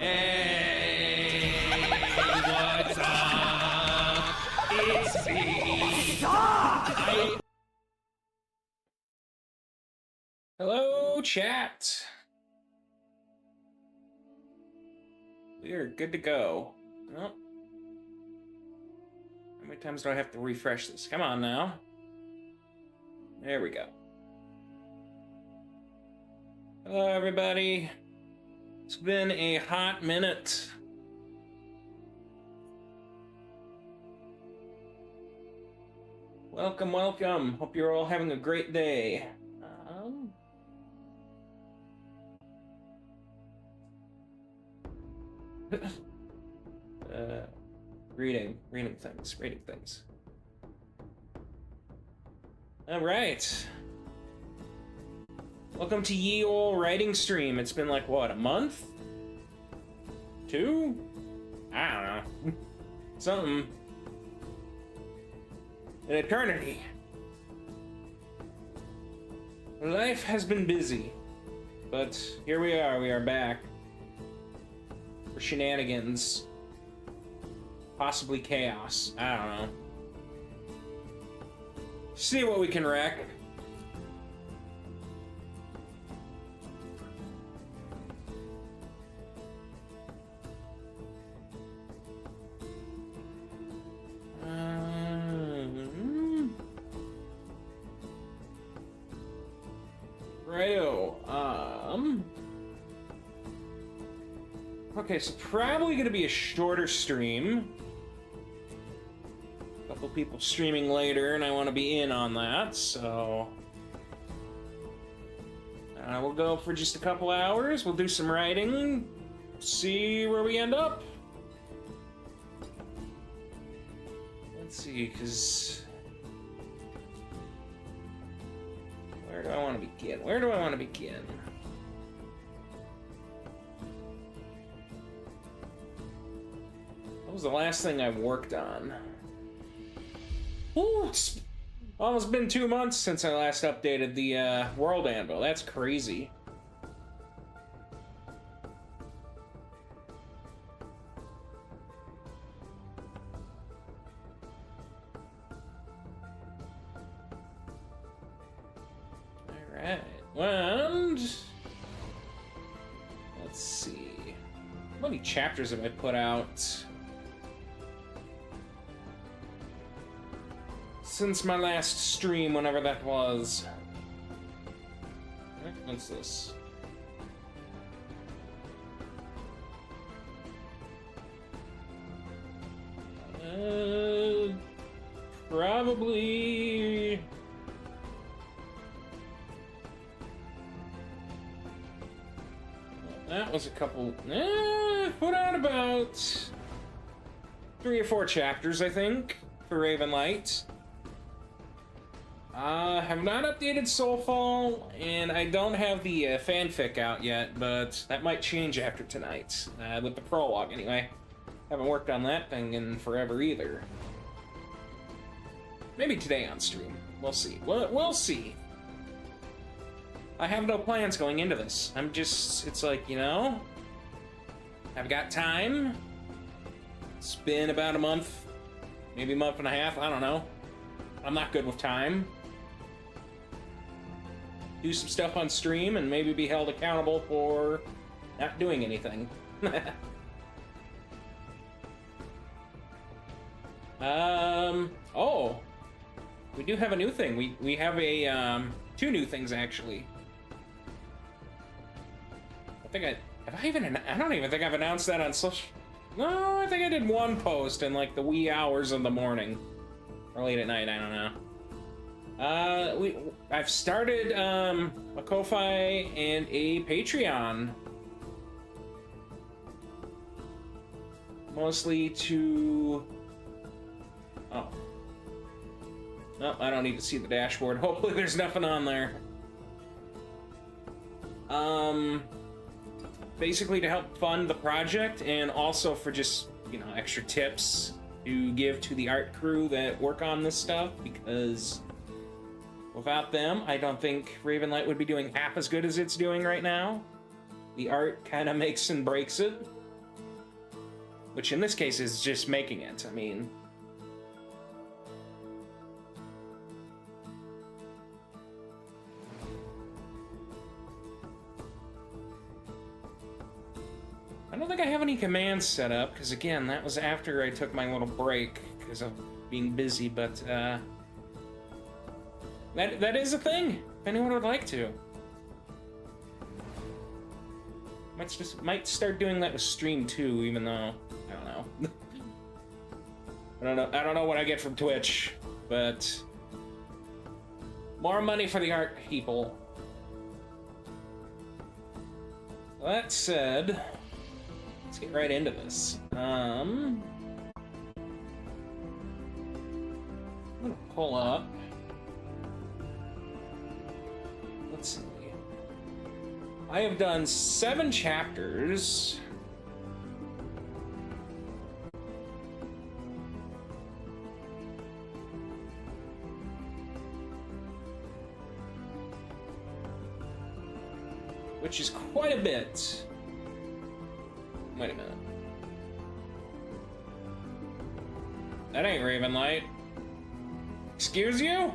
Hey, what's up? It's me. Hello, chat. We are good to go. Oh. How many times do I have to refresh this? Come on now. There we go. Hello, everybody. It's been a hot minute. Welcome, welcome. Hope you're all having a great day. Reading things. All right. Welcome to ye ol' writing stream. It's been like, what, a month? 2? I don't know. Something. An eternity. Life has been busy. But here we are back. For shenanigans. Possibly chaos. I don't know. See what we can wreck. Okay, so probably gonna be a shorter stream. A couple people streaming later, and I want to be in on that, so we'll go for just a couple hours. We'll do some writing, see where we end up. Let's see, because where do I want to begin? What was the last thing I worked on? Ooh, it's almost been 2 months since I last updated the World Anvil. That's crazy. Alright, and let's see. How many chapters have I put out since my last stream, whenever that was? What's this? Probably that was a couple. Put out about 3 or 4 chapters, I think, for Ravenlight. Have not updated Soulfall, and I don't have the fanfic out yet, but that might change after tonight, with the prologue anyway. Haven't worked on that thing in forever either. Maybe today on stream. We'll see. We'll see. I have no plans going into this. I'm just, it's like, you know, I've got time. It's been about a month, maybe a month and a half, I don't know. I'm not good with time. Do some stuff on stream and maybe be held accountable for not doing anything. Oh, we do have a new thing. We have a 2 new things actually. I don't even think I've announced that on social. No, I think I did one post in like the wee hours of the morning or late at night. I don't know. I've started a Ko-Fi and a Patreon, mostly to. Oh. No, I don't need to see the dashboard. Hopefully there's nothing on there. Basically to help fund the project, and also for just, you know, extra tips to give to the art crew that work on this stuff, because without them, I don't think Ravenlight would be doing half as good as it's doing right now. The art kind of makes and breaks it. which in this case is just making it. I mean, I don't think I have any commands set up, because again, that was after I took my little break because of being busy, but that is a thing, if anyone would like to. Might start doing that with stream too, even though, I don't know. I don't know what I get from Twitch, but more money for the art people. That said, let's get right into this. I'm gonna pull up. Let's see. I have done 7 chapters. Which is quite a bit. Wait a minute. That ain't Ravenlight. Excuse you?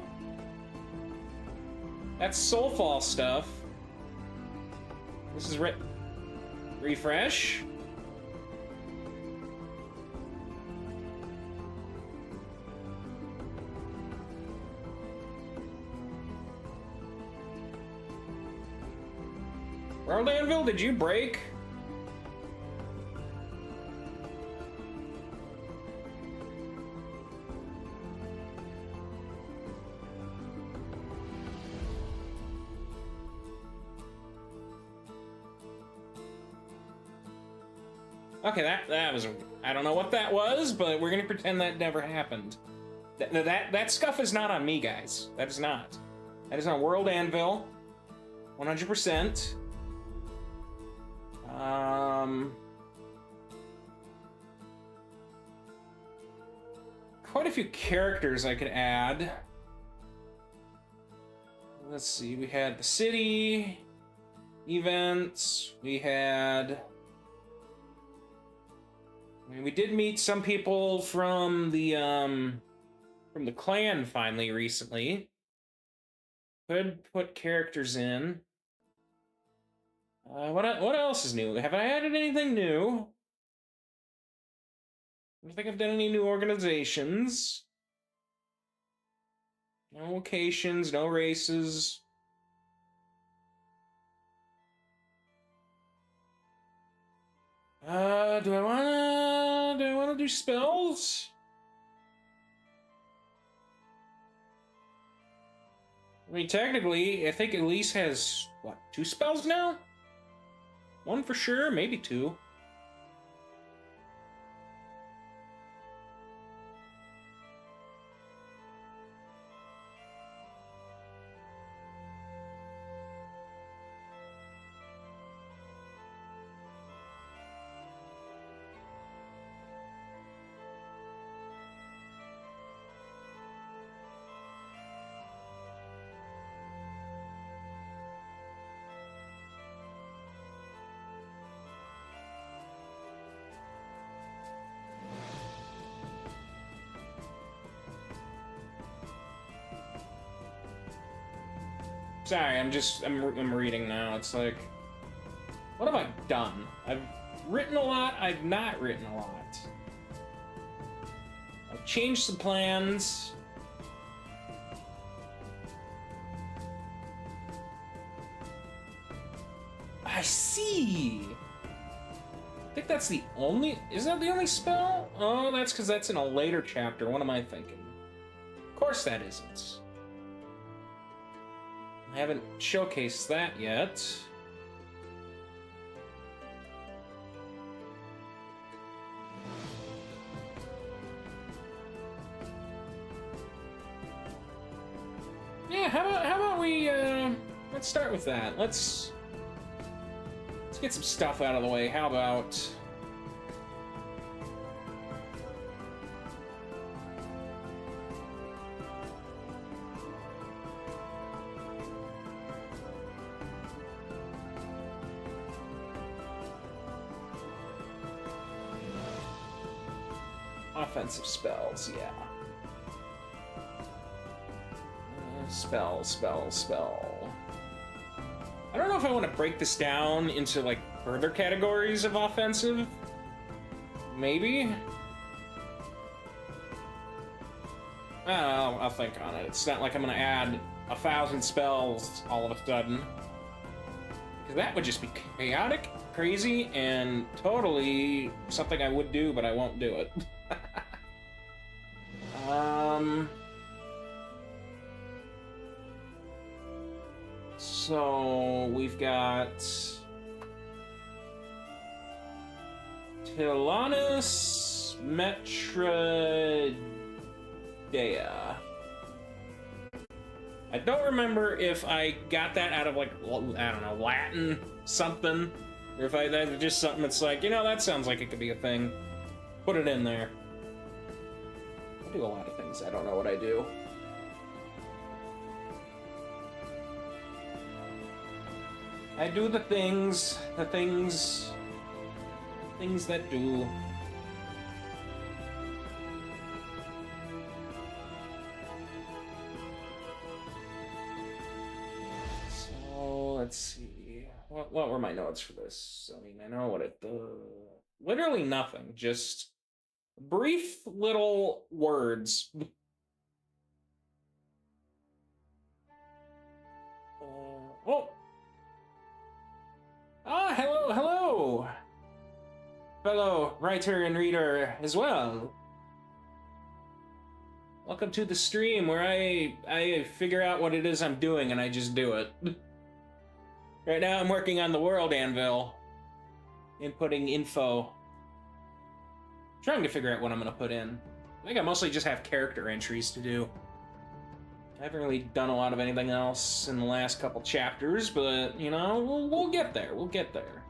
That's Soulfall stuff. This is refresh. World Anvil, did you break? Okay, that was, I don't know what that was, but we're gonna pretend that never happened. That scuff is not on me, guys. That is not. That is on World Anvil, 100%. Quite a few characters I could add. Let's see, we had the city events, we had... I mean, we did meet some people from the clan finally recently. Could put characters in. What else is new? Have I added anything new? I don't think I've done any new organizations. No locations, no races. Do I wanna do spells? I mean, technically, I think Elise has, what, 2 spells now? 1 for sure, maybe 2. Sorry, I'm reading now. It's like, what have I done? I've written a lot, I've not written a lot. I've changed some plans. I see! I think that's the only... Is that the only spell? Oh, that's because that's in a later chapter. What am I thinking? Of course that isn't. I haven't showcased that yet. Yeah, how about we let's start with that. Let's get some stuff out of the way. How about offensive spells, yeah. Spell. I don't know if I want to break this down into, like, further categories of offensive. Maybe? I don't know, I'll think on it. It's not like I'm gonna add 1,000 spells all of a sudden. Because that would just be chaotic, crazy, and totally something I would do, but I won't do it. So we've got Tilanus Metrodea. I don't remember if I got that out of, like, I don't know, Latin something, or if that's just something that's like, you know, that sounds like it could be a thing. Put it in there. I do a lot of things. I don't know what I do. I do the things that do. So, let's see. What were my notes for this? I mean, I know what it does. Literally nothing, just brief little words. Oh! Ah, hello! Fellow writer and reader as well. Welcome to the stream where I figure out what it is I'm doing and I just do it. Right now I'm working on the world anvil. Inputting info. Trying to figure out what I'm gonna put in. I think I mostly just have character entries to do. I haven't really done a lot of anything else in the last couple chapters, but, you know, we'll get there. We'll get there.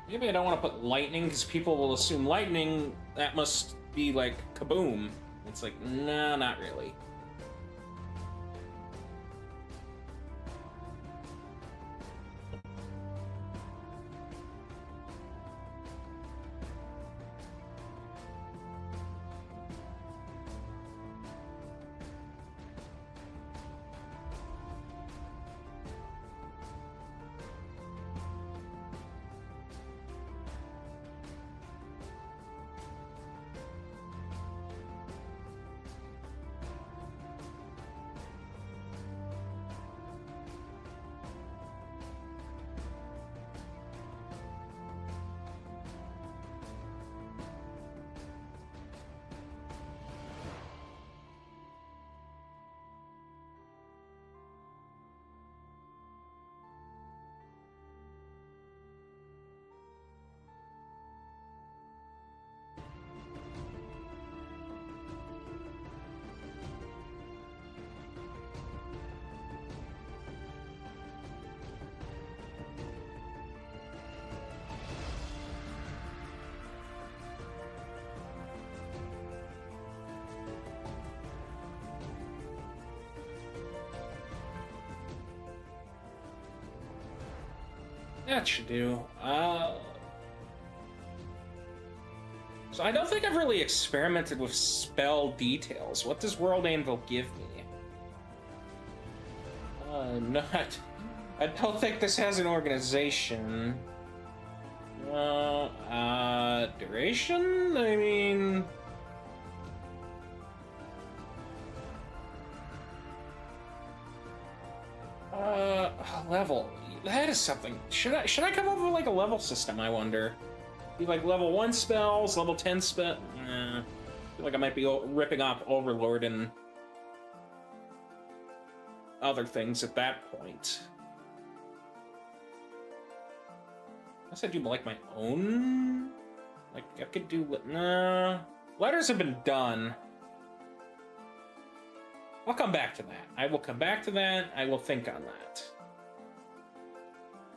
Maybe I don't want to put lightning, because people will assume lightning, that must be like kaboom. It's like, nah, not really. That should do. So I don't think I've really experimented with spell details. What does World Anvil give me? Not. I don't think this has an organization. Duration? I mean... Level. That is something. Should I come up with like a level system, I wonder? Be like level 1 spells, level 10 spell. I feel like I might be ripping off Overlord and other things at that point. Unless I do like my own. Like I could do. Nah. Letters have been done. I'll come back to that. I will come back to that. I will think on that.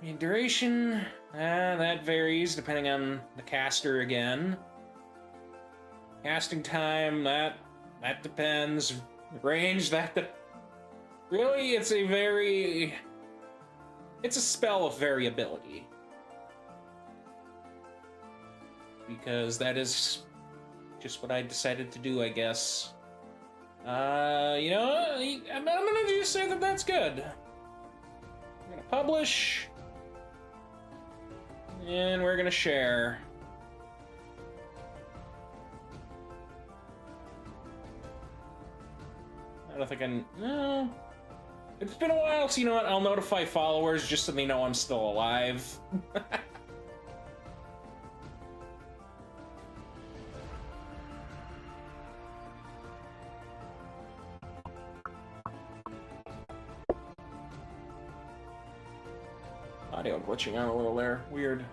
And duration, that varies depending on the caster again. Casting time, that depends. Range, really, it's a spell of variability. Because that is just what I decided to do, I guess. You know, I'm gonna just say that that's good. I'm gonna publish. And we're gonna share. I don't think no. It's been a while, so you know what? I'll notify followers just so they know I'm still alive. Audio glitching out a little there. Weird.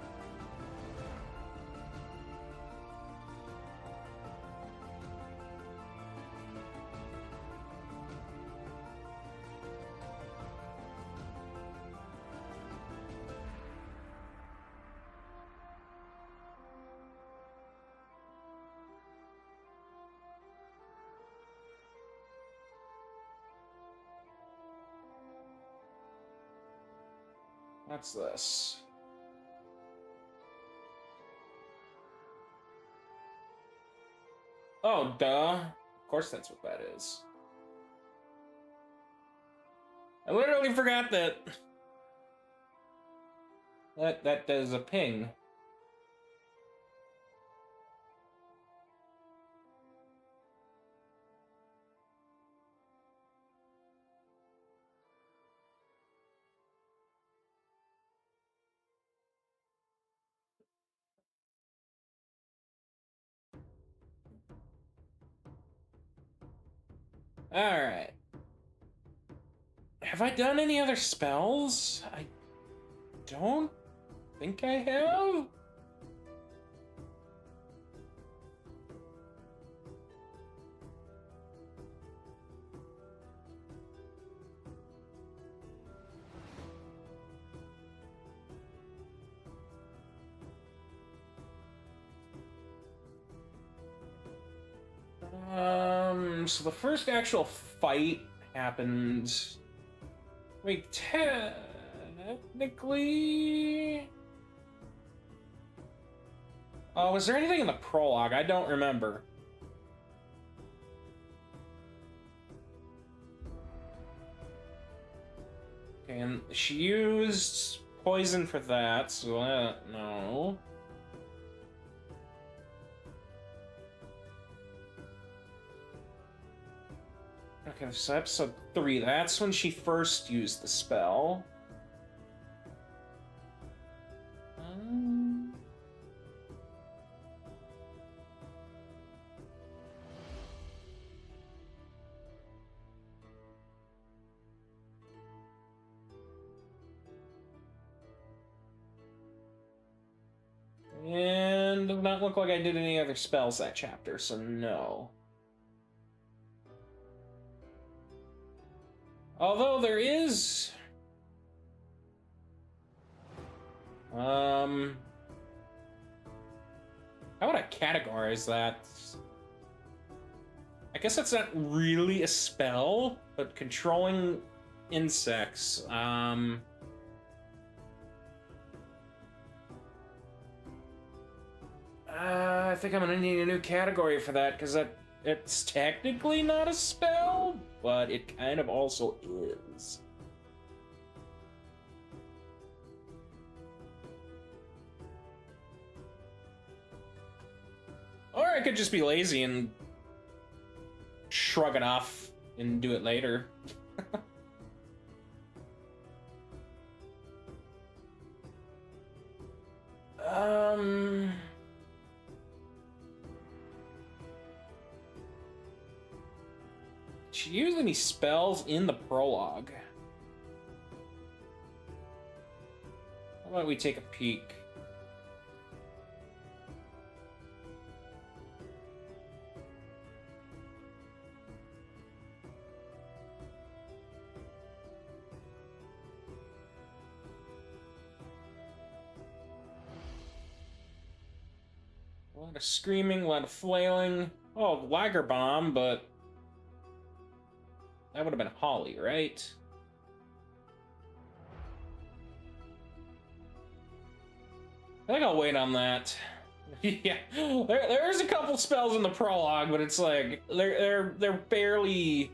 What's this? Oh, duh. Of course that's what that is. I literally forgot that. That does a ping. Alright. Have I done any other spells? I don't think I have. So the first actual fight happened. Wait, technically. Oh, was there anything in the prologue? I don't remember. Okay, and she used poison for that, so no. Okay, so episode 3, that's when she first used the spell. And does not look like I did any other spells that chapter, so no. Although there is... How would I categorize that? I guess that's not really a spell, but controlling insects, I think I'm gonna need a new category for that, because it's technically not a spell, but it kind of also is. Or I could just be lazy and shrug it off and do it later. Did she use any spells in the prologue? How about we take a peek? lot of screaming, a lot of flailing. Oh, Lager Bomb, but that would have been Holly, right? I think I'll wait on that. Yeah, there's a couple spells in the prologue, but it's like they're barely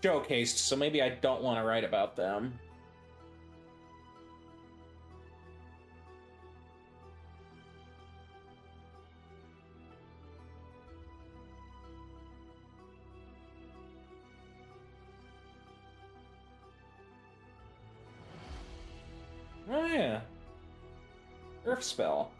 showcased, so maybe I don't want to write about them. Oh yeah, Earth spell.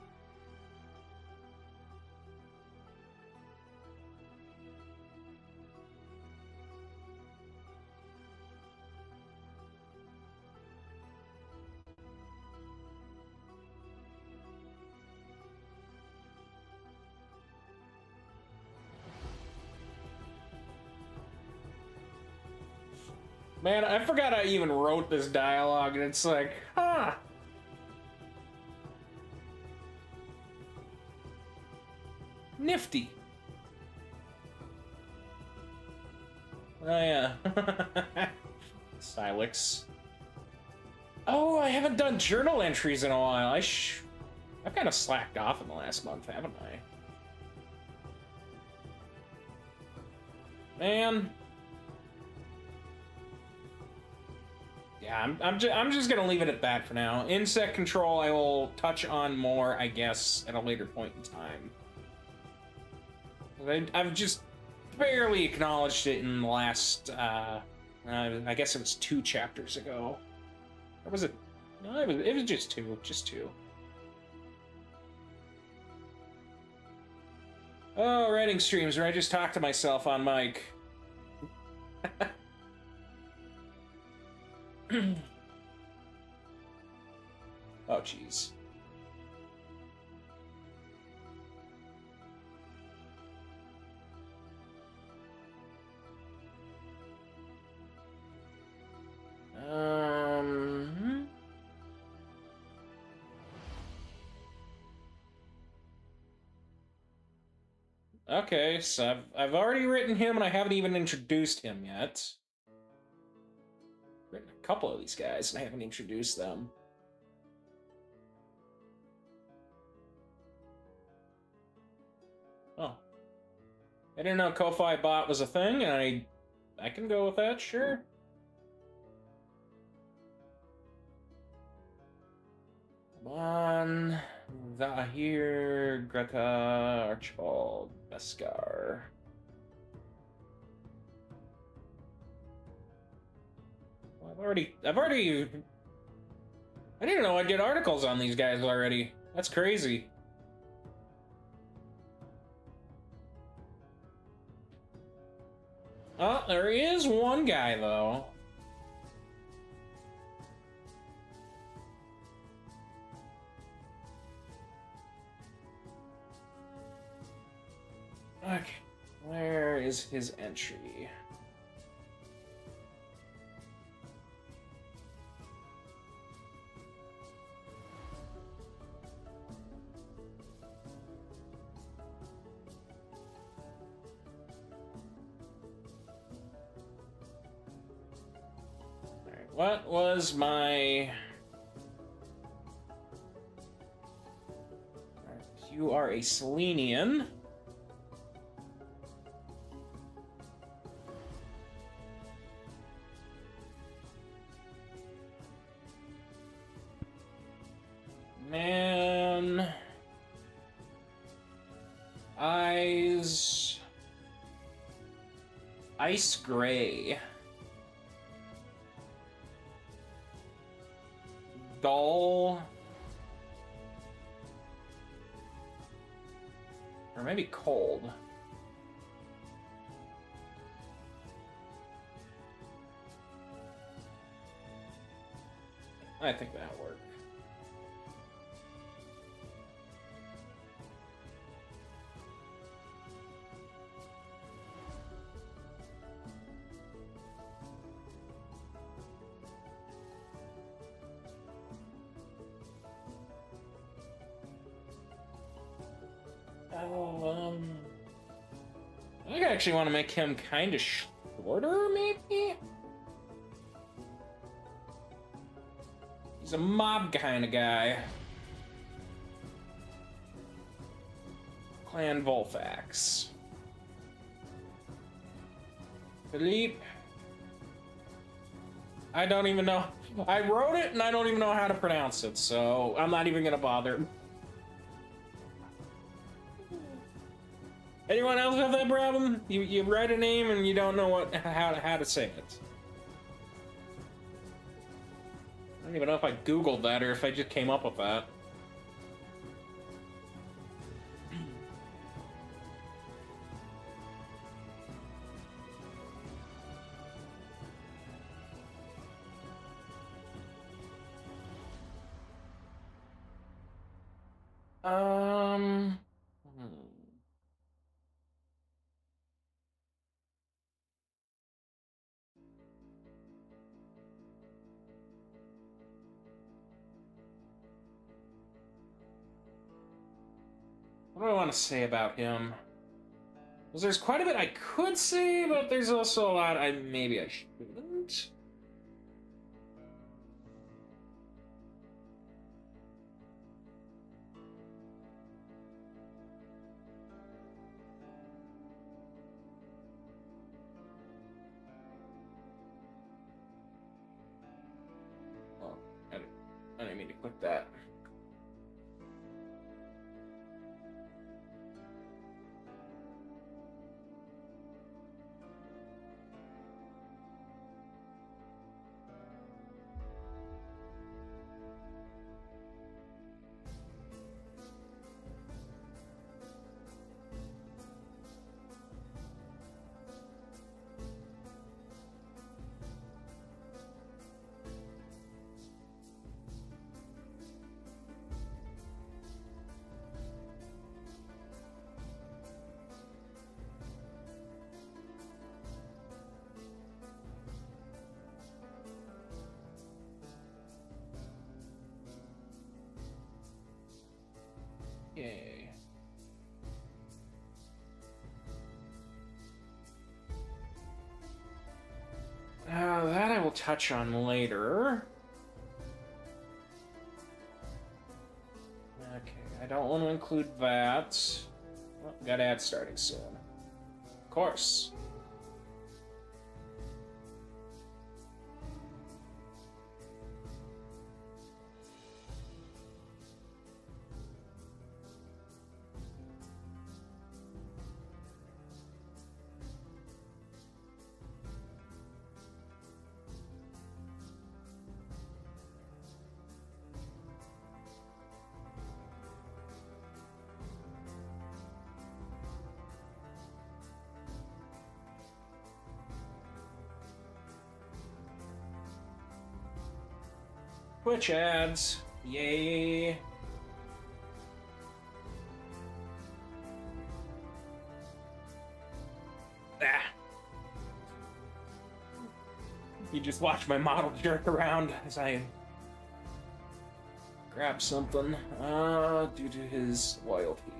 Man, I forgot I even wrote this dialogue, and it's like, huh. Nifty. Oh yeah. Silex. Oh, I haven't done journal entries in a while. I've kind of slacked off in the last month, haven't I? Man. Yeah, I'm just gonna leave it at that for now. Insect control I will touch on more, I guess, at a later point in time. I've just barely acknowledged it in the last, I guess it was 2 chapters ago. Or was it? No, it was just 2, just 2. Oh, writing streams where I just talk to myself on mic. Oh, jeez. Okay, so I've already written him, and I haven't even introduced him yet. I've written a couple of these guys, and I haven't introduced them. Oh, I didn't know Ko-Fi bot was a thing, and I can go with that, sure. Come on, Zahir, Greta, Archibald, Beskar. Well, I didn't know I did articles on these guys already. That's crazy. Oh, there is one guy, though. Okay, where is his entry? What was my... You are a Selenian. Man... Eyes... Ice gray. Dull. Or maybe cold. I think that'll work. I actually want to make him kind of shorter, maybe? He's a mob kind of guy. Clan Volfax. Philippe. I don't even know. I wrote it and I don't even know how to pronounce it, so I'm not even gonna bother. Anyone else have that problem? You write a name and you don't know how to say it. I don't even know if I Googled that or if I just came up with that. What do I want to say about him? Because there's quite a bit I could say, but there's also a lot maybe I shouldn't. Oh, I didn't mean to click that. Yay. That I will touch on later. Okay, I don't want to include that. Well, got ads starting soon. Of course. Twitch ads. Yay. Ah. You just watch my model jerk around as I grab something due to his loyalty.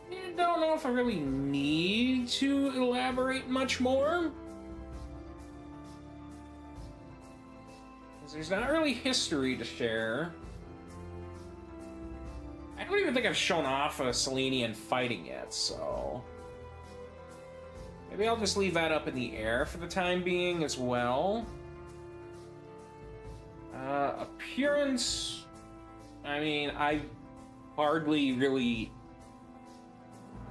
I don't know if I really need to elaborate much more. Because there's not really history to share. I don't even think I've shown off a Selenian fighting yet, so... Maybe I'll just leave that up in the air for the time being as well. Appearance... I mean, I hardly really...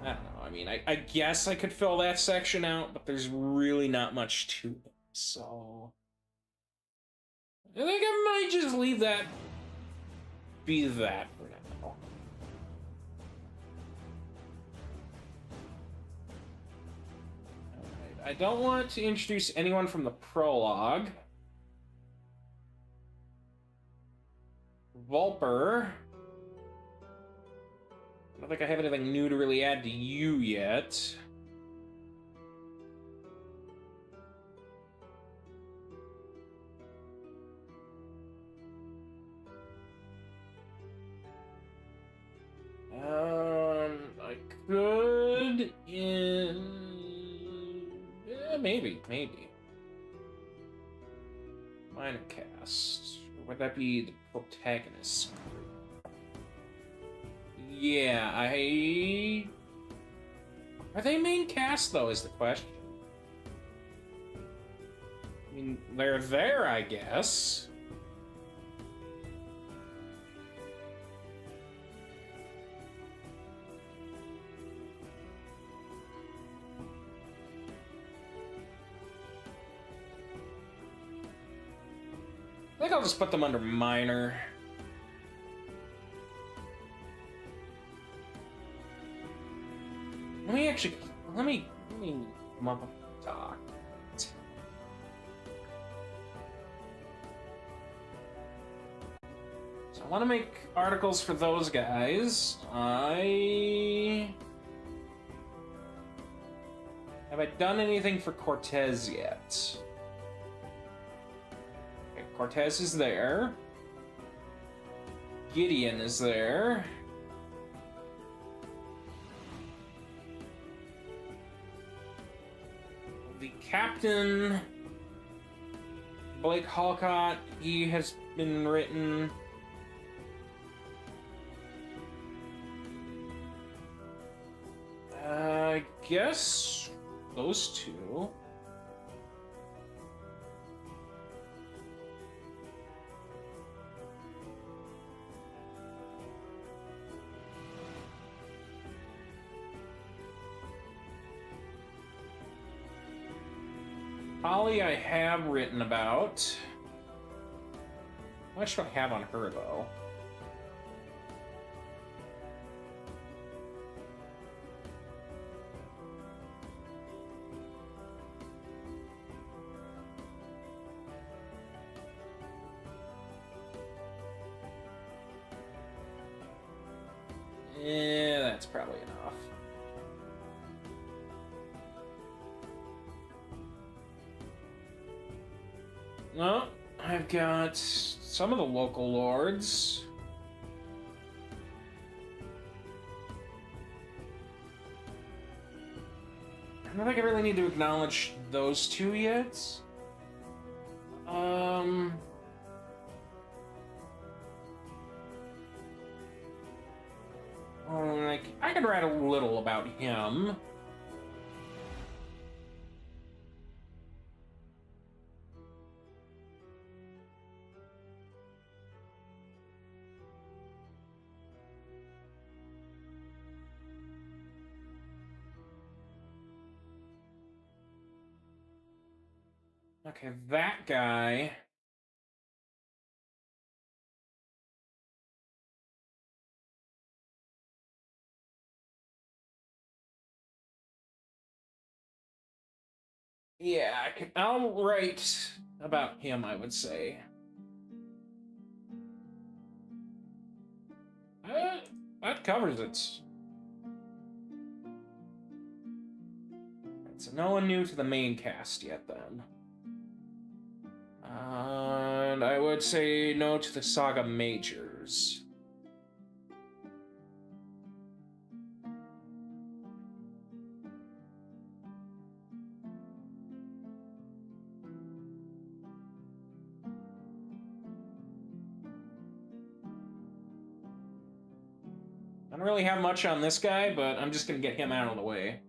I don't know, I mean, I guess I could fill that section out, but there's really not much to it, so... I think I might just leave that be that for now. Alright, I don't want to introduce anyone from the prologue. Vulper. I don't think I have anything new to really add to you yet. I could maybe. Minor cast. Or would that be the protagonist? Yeah, Are they main cast, though, is the question. I mean, they're there, I guess. I think I'll just put them under minor. Let me come up with a doc. So I want to make articles for those guys. Have I done anything for Cortez yet? Okay, Cortez is there. Gideon is there. The captain, Blake Halcott, he has been written. I guess those two. Holly I have written about. How much do I have on her, though? Yeah, that's probably enough. No, I've got some of the local lords. I don't think I really need to acknowledge those two yet. Like, I could write a little about him. Okay, that guy. Yeah, I'll write about him, I would say. That covers it. So no one new to the main cast yet, then. And I would say no to the Saga Majors. I don't really have much on this guy, but I'm just gonna get him out of the way.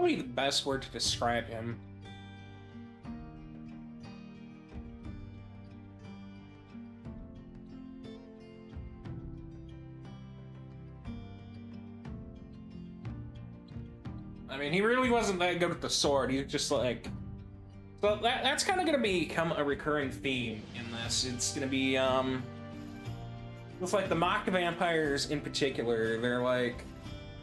probably the best word to describe him. I mean, he really wasn't that good with the sword. He was just like... So that's kind of going to become a recurring theme in this. It's going to be, with, like, the mock vampires in particular. They're like,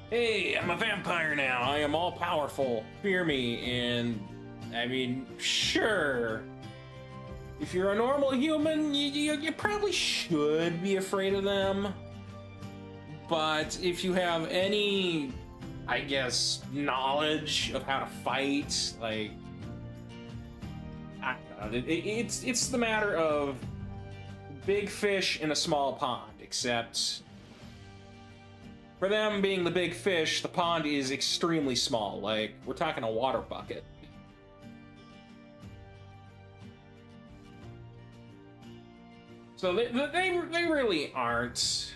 hey, I'm a vampire now. I am all-powerful. Fear me. And, I mean, sure. If you're a normal human, you probably should be afraid of them. But if you have any... I guess, knowledge of how to fight, like, I don't know, it's the matter of big fish in a small pond, except for them being the big fish, the pond is extremely small, like, we're talking a water bucket. So they really aren't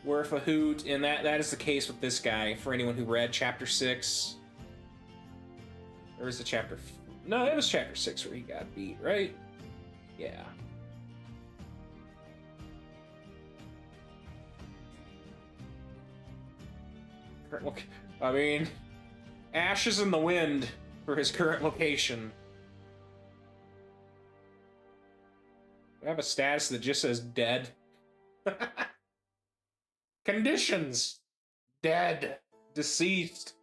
worth a hoot, and that is the case with this guy, for anyone who read Chapter 6. Or is it Chapter... No, it was Chapter 6 where he got beat, right? Yeah. I mean, ashes in the wind for his current location. We have a status that just says dead. Conditions: dead, deceased.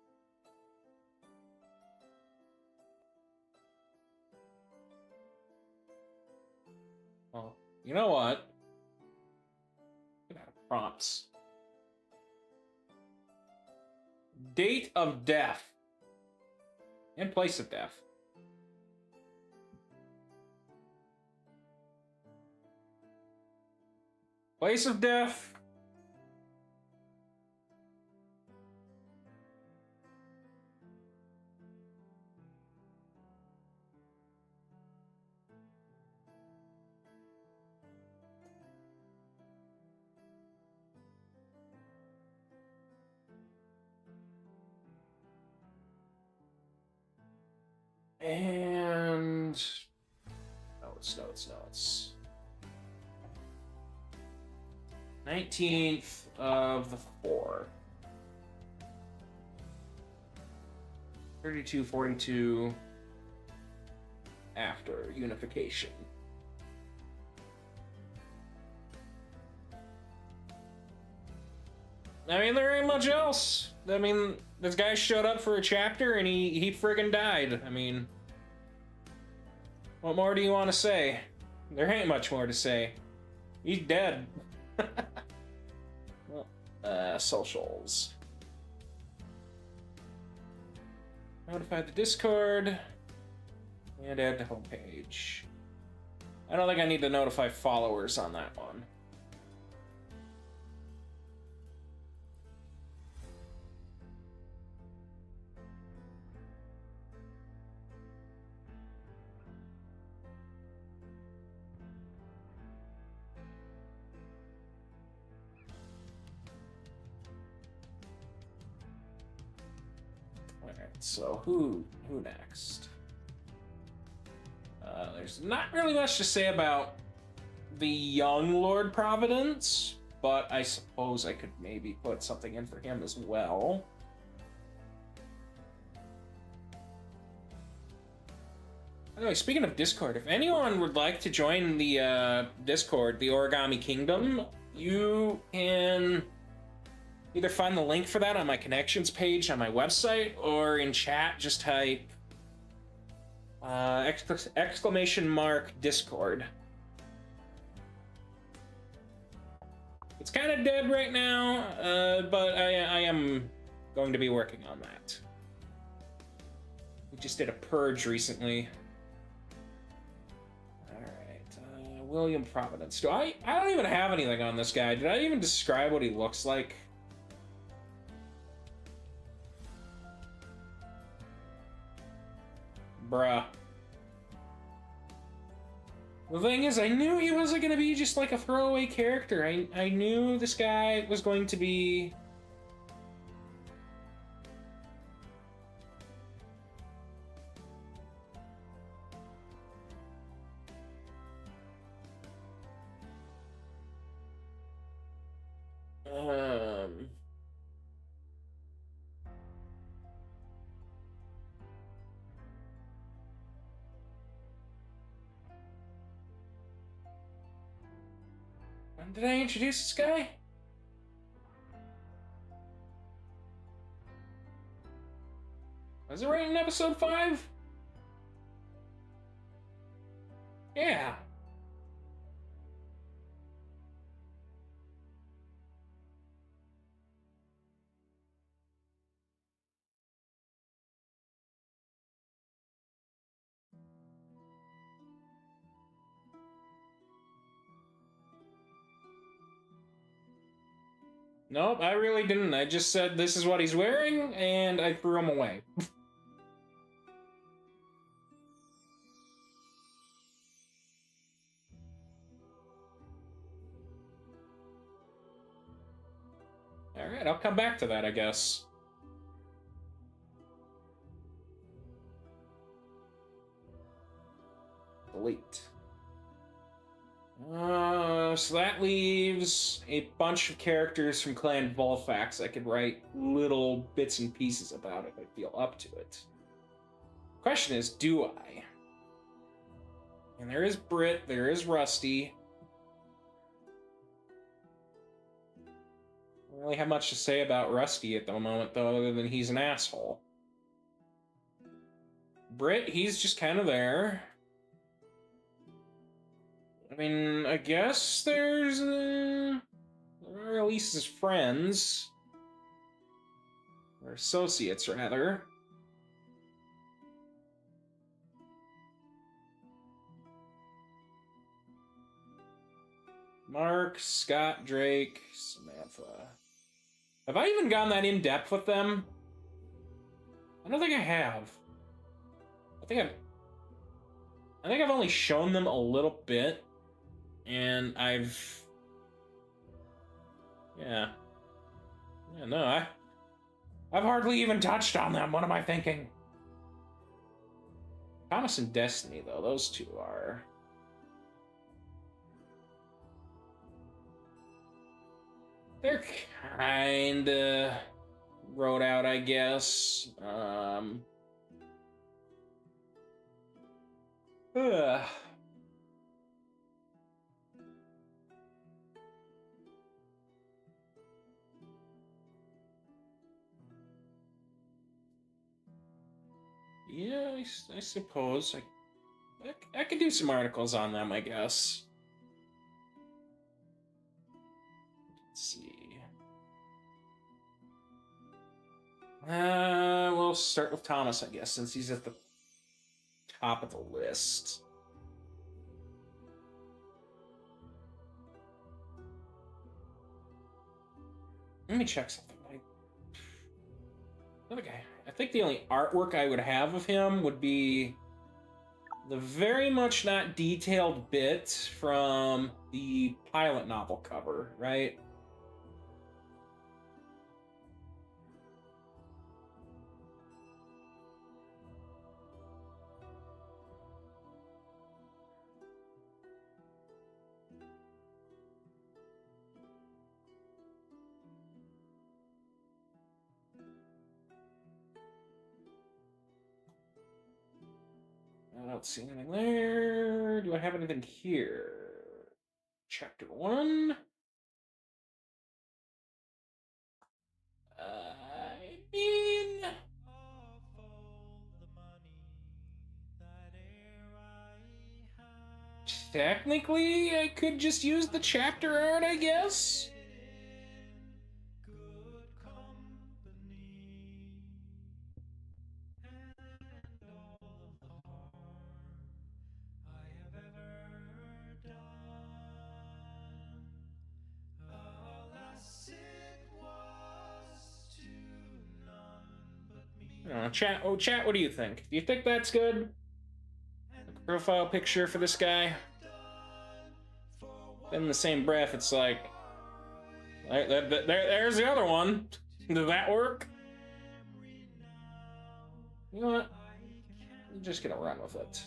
Well, you know what? Prompts. Date of death. And place of death. Place of death. And notes. 19th of the 4. 3242 after unification. I mean, there ain't much else. I mean, this guy showed up for a chapter and he friggin' died. I mean, what more do you want to say? There ain't much more to say. He's dead. Well, socials. Notify the Discord. And add to homepage. I don't think I need to notify followers on that one. So who next? There's not really much to say about the young Lord Providence, but I suppose I could maybe put something in for him as well. Anyway, speaking of Discord, if anyone would like to join the Discord, the Origami Kingdom, you can either find the link for that on my connections page on my website, or in chat, just type exclamation mark Discord. It's kind of dead right now, but I am going to be working on that. We just did a purge recently. Alright, William Providence. I don't even have anything on this guy. Did I even describe what he looks like? Bruh. The thing is, I knew he wasn't gonna be just like a throwaway character. I knew this guy was going to be When did I introduce this guy? Was it right in episode 5? Yeah. Nope, I really didn't. I just said this is what he's wearing, and I threw him away. Alright, I'll come back to that, I guess. Delete. So that leaves a bunch of characters from Clan Volfax I could write little bits and pieces about if I feel up to it. Question is, do I? And there is Brit, there is Rusty. I don't really have much to say about Rusty at the moment, though, other than he's an asshole. Brit, he's just kind of there. I mean, I guess there's, or at least his friends. Or associates, rather. Mark, Scott, Drake, Samantha. Have I even gone that in-depth with them? I don't think I have. I think I've only shown them a little bit. And I've... Yeah, no, I've hardly even touched on them. What am I thinking? Thomas and Destiny, though, those two are... They're kinda wrote out, I guess. Ugh. Yeah, I suppose. I could do some articles on them, I guess. Let's see. We'll start with Thomas, I guess, since he's at the top of the list. Let me check something. I think the only artwork I would have of him would be the very much not detailed bit from the pilot novel cover, right? I don't see anything there. Do I have anything here? Chapter 1. I mean... Technically, I could just use the chapter art, I guess? Chat, chat, what do you think? Do you think that's good? Like a profile picture for this guy? Then in the same breath, it's like... There's the other one. Does that work? You know what? I'm just gonna run with it.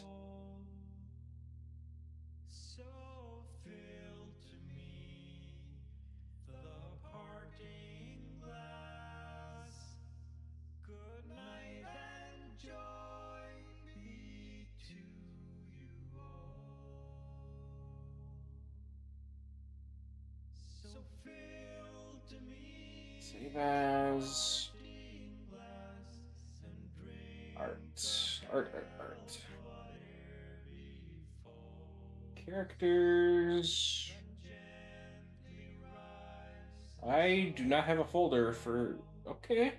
Save as art. Characters. I do not have a folder for. Okay.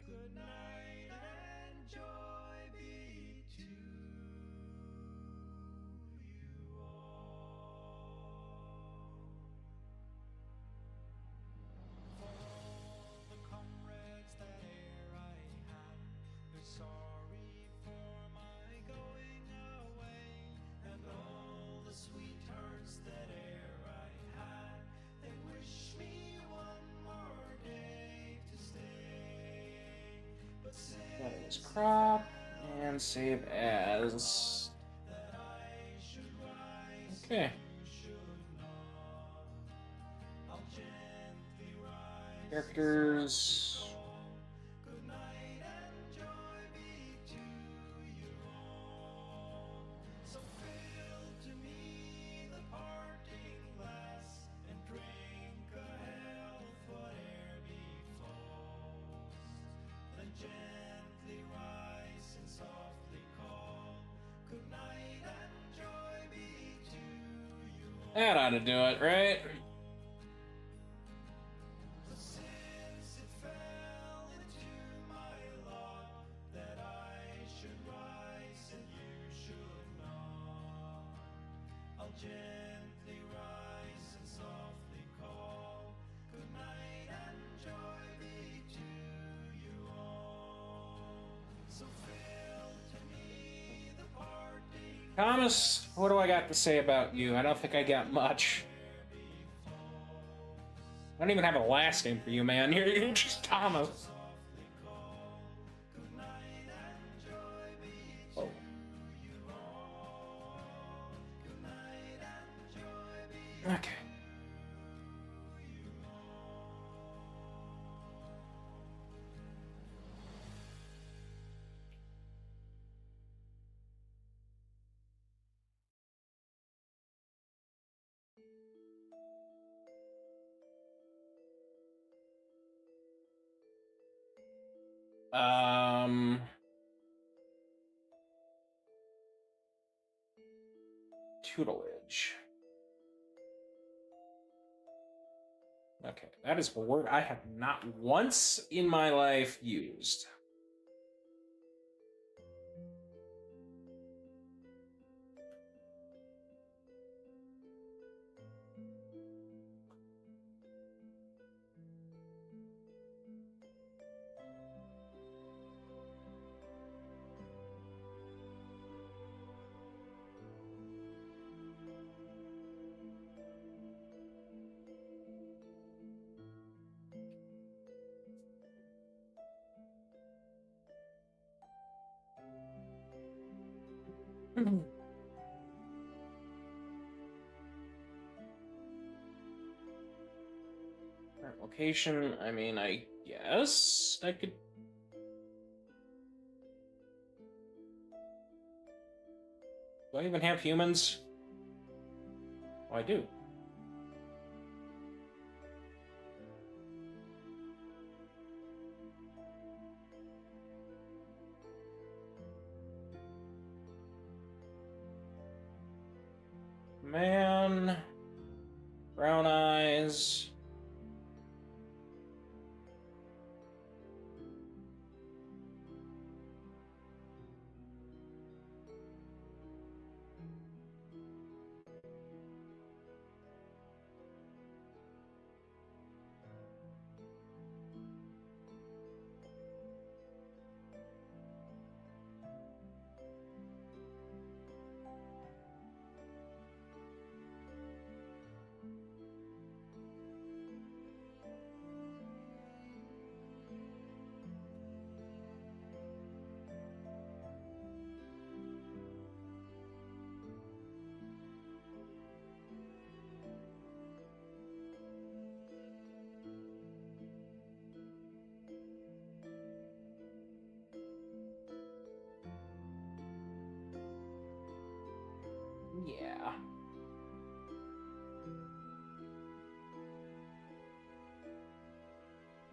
That is crop and save as. Okay. Characters. That ought to do it, right? Thomas, what do I got to say about you? I don't think I got much. I don't even have a last name for you, man. You're just Thomas. Oh. Okay. Tutelage. Okay, that is a word I have not once in my life used. Current location, I mean, I guess I could. Do I even have humans? Oh, I do. Man. Brown eyes.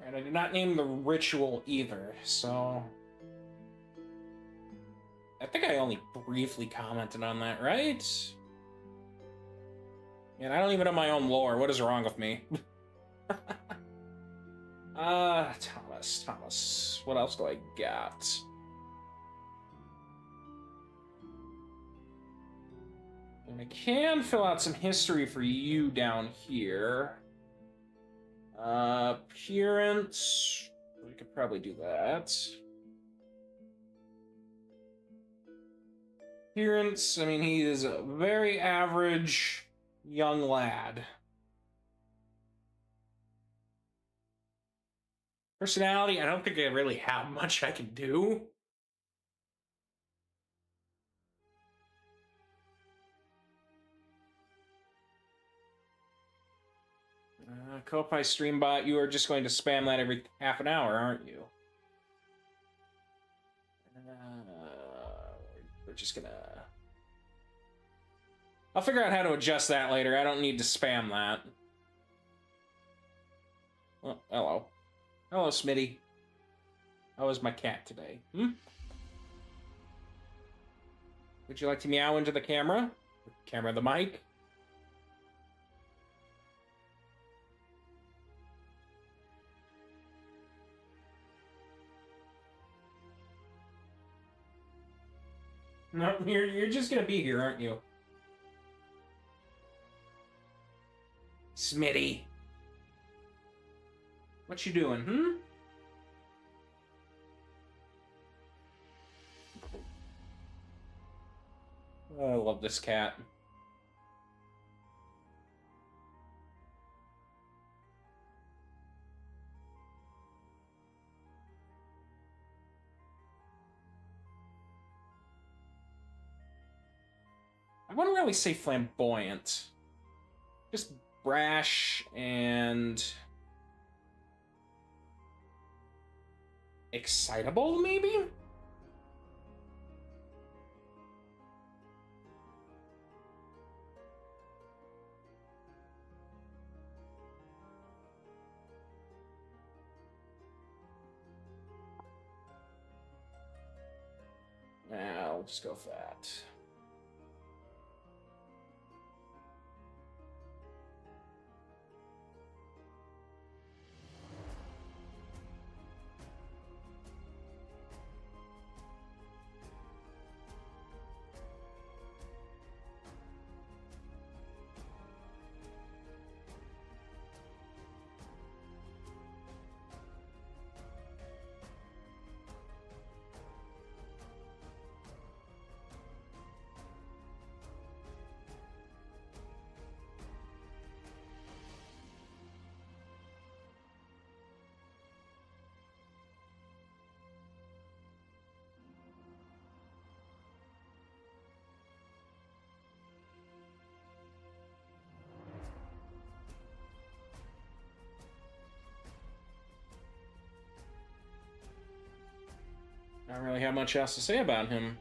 And I did not name the ritual either, so... I think I only briefly commented on that, right? And I don't even know my own lore. What is wrong with me? Thomas. What else do I got? And I can fill out some history for you down here. Appearance. We could probably do that. Appearance. I mean, he is a very average young lad. Personality, I don't think I really have much I can do. Kopai Streambot, you are just going to spam that every half an hour, aren't you? We're just gonna... I'll figure out how to adjust that later. I don't need to spam that. Oh, hello. Hello, Smitty. How is my cat today? Would you like to meow into the camera? Camera, the mic? No, you're just gonna be here, aren't you? Smitty. What you doing, Oh, I love this cat. I wouldn't really say flamboyant. Just brash and... excitable, maybe? I'll just go for that. I don't really have much else to say about him.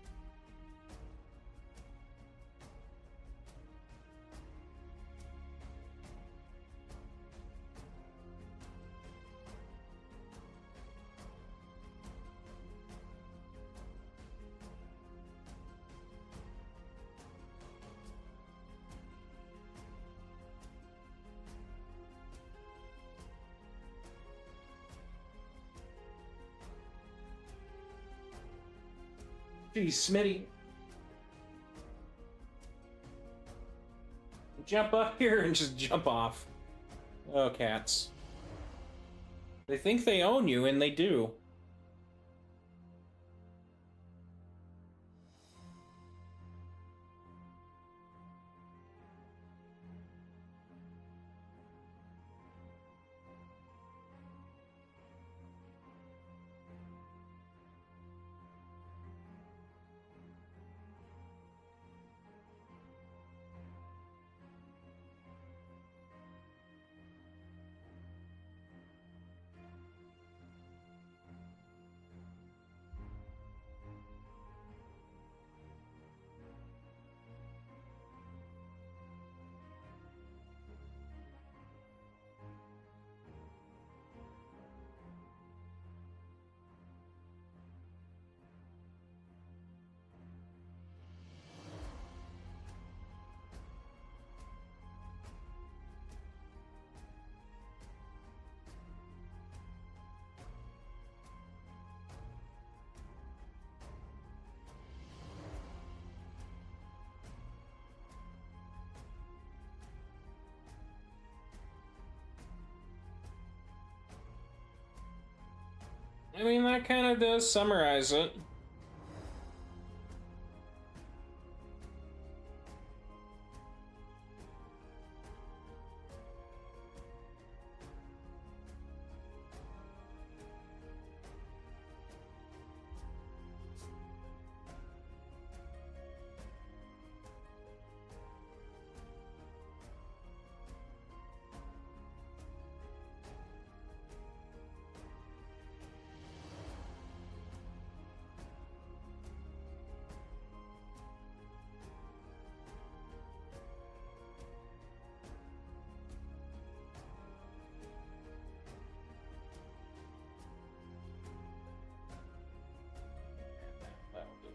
Geez, Smitty. Jump up here and just jump off. Oh, cats. They think they own you, and they do. I mean, that kind of does summarize it.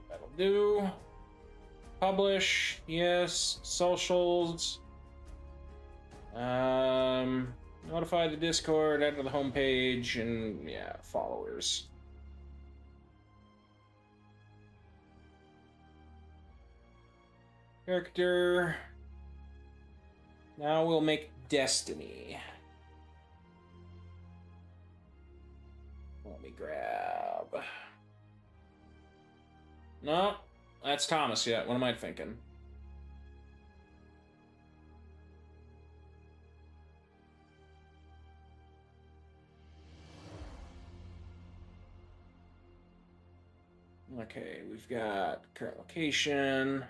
That'll do. Publish, yes. Socials. Notify the Discord, add to the homepage, and yeah, followers. Character. Now we'll make Destiny. Let me grab. No, that's Thomas yet. What am I thinking? Okay, we've got current location.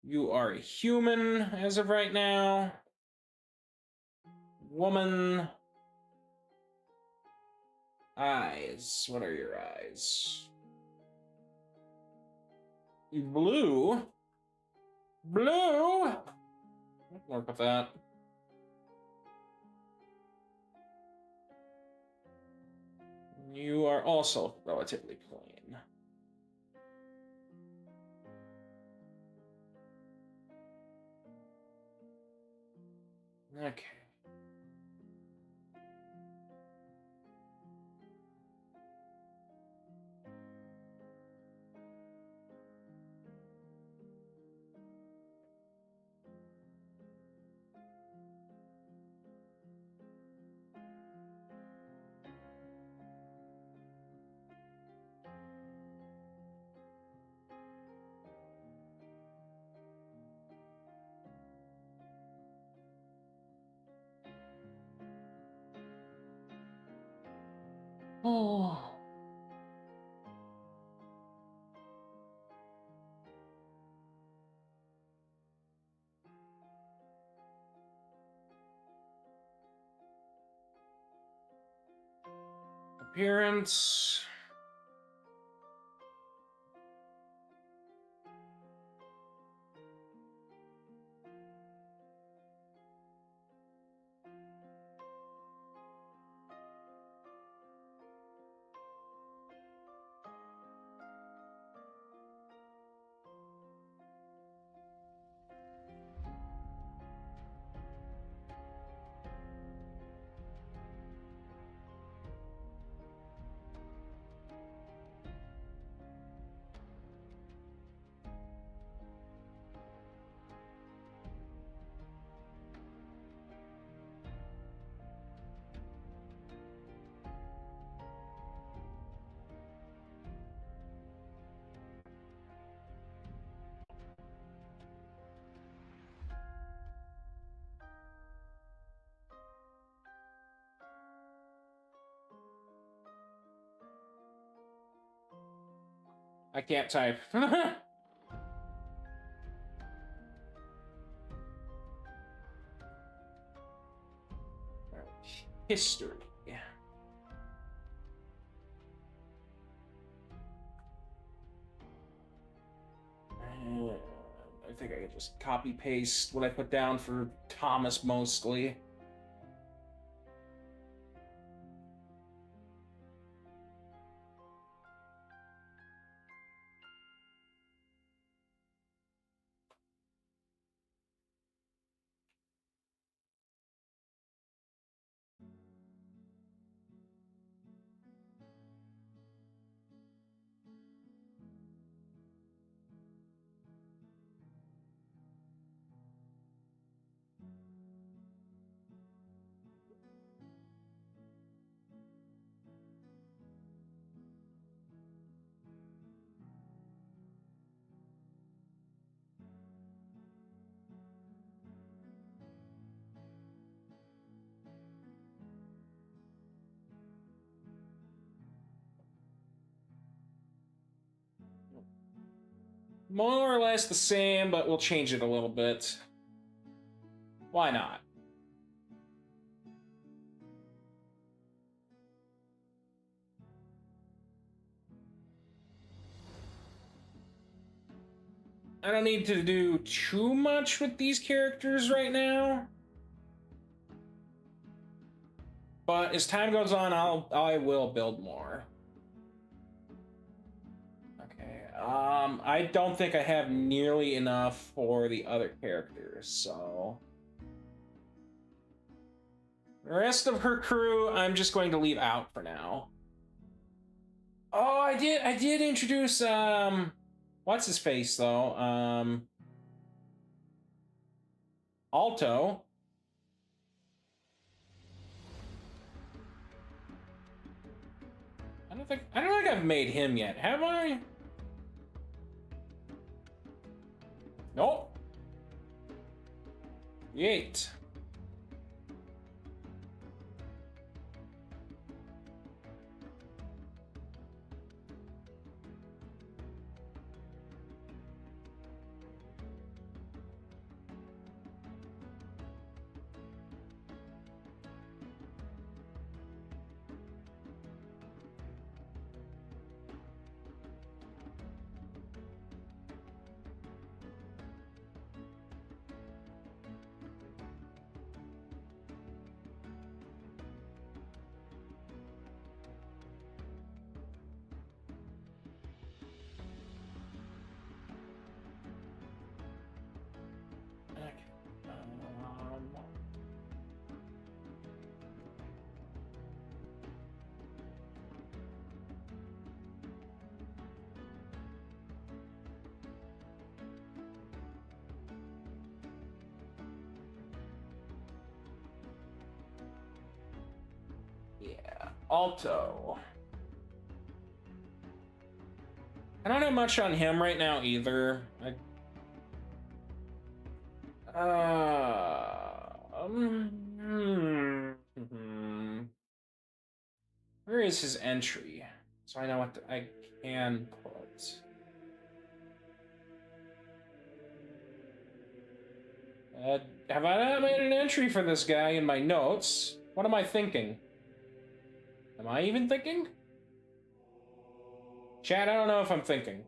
You are a human as of right now. Woman. Eyes. What are your eyes? Blue? Blue? Work with that. You are also relatively plain. Okay. Oh. Appearance. I can't type. History. I think I could just copy paste what I put down for Thomas mostly. more or less the same, but we'll change it a little bit. Why not? I don't need to do too much with these characters right now. But as time goes on, I will build more. Okay. I don't think I have nearly enough for the other characters, so the rest of her crew I'm just going to leave out for now. Oh, I did introduce what's his face though? Alto. I don't think I've made him yet, have I? Nope. Yeet. Yeah, Alto. I don't have much on him right now either. Where is his entry? So I know what I can put. Have I not made an entry for this guy in my notes? What am I thinking? Am I even thinking? Chat, I don't know if I'm thinking.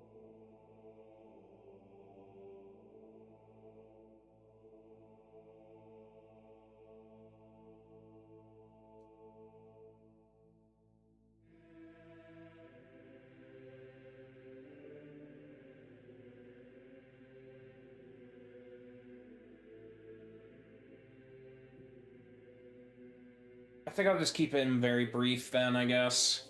I think I'll just keep it very brief then, I guess.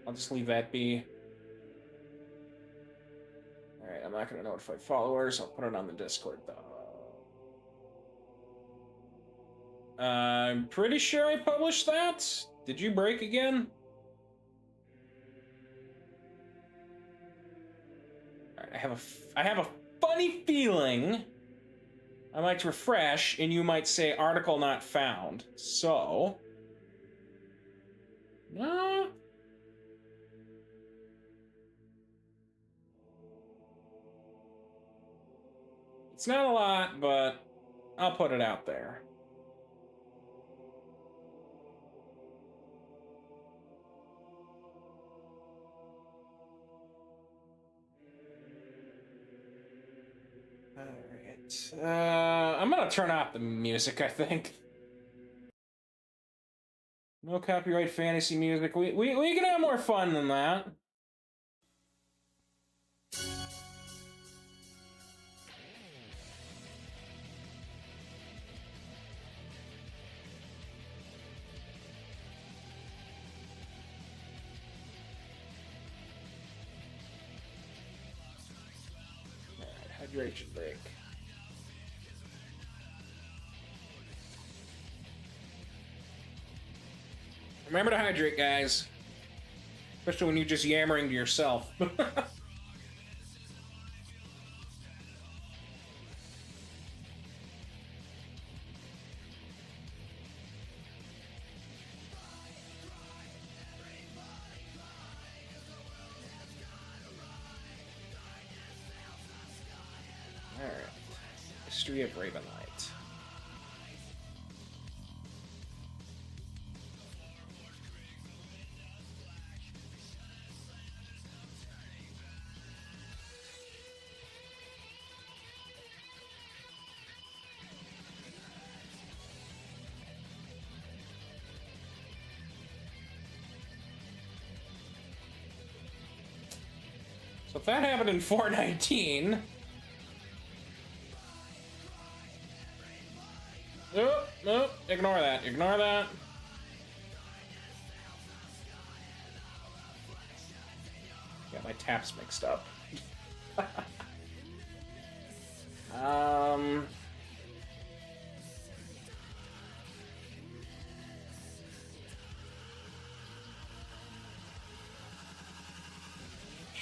I'll just leave that be. Alright, I'm not going to notify followers. I'll put it on the Discord, though. I'm pretty sure I published that. Did you break again? Alright, I have a funny feeling I might refresh, and you might say article not found. So... No... It's not a lot, but I'll put it out there. All right. I'm gonna turn off the music, I think. copyright fantasy music. We can have more fun than that. Hydration break. Remember to hydrate, guys. Especially when you're just yammering to yourself. Alright. History of Ravenlight. So if that happened in 419... Nope, nope, ignore that, ignore that. Got my taps mixed up.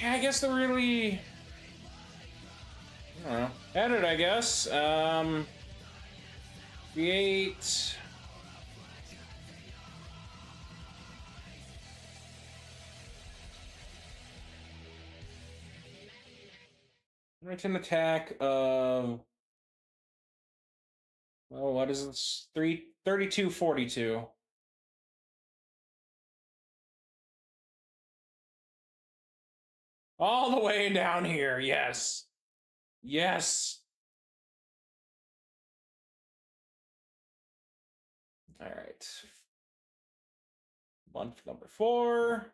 Yeah, I guess the really... I don't know. Edit, I guess. Create... Written attack of... Well, what is this? 3242. All the way down here, yes. Yes. All right. Month number 4.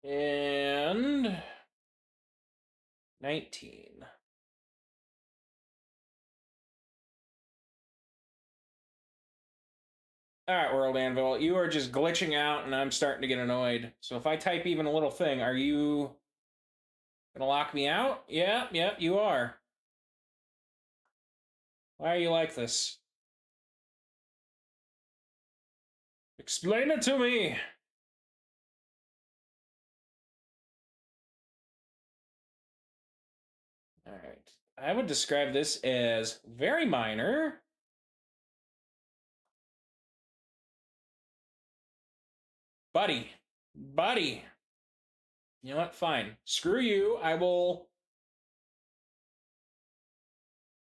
And 19. All right, World Anvil, you are just glitching out and I'm starting to get annoyed. So if I type even a little thing, are you gonna lock me out? Yeah, yeah, you are. Why are you like this? Explain it to me. All right. I would describe this as very minor. Buddy. Buddy. You know what? Fine. Screw you. I'll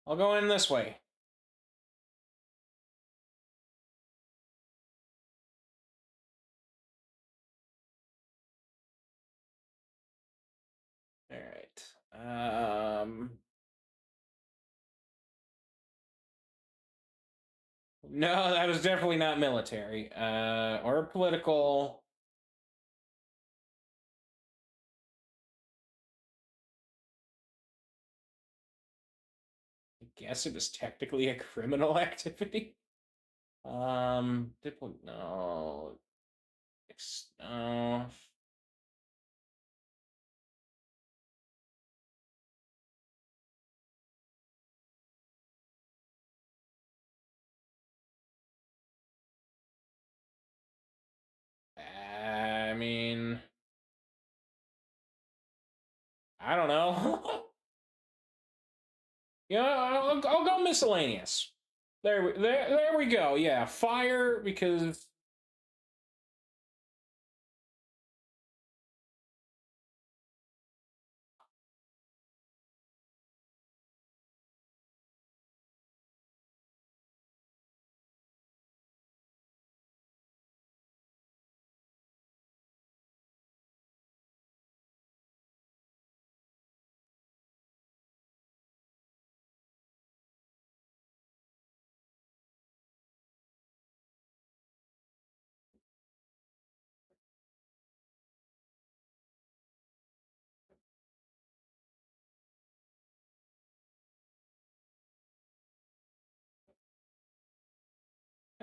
go in this way. All right. No, that was definitely not military. Or political. I guess it was technically a criminal activity. No. No. I mean, I don't know. Yeah, I'll go miscellaneous. There we go. Yeah, fire because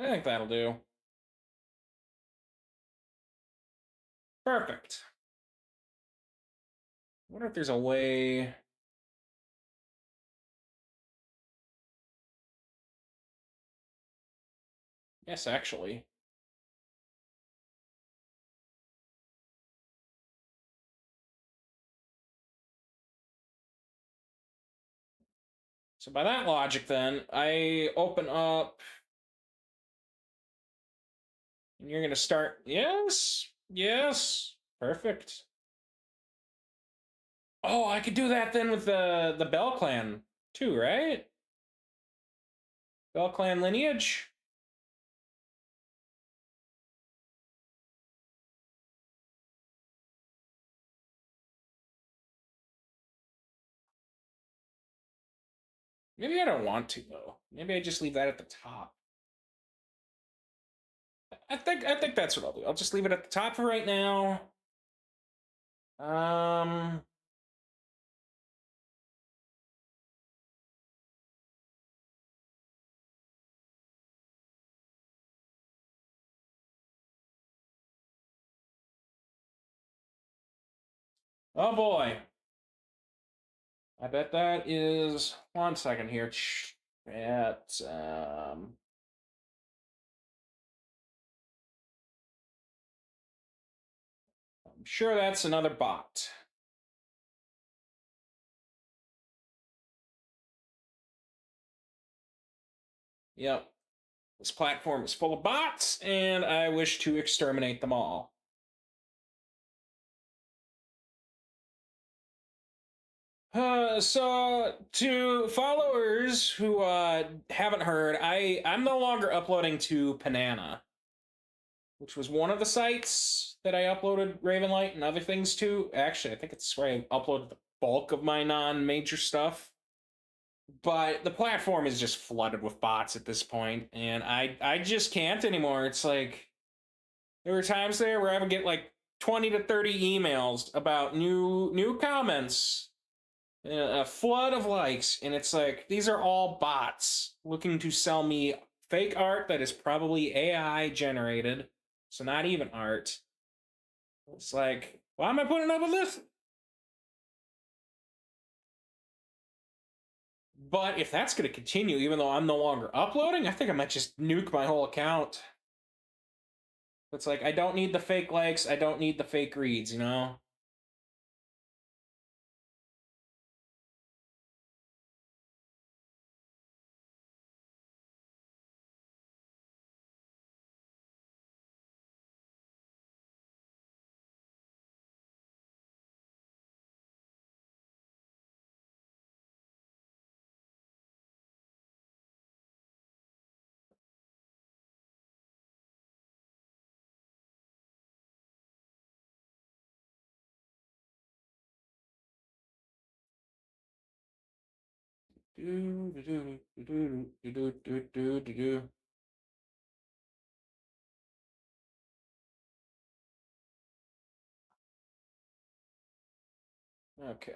I think that'll do. Perfect. I wonder if there's a way... Yes, actually. So by that logic, then, I open up... And you're gonna start... Yes! Yes! Perfect. Oh, I could do that then with the Bell Clan, too, right? Bell Clan lineage? Maybe I don't want to, though. Maybe I just leave that at the top. I think that's what I'll do. I'll just leave it at the top for right now. Um... Oh boy. I bet that is 1 second here. At I'm sure that's another bot. Yep. This platform is full of bots, and I wish to exterminate them all. So to followers who haven't heard, I'm no longer uploading to Panana, which was one of the sites that I uploaded Ravenlight and other things to. Actually, I think it's where I uploaded the bulk of my non-major stuff. But the platform is just flooded with bots at this point, and I just can't anymore. It's like there were times there where I would get like 20 to 30 emails about new comments, a flood of likes, and it's like these are all bots looking to sell me fake art that is probably AI generated, so not even art. It's like, why am I putting up with this? But if that's going to continue, even though I'm no longer uploading, I think I might just nuke my whole account. It's like, I don't need the fake likes, I don't need the fake reads, you know? Do, do, do, do, do, do, do, do, do, do. Okay.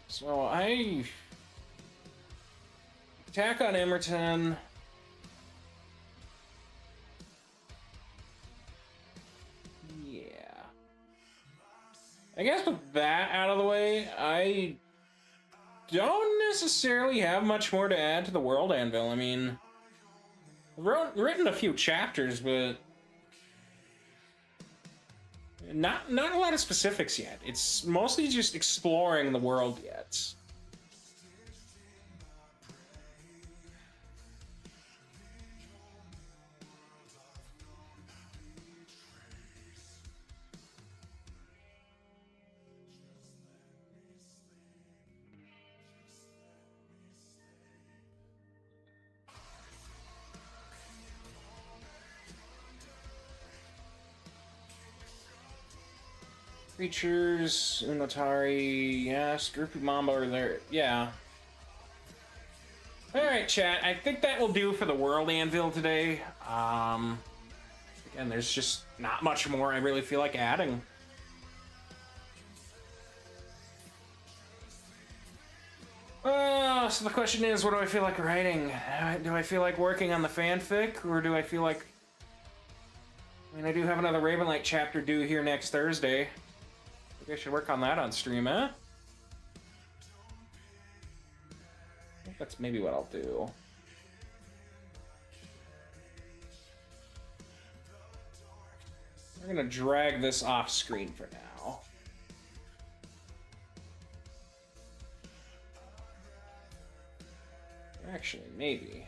So I attack on Emerton. Yeah. I guess with that out of the way, I don't necessarily have much more to add to the world anvil. I mean, I've written a few chapters, but not a lot of specifics yet. It's mostly just exploring the world yet. Creatures, Unatari, yes, Groupie Mamba are there, yeah. Alright, chat, I think that will do for the World Anvil today. Again, there's just not much more I really feel like adding. So the question is, what do I feel like writing? Do I feel like working on the fanfic, or do I feel like... I mean, I do have another Ravenlight chapter due here next Thursday. Maybe I should work on that on stream, eh? I think that's maybe what I'll do. We're gonna drag this off screen for now. Actually, maybe.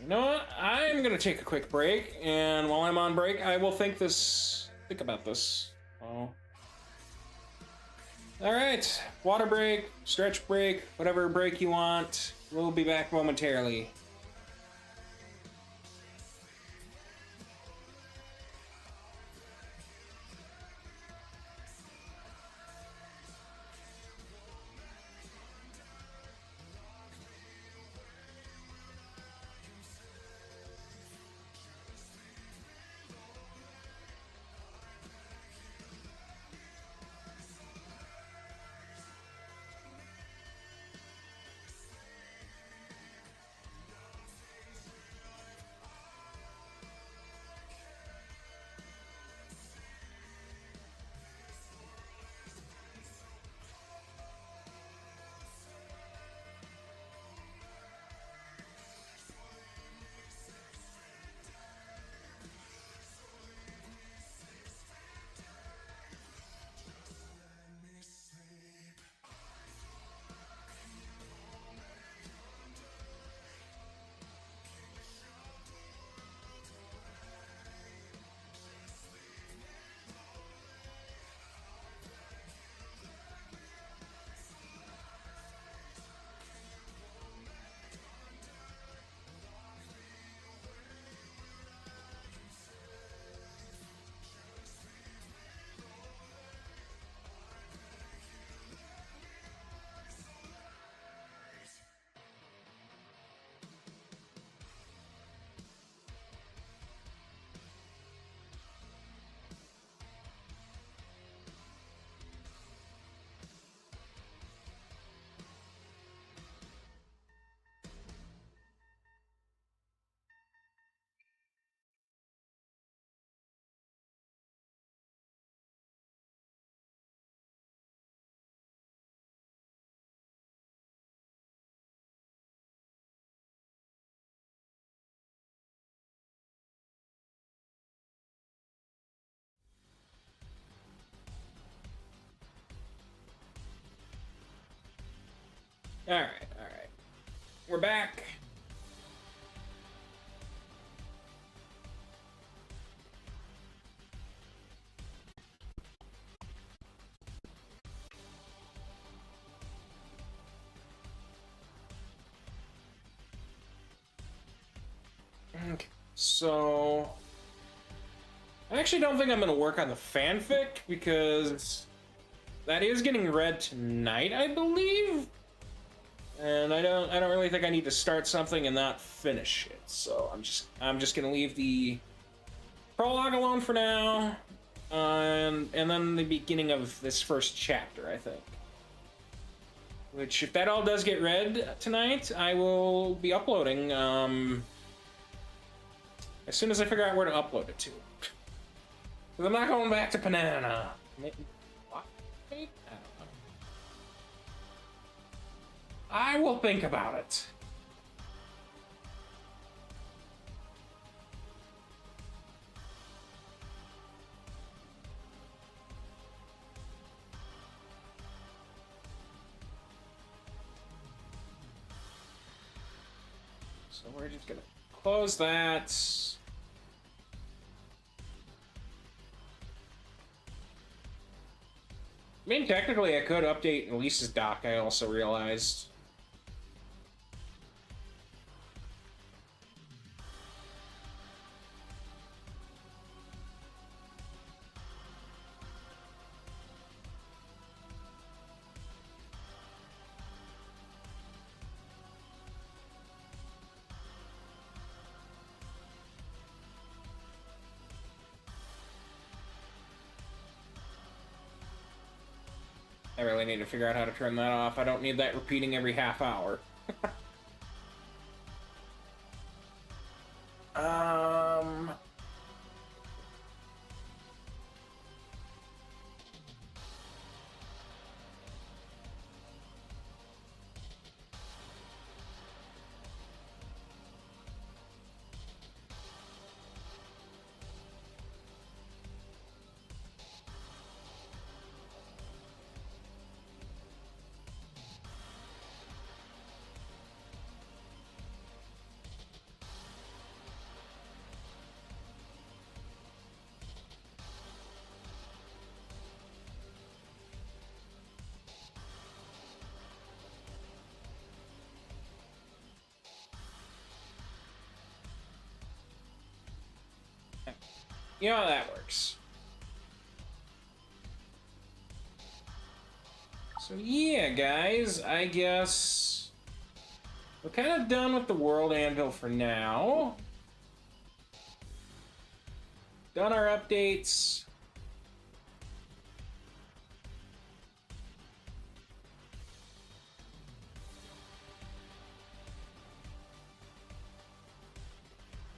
You know what? I'm gonna take a quick break, and while I'm on break, I will think about this. Oh. Alright, water break, stretch break, whatever break you want. We'll be back momentarily. Alright. We're back. Okay, so... I actually don't think I'm gonna work on the fanfic, because that is getting read tonight, I believe? And I don't really think I need to start something and not finish it. So I'm just gonna leave the prologue alone for now, and then the beginning of this first chapter, I think. Which, if that all does get read tonight, I will be uploading as soon as I figure out where to upload it to. Because I'm not going back to Banana. What? I don't know. I will think about it. So we're just gonna close that. I mean, technically I could update Elise's doc, I also realized. I really need to figure out how to turn that off. I don't need that repeating every half hour. um... You know how that works. So yeah, guys, I guess we're kind of done with the World Anvil for now. Done our updates.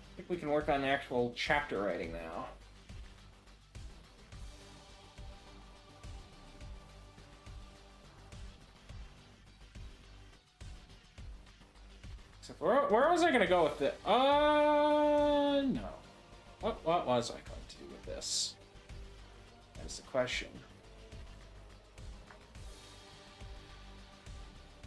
I think we can work on actual chapter writing now. Except where was I gonna go with it? No. What was I going to do with this? That's the question.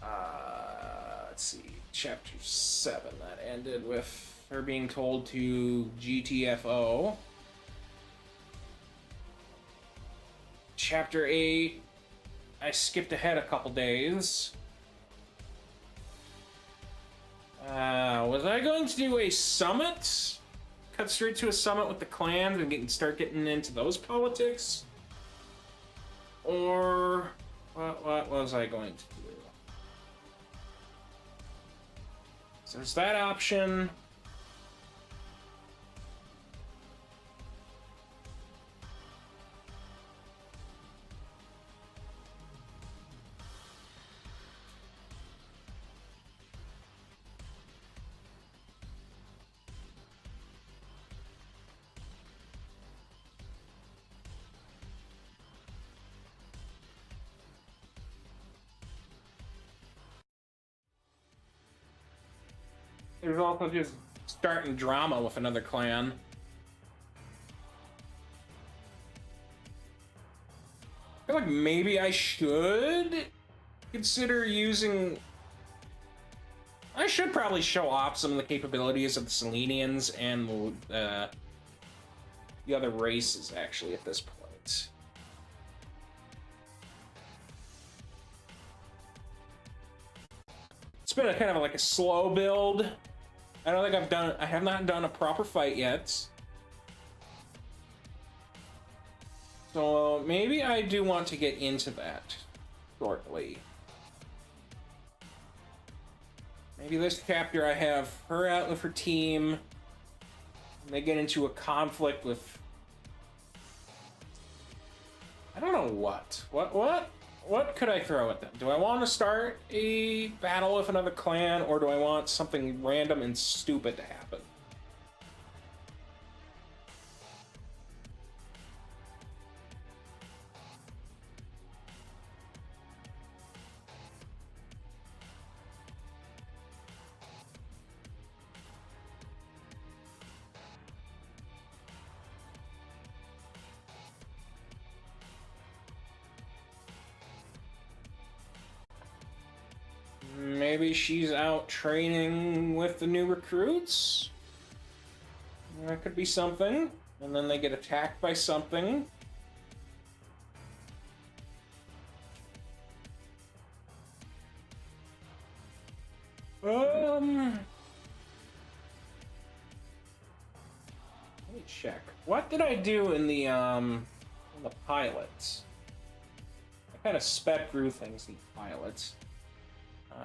Let's see. Chapter 7, that ended with her being told to GTFO. Chapter 8, I skipped ahead a couple days. Was I going to do a summit? Cut straight to a summit with the clans and start getting into those politics? Or what was I going to do? So there's that option. There's also just starting drama with another clan. I feel like maybe I should consider using... I should probably show off some of the capabilities of the Selenians and the other races, actually, at this point. It's been a kind of like a slow build. I don't think I have not done a proper fight yet. So maybe I do want to get into that shortly. Maybe this chapter I have her out with her team. And they get into a conflict with... I don't know what. What could I throw at them? Do I want to start a battle with another clan, or do I want something random and stupid to happen? Maybe she's out training with the new recruits? That could be something. And then they get attacked by something. Let me check. What did I do in the pilots? I kind of spec through things in the pilots.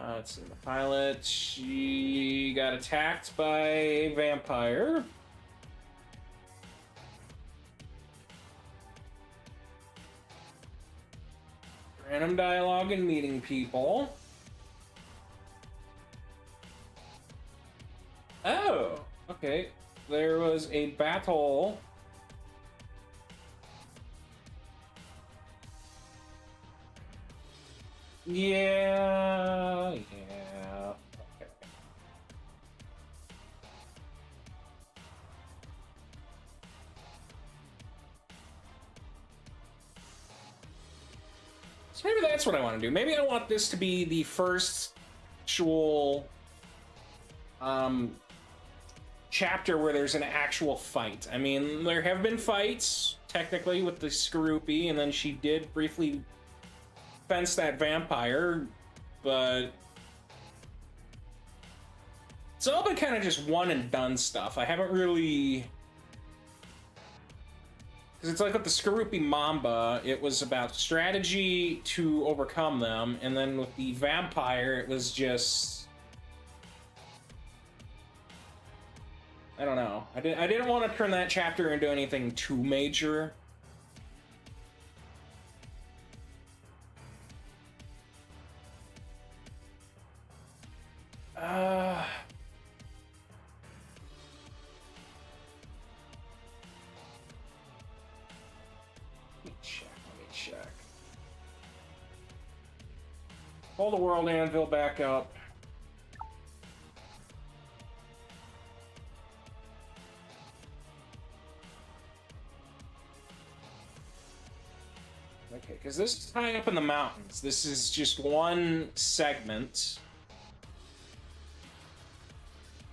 Let's see, the pilot, she got attacked by a vampire. Random dialogue and meeting people. Oh, okay. There was a battle. Yeah. Okay. So maybe that's what I want to do. Maybe I want this to be the first actual chapter where there's an actual fight. I mean, there have been fights, technically, with the Skorupi, and then she did briefly fence that vampire, but it's all been kind of just one and done stuff. I haven't really... Because it's like with the Skorupi Mamba, it was about strategy to overcome them, and then with the vampire, it was just... I don't know. I didn't want to turn that chapter into anything too major. Let me check. Pull the world anvil back up. Okay, because this is high up in the mountains. This is just one segment.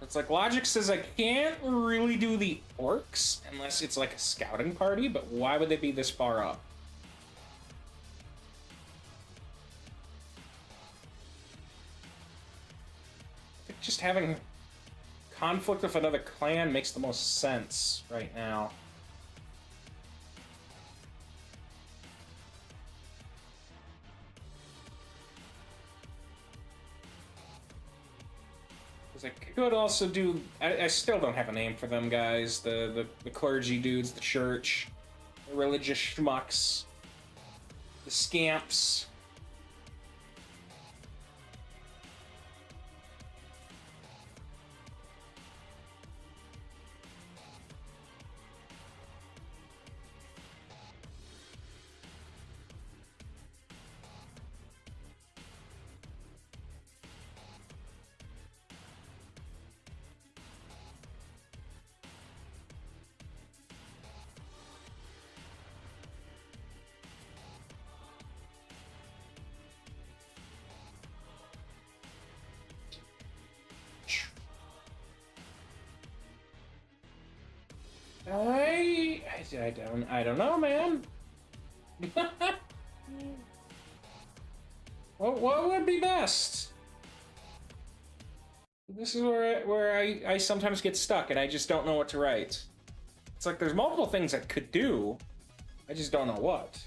It's like, logic says I can't really do the orcs unless it's like a scouting party, but why would they be this far up? I think just having conflict with another clan makes the most sense right now. I could also do... I still don't have a name for them guys. The clergy dudes, the church, the religious schmucks, the scamps. I don't know, man. What would be best? This is where I sometimes get stuck and I just don't know what to write. It's like there's multiple things I could do, I just don't know what.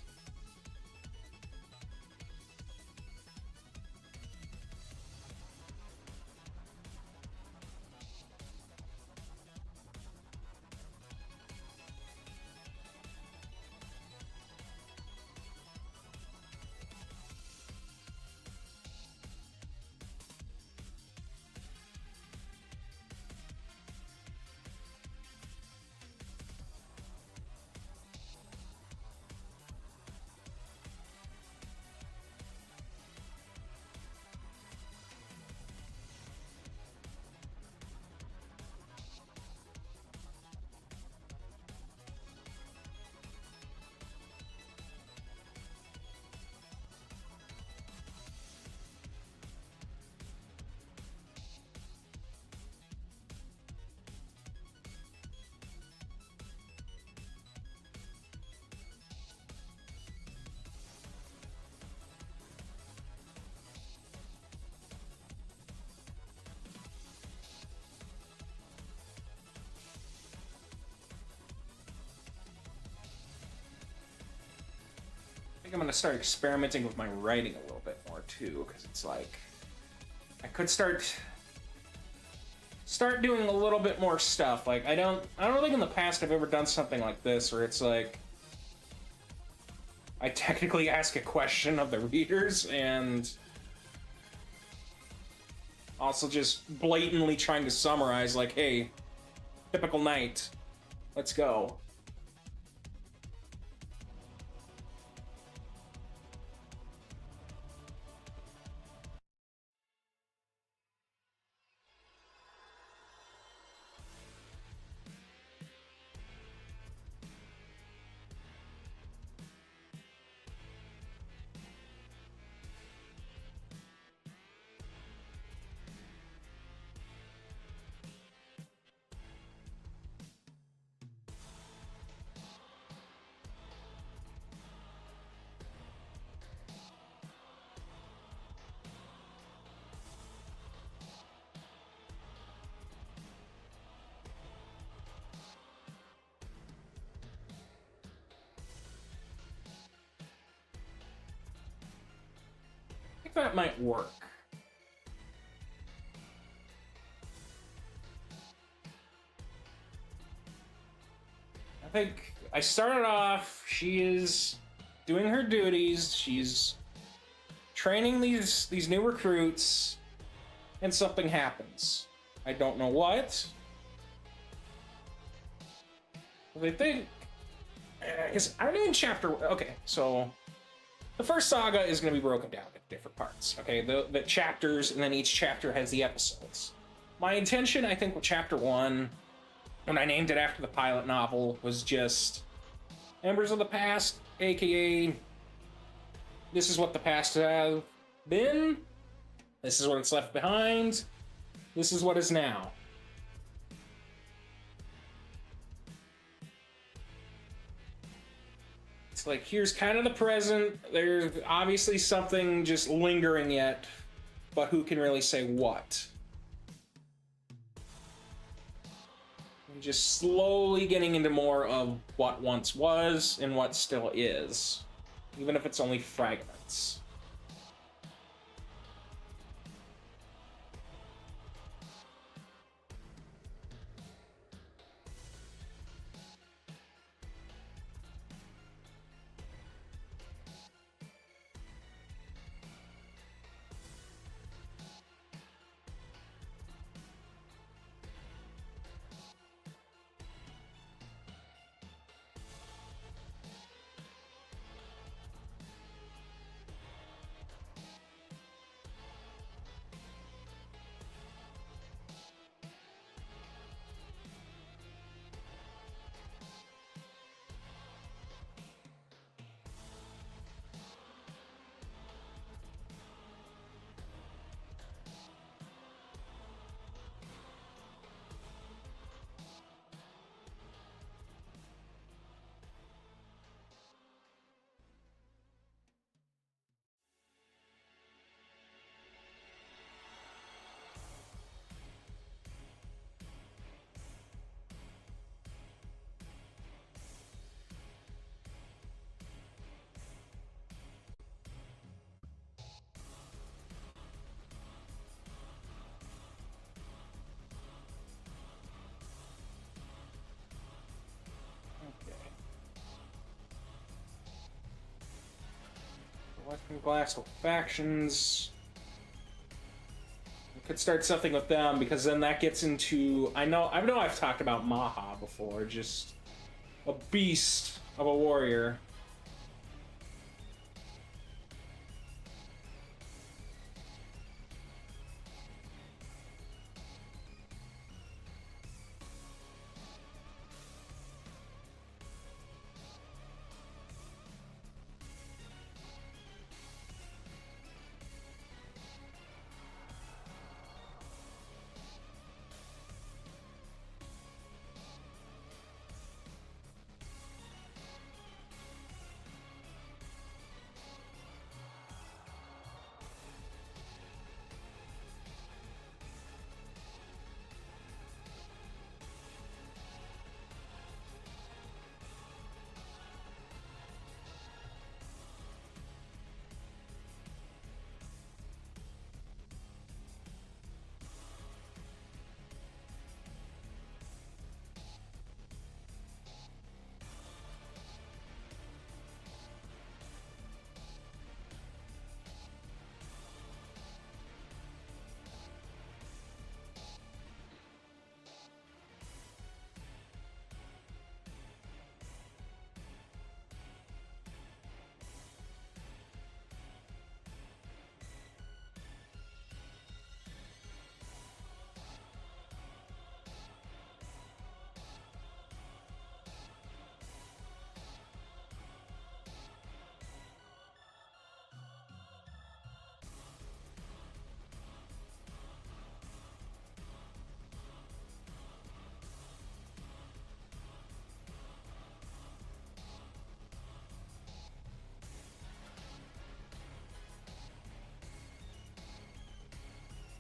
I'm gonna start experimenting with my writing a little bit more too, because it's like I could start doing a little bit more stuff. Like I don't think in the past I've ever done something like this where it's like I technically ask a question of the readers, and also just blatantly trying to summarize, like, hey, typical night, let's go. I think that might work. I think I started off, she is doing her duties, she's training these new recruits, and something happens. I don't know what. I think, because I don't know in chapter. Okay, so the first saga is going to be broken down into different parts. Okay, the chapters, and then each chapter has the episodes. My intention, I think, with chapter 1, when I named it after the pilot novel, was just Embers of the Past, aka this is what the past has been, this is what it's left behind, this is what is now. It's like, here's kind of the present, there's obviously something just lingering yet, but who can really say what? I'm just slowly getting into more of what once was and what still is, even if it's only fragments. Western Glass with factions. We could start something with them, because then that gets into, I know I've talked about Maha before, just a beast of a warrior.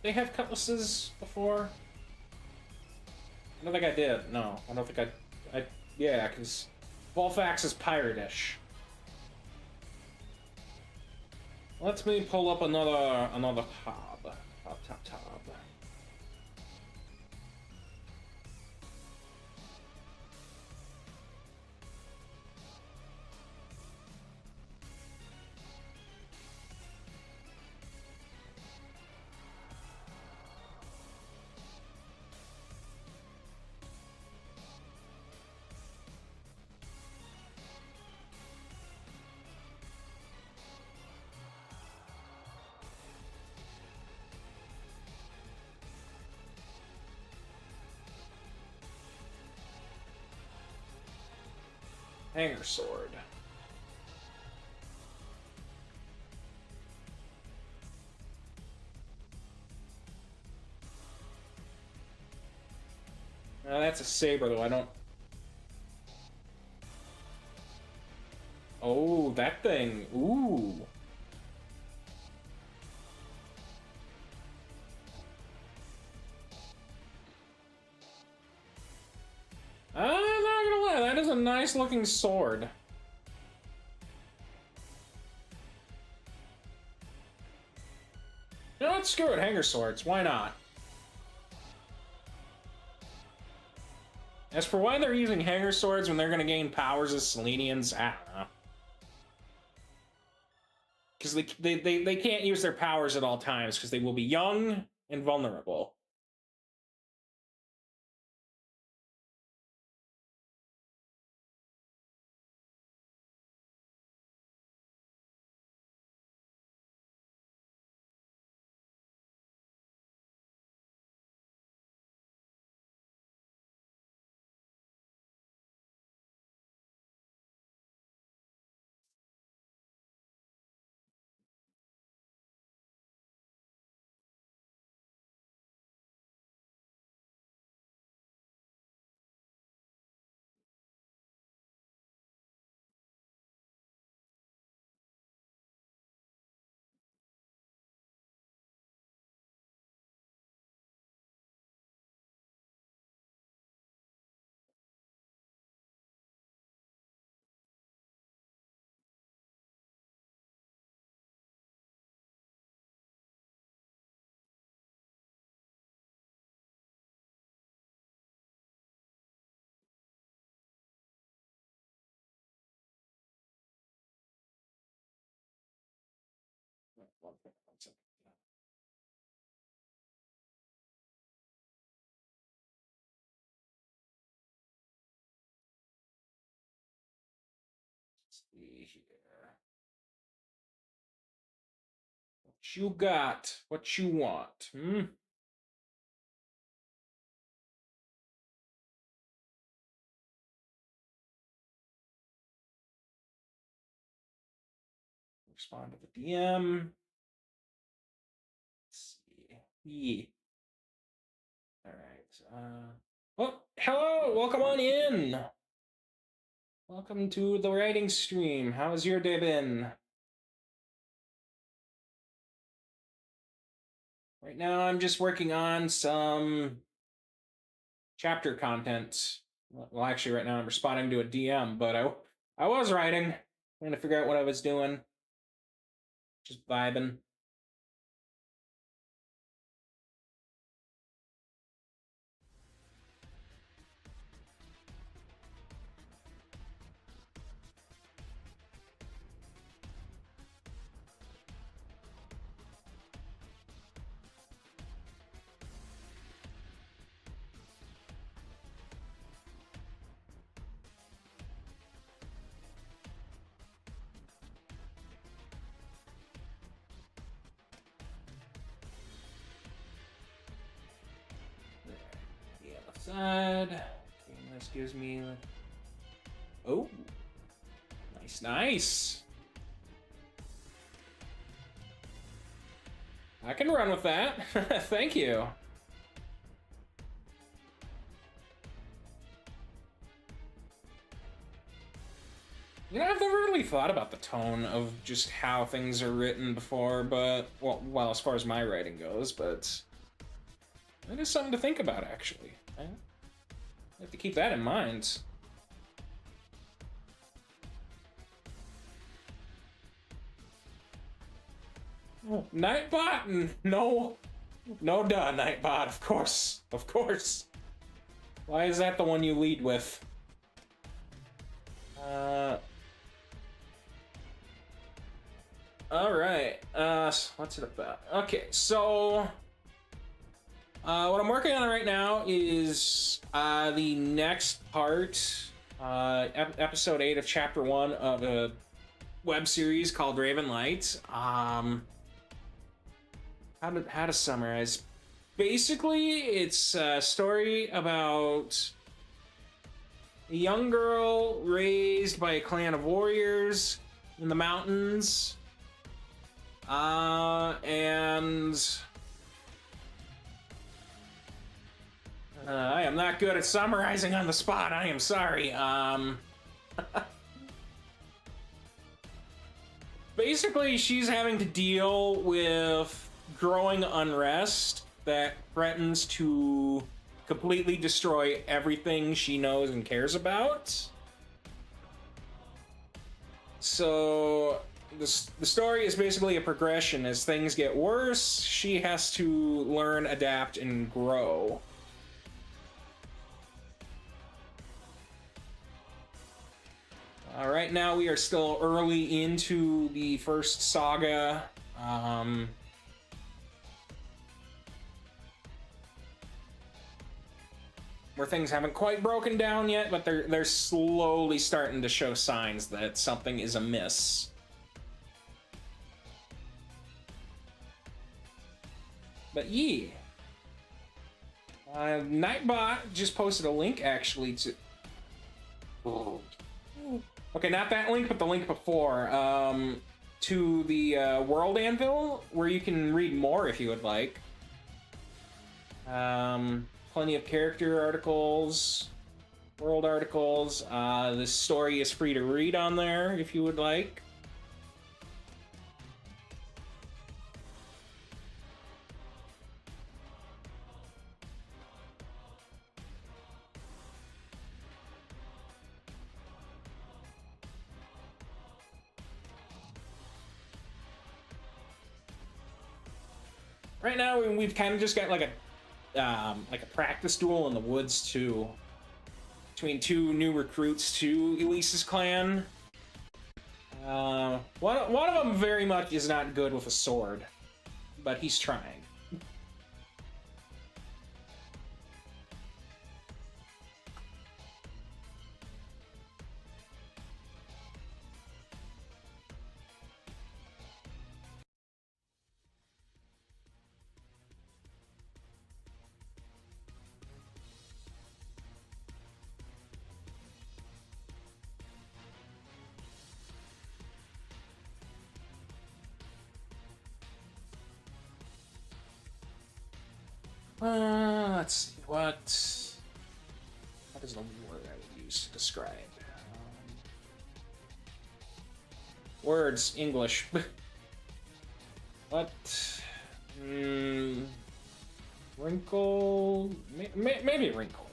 they have cutlasses before? I don't think I did. No, I don't think I yeah, because Volfax is pirate-ish. Let me pull up another tab. Tab. Hanger sword. That's a saber, though. I don't... Oh, that thing. Ooh. I'm not gonna lie, that is a nice looking sword. You know what? Screw it, hanger swords. Why not? As for why they're using hanger swords when they're gonna gain powers as Selenians, I don't know. Because they can't use their powers at all times, because they will be young and vulnerable. One second. Let's see here. What you got? What you want? Hmm? Respond to the DM. Let's see. Yeah. All right. Oh, hello. Welcome on in. Welcome to the writing stream. How's your day been? Right now, I'm just working on some chapter content. Well, actually, right now I'm responding to a DM, but I was writing, trying to figure out what I was doing. Just vibing. The other side. Okay, this gives me. Oh, nice. I can run with that. Thank you. You know, I've never really thought about the tone of just how things are written before, but, well, as far as my writing goes, but That is something to think about, actually. I have to keep that in mind. Oh, Nightbot? No. No duh, Nightbot, of course. Of course. Why is that the one you lead with? Alright. What's it about? Okay, so... what I'm working on right now is the next part, episode 8 of Chapter 1 of a web series called Ravenlight. How to summarize? Basically, it's a story about a young girl raised by a clan of warriors in the mountains, and I am not good at summarizing on the spot. I am sorry. Basically, she's having to deal with growing unrest that threatens to completely destroy everything she knows and cares about. So the story is basically a progression. As things get worse, she has to learn, adapt, and grow. Right now we are still early into the first saga. Where things haven't quite broken down yet, but they're slowly starting to show signs that something is amiss. But yeah. Nightbot just posted a link actually to... Oh. Okay, not that link, but the link before, to the World Anvil, where you can read more if you would like. Plenty of character articles, world articles. The story is free to read on there if you would like. Right now, we've kind of just got like a practice duel in the woods too, between two new recruits to Elise's clan. One of them very much is not good with a sword, but he's trying. Let's see, what is the word I would use to describe? Words, English. What? Wrinkle? Maybe wrinkle.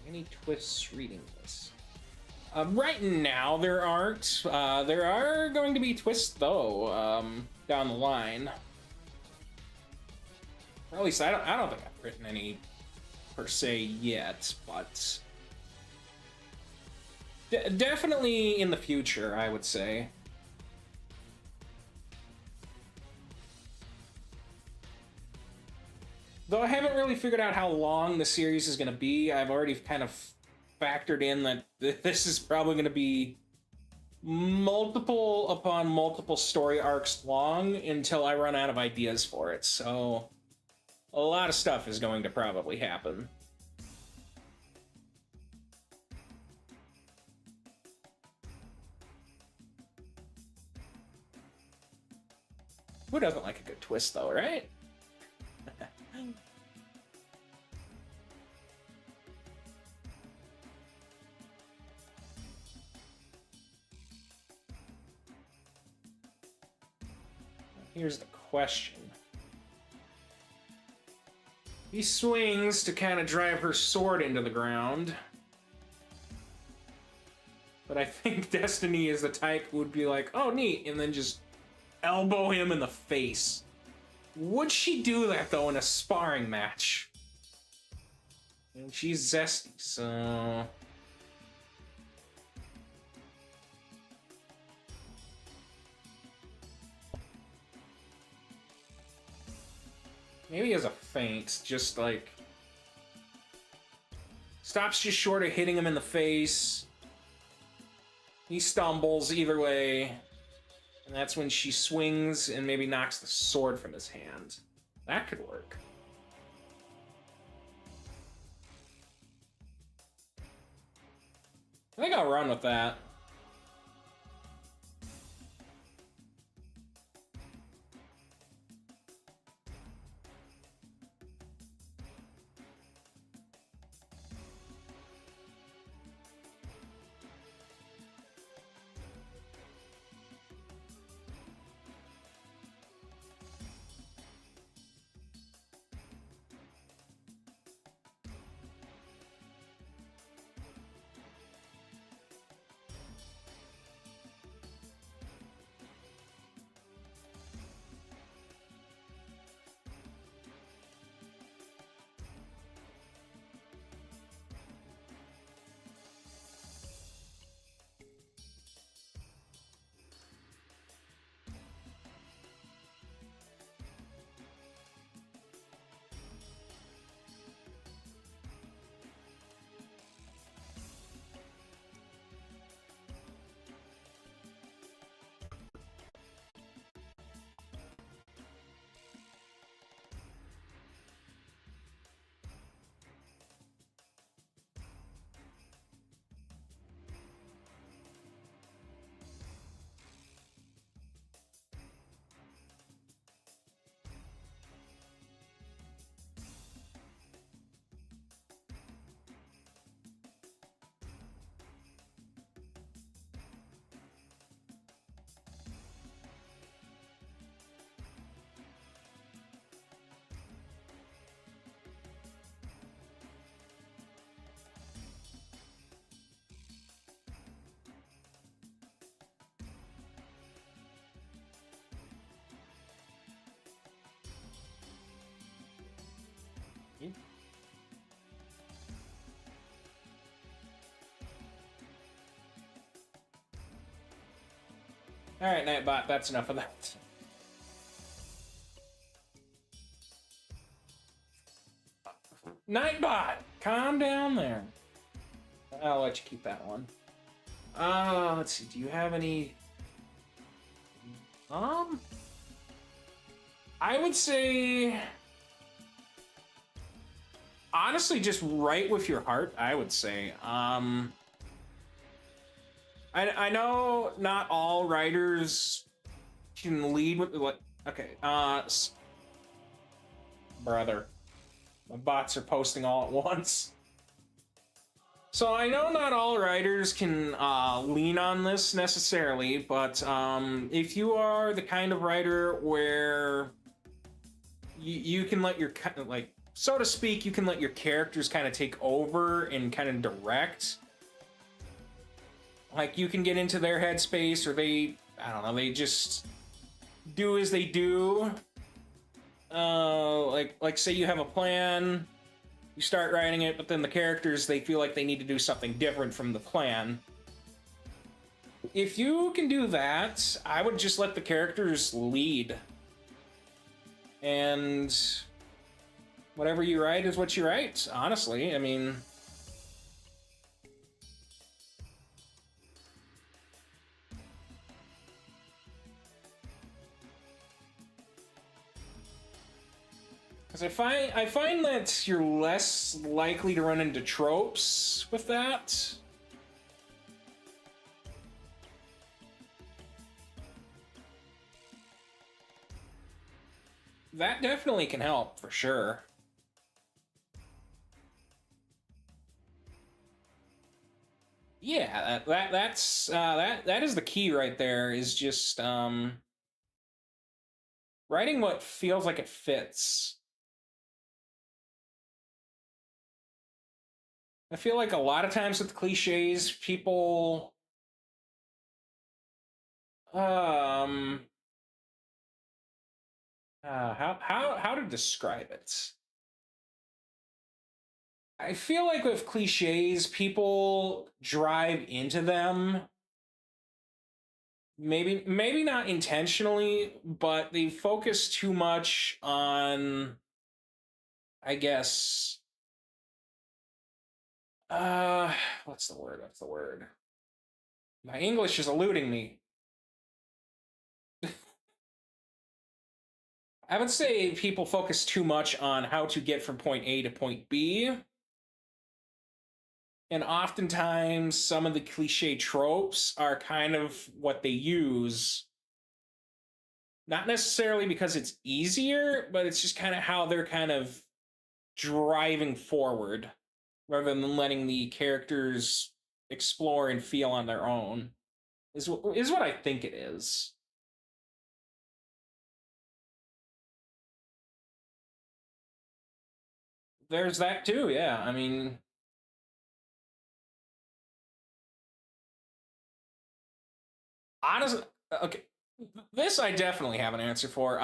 Any twists reading this? Right now there aren't. There are going to be twists though, down the line. Or at least I don't think I've written any per se yet, but definitely in the future, I would say. Though I haven't really figured out how long the series is going to be, I've already kind of factored in that this is probably going to be multiple upon multiple story arcs long until I run out of ideas for it. So a lot of stuff is going to probably happen. Who doesn't like a good twist, though, right? Here's the question. He swings to kind of drive her sword into the ground. But I think Destiny is the type who would be like, oh, neat, and then just elbow him in the face. Would she do that, though, in a sparring match? And she's zesty, so... Maybe as a feint, just like... Stops just short of hitting him in the face. He stumbles either way. And that's when she swings and maybe knocks the sword from his hand. That could work. I think I'll run with that. Alright, Nightbot, that's enough of that. Nightbot! Calm down there. I'll let you keep that one. Let's see, do you have any... I would say... Honestly, just write with your heart, I would say. I know not all writers can lead with what. Okay, brother, my bots are posting all at once. So I know not all writers can lean on this necessarily, but if you are the kind of writer where you can let your, like, so to speak, you can let your characters kind of take over and kind of direct. Like, you can get into their headspace, or they, I don't know, they just do as they do. like say you have a plan, you start writing it, but then the characters, they feel like they need to do something different from the plan. If you can do that, I would just let the characters lead. And whatever you write is what you write, honestly. I mean, because I find that you're less likely to run into tropes with that. That definitely can help for sure. Yeah, that is the key right there. Is just writing what feels like it fits. I feel like a lot of times with cliches, people um how to describe it? I feel like with cliches, people drive into them. Maybe not intentionally, but they focus too much on, I guess, uh what's the word? What's the word? My English is eluding me. I would say people focus too much on how to get from point A to point B. And oftentimes, some of the cliche tropes are kind of what they use. Not necessarily because it's easier, but it's just kind of how they're kind of driving forward rather than letting the characters explore and feel on their own. Is what I think it is. There's that too, yeah. I mean, honestly, okay, this I definitely have an answer for.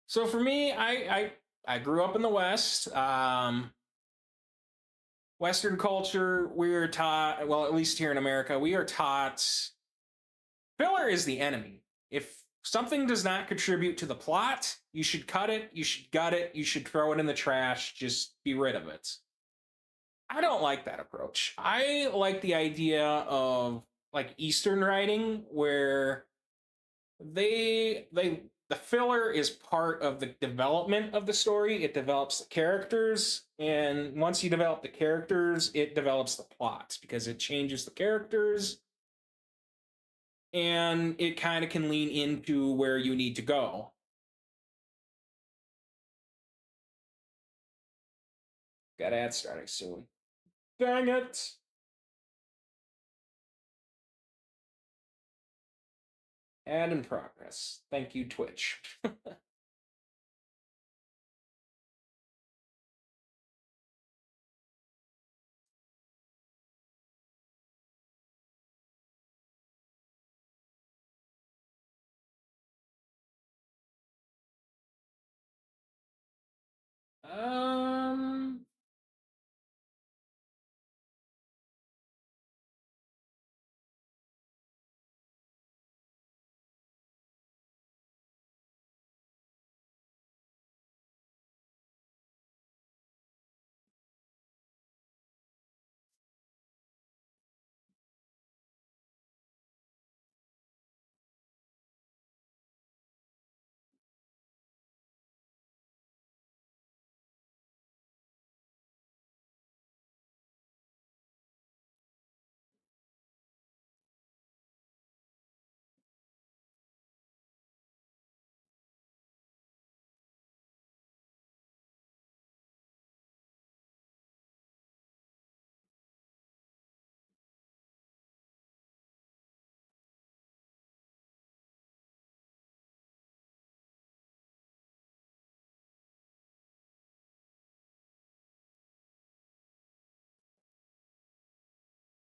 So for me, I grew up in the West. Western culture, we're taught, well, at least here in America, we are taught filler is the enemy. If something does not contribute to the plot, you should cut it, you should gut it, you should throw it in the trash, just be rid of it. I don't like that approach. I like the idea of like Eastern writing where they the filler is part of the development of the story. It develops the characters, and once you develop the characters, it develops the plot because it changes the characters and it kind of can lean into where you need to go. Got ads starting soon. Dang it. Ad in progress. Thank you, Twitch. um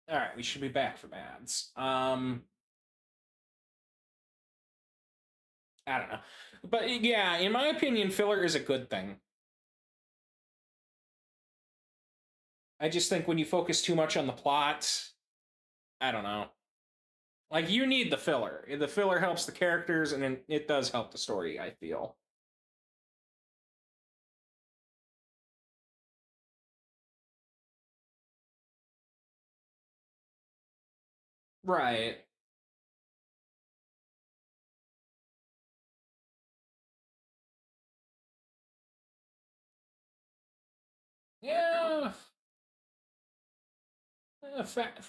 all right, we should be back from ads. I don't know. But yeah, in my opinion, filler is a good thing. I just think when you focus too much on the plot, I don't know. Like, you need the filler. The filler helps the characters, and it does help the story, I feel. Right. Yeah. Fact.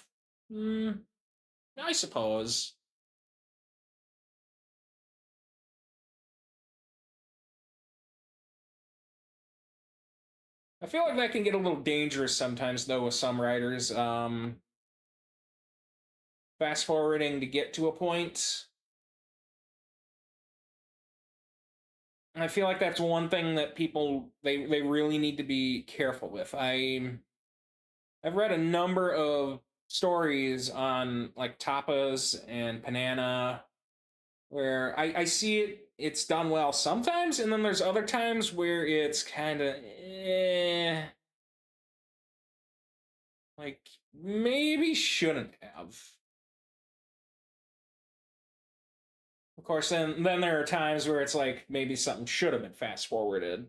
I suppose. I feel like that can get a little dangerous sometimes, though, with some writers. Fast forwarding to get to a point. I feel like that's one thing that people they really need to be careful with. I've read a number of stories on like tapas and Panana where I see it's done well sometimes, and then there's other times where it's kind of like maybe shouldn't have. Of course, then there are times where it's like maybe something should have been fast forwarded.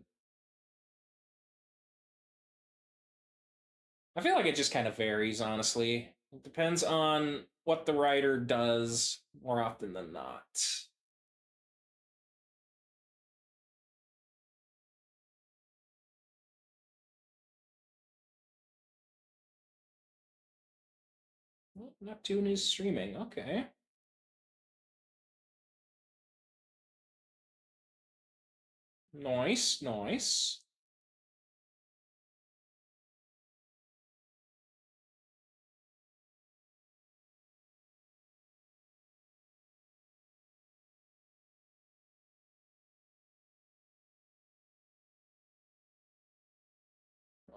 I feel like it just kind of varies, honestly. It depends on what the writer does more often than not. Well, Neptune is streaming. Okay. Nice, nice.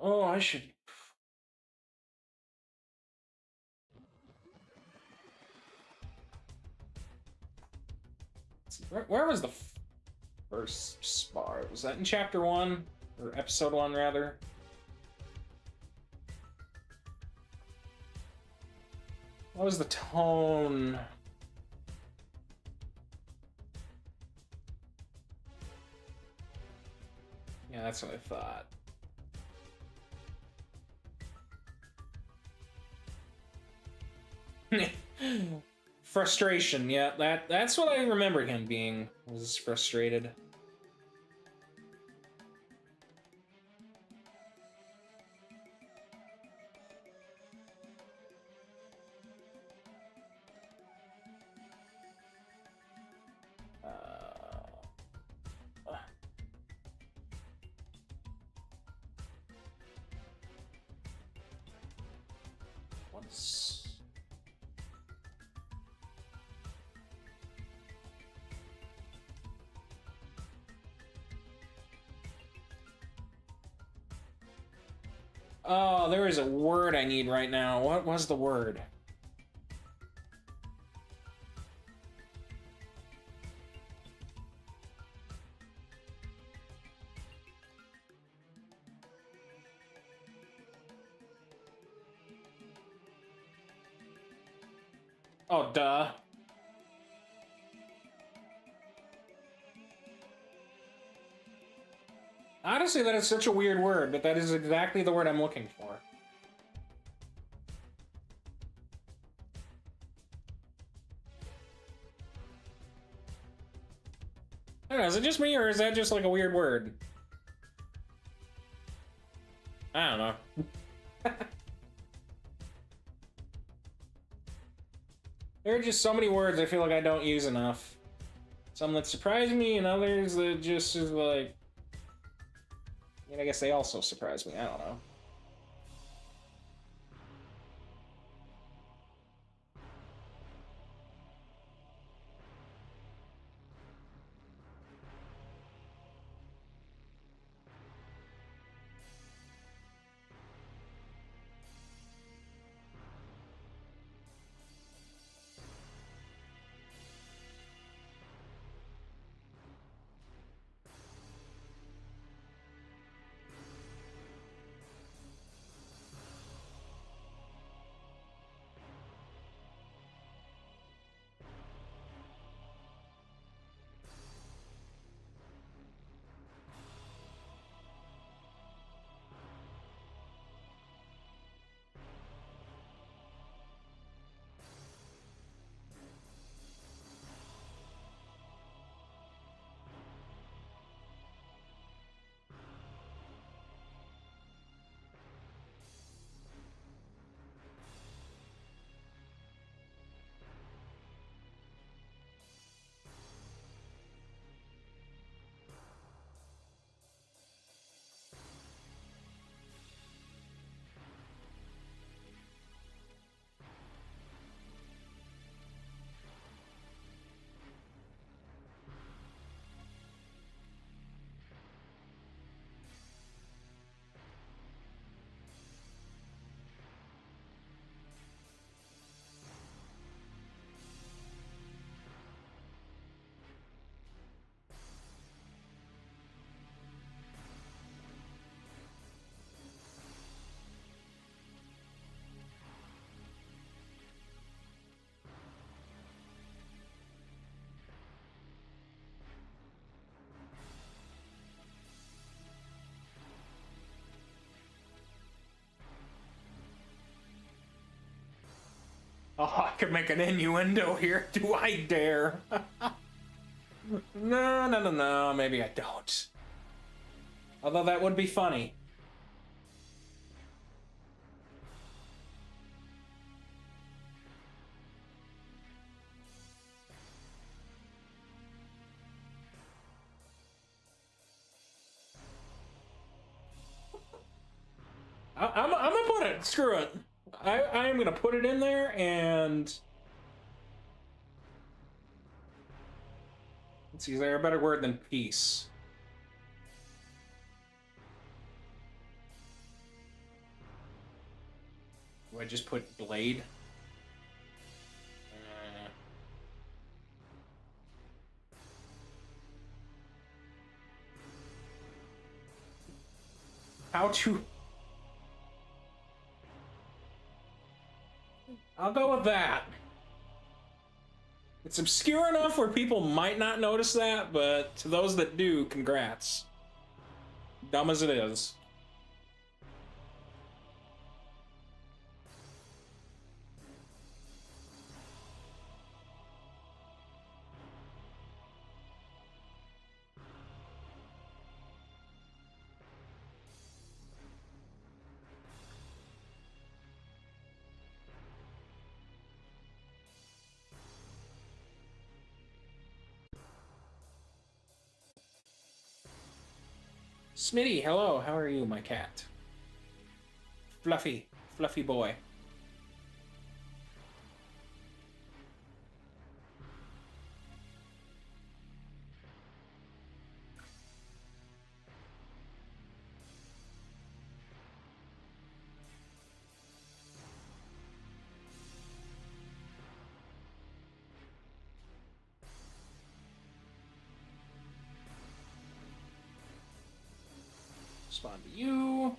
Oh, I should. Where was the first spar? Was that in chapter one? Or episode one, rather? What was the tone? Yeah, that's what I thought. Frustration, yeah, that's what I remember him being, was frustrated. Uh, what's... Oh, there is a word I need right now. What was the word? Oh, duh. Honestly, that is such a weird word, but that is exactly the word I'm looking for. I don't know, is it just me, or is that just like a weird word? I don't know. There are just so many words I feel like I don't use enough. Some that surprise me, and others that just is like... I mean, I guess they also surprise me, I don't know. could make an innuendo here. Do I dare? No. Maybe I don't. Although that would be funny. I'm gonna put it. Screw it. I am gonna put it in there, and let's see. Is there a better word than peace? Do I just put blade? How to? I'll go with that. It's obscure enough where people might not notice that, but to those that do, congrats. Dumb as it is. Smitty, hello, how are you, my cat? Fluffy boy. Respond to you.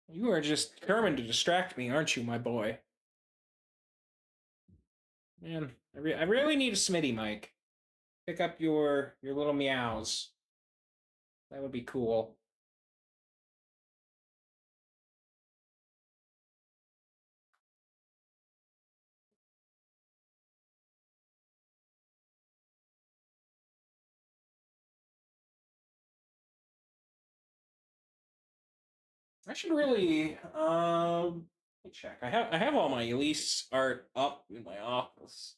You are just determined to distract me, aren't you, my boy? Man, I really need a Smitty mic. Pick up your little meows. That would be cool. I should really let me check. I have all my Elise art up in my office.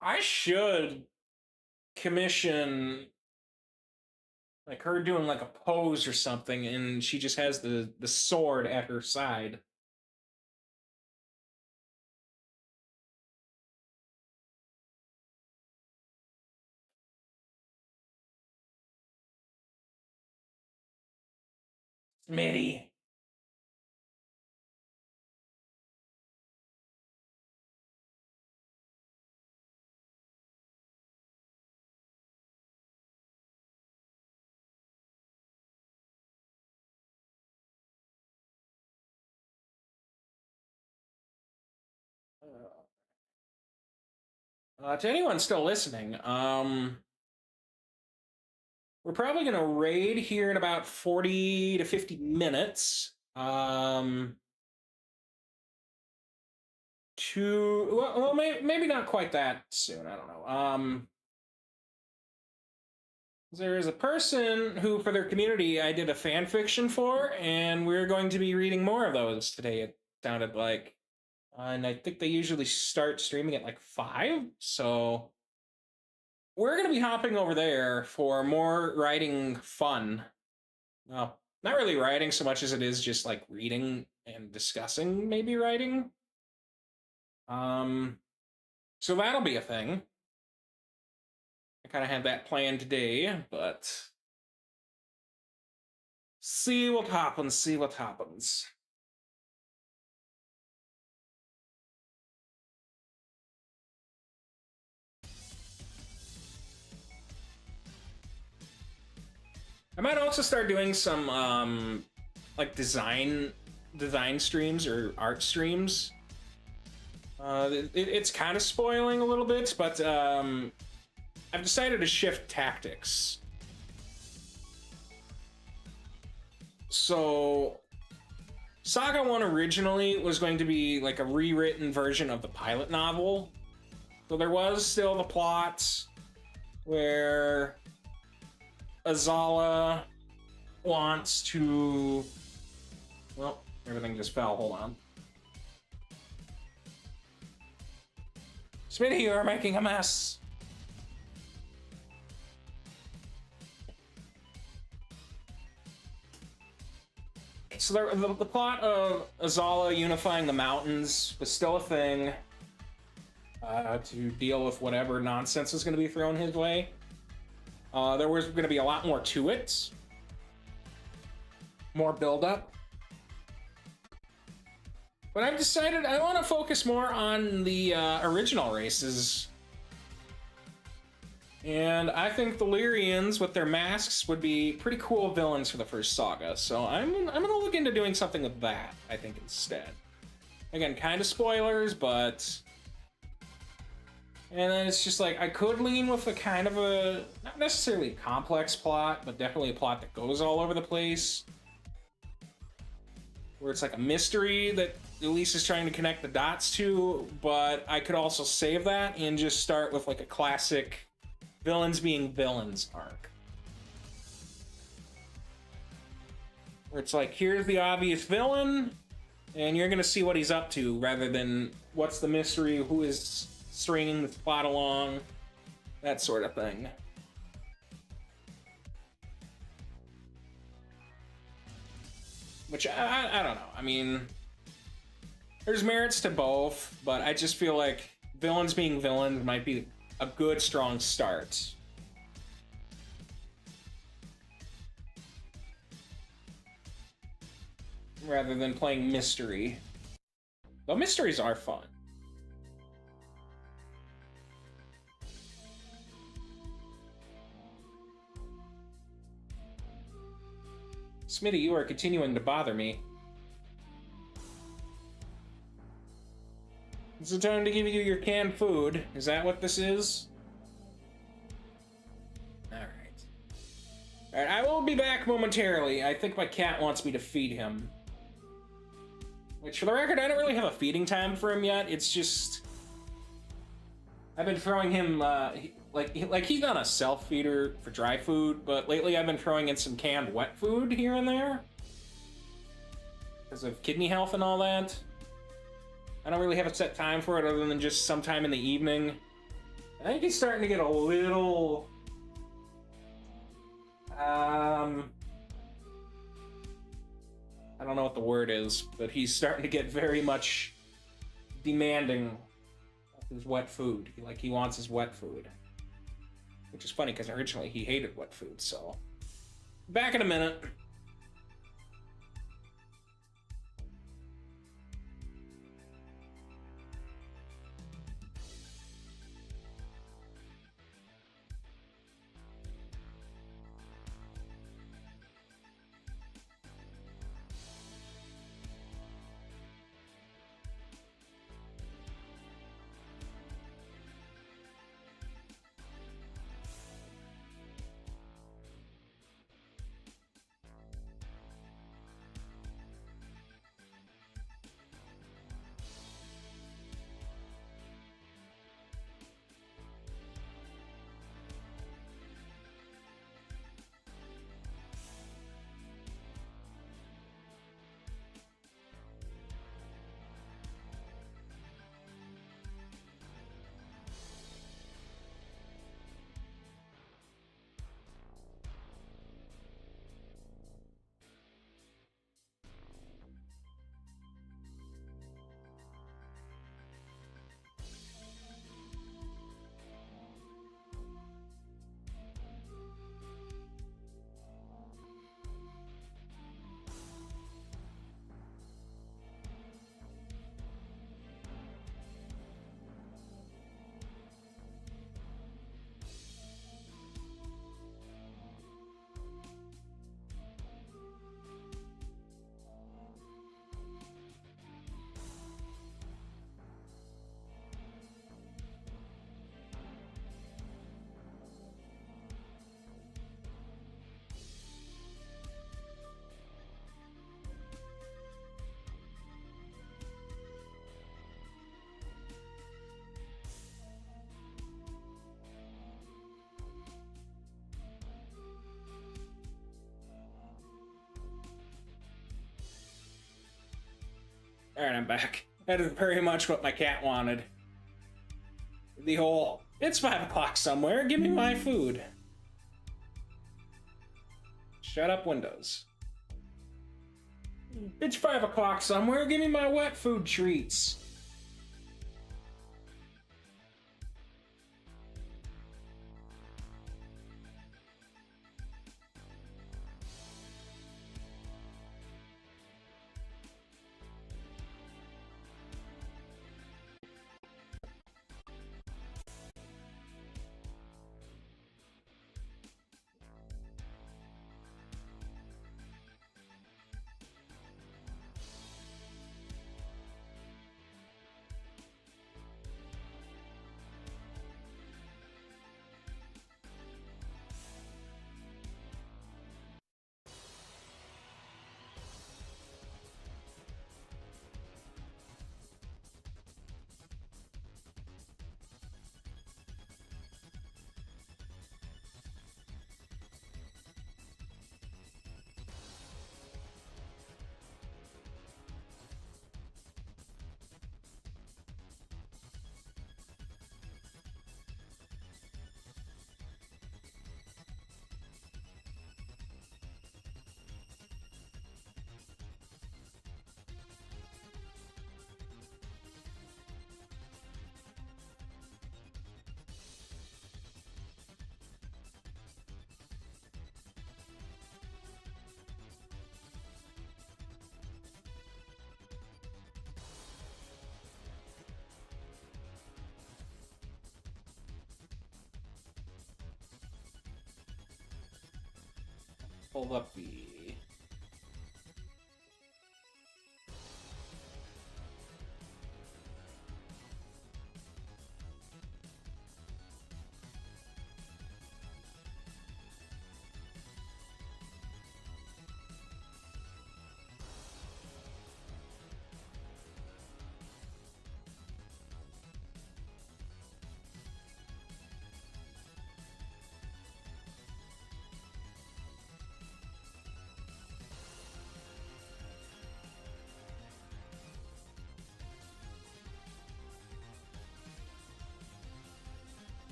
I should commission like her doing like a pose or something, and she just has the sword at her side. Smitty. To anyone still listening, we're probably gonna raid here in about 40 to 50 minutes. Maybe not quite that soon. I don't know. There is a person who, for their community, I did a fan fiction for, and we're going to be reading more of those today. It sounded like. And I think they usually start streaming at like 5, so we're gonna be hopping over there for more writing fun. Well, not really writing so much as it is just like reading and discussing maybe writing. Um, so that'll be a thing. I kind of had that planned today, but see what happens, see what happens. I might also start doing some like design streams or art streams. It's kind of spoiling a little bit, but I've decided to shift tactics. So Saga 1 originally was going to be like a rewritten version of the pilot novel. So there was still the plot where Azala wants to... Well, everything just fell. Hold on. Smitty, you are making a mess. So the plot of Azala unifying the mountains was still a thing to deal with whatever nonsense is going to be thrown his way. There was going to be a lot more to it. More build-up. But I've decided I want to focus more on the original races. And I think the Lyrians with their masks would be pretty cool villains for the first saga. So I'm gonna look into doing something with that, I think, instead. Again, kind of spoilers, but... And then it's just like, I could lean with a kind of a, not necessarily a complex plot, but definitely a plot that goes all over the place. Where it's like a mystery that Elise is trying to connect the dots to, but I could also save that and just start with like a classic villains being villains arc. Where it's like, here's the obvious villain, and you're gonna see what he's up to, rather than what's the mystery, who is stringing the plot along, that sort of thing. Which, I don't know. I mean, there's merits to both, but I just feel like villains being villains might be a good, strong start. Rather than playing mystery. Though mysteries are fun. Smitty, you are continuing to bother me. It's the time to give you your canned food. Is that what this is? Alright. Alright, I will be back momentarily. I think my cat wants me to feed him. Which, for the record, I don't really have a feeding time for him yet. It's just... I've been throwing him, like he's not a self-feeder for dry food, but lately I've been throwing in some canned wet food here and there. Because of kidney health and all that. I don't really have a set time for it other than just sometime in the evening. I think he's starting to get a little... I don't know what the word is, but he's starting to get very much demanding of his wet food. He wants his wet food. Which is funny, because originally he hated wet food, so... Back in a minute. Alright, I'm back. That is very much what my cat wanted. The whole, it's 5 o'clock somewhere, give me my food. Shut up, Windows. It's 5 o'clock somewhere, give me my wet food treats. Pull up the...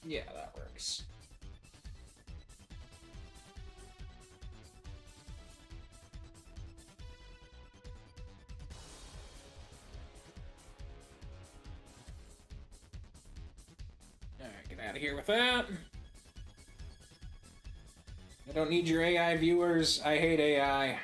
Yeah, that works. Alright, get out of here with that. I don't need your AI viewers. I hate AI.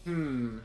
Hmm.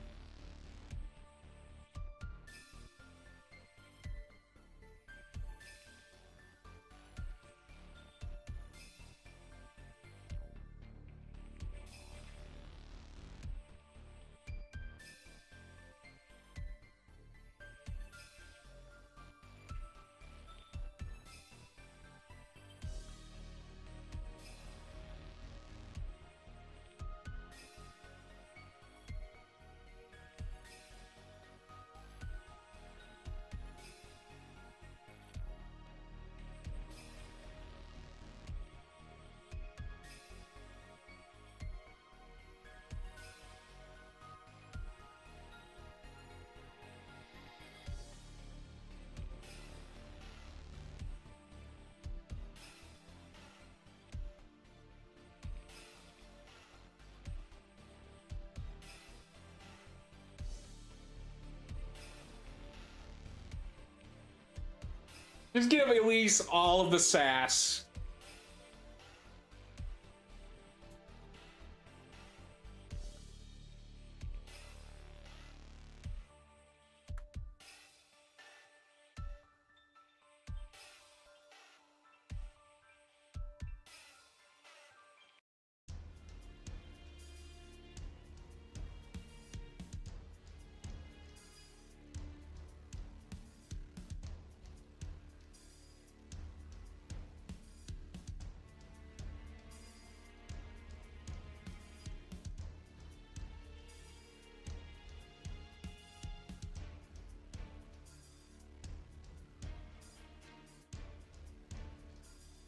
Just give Elise all of the sass.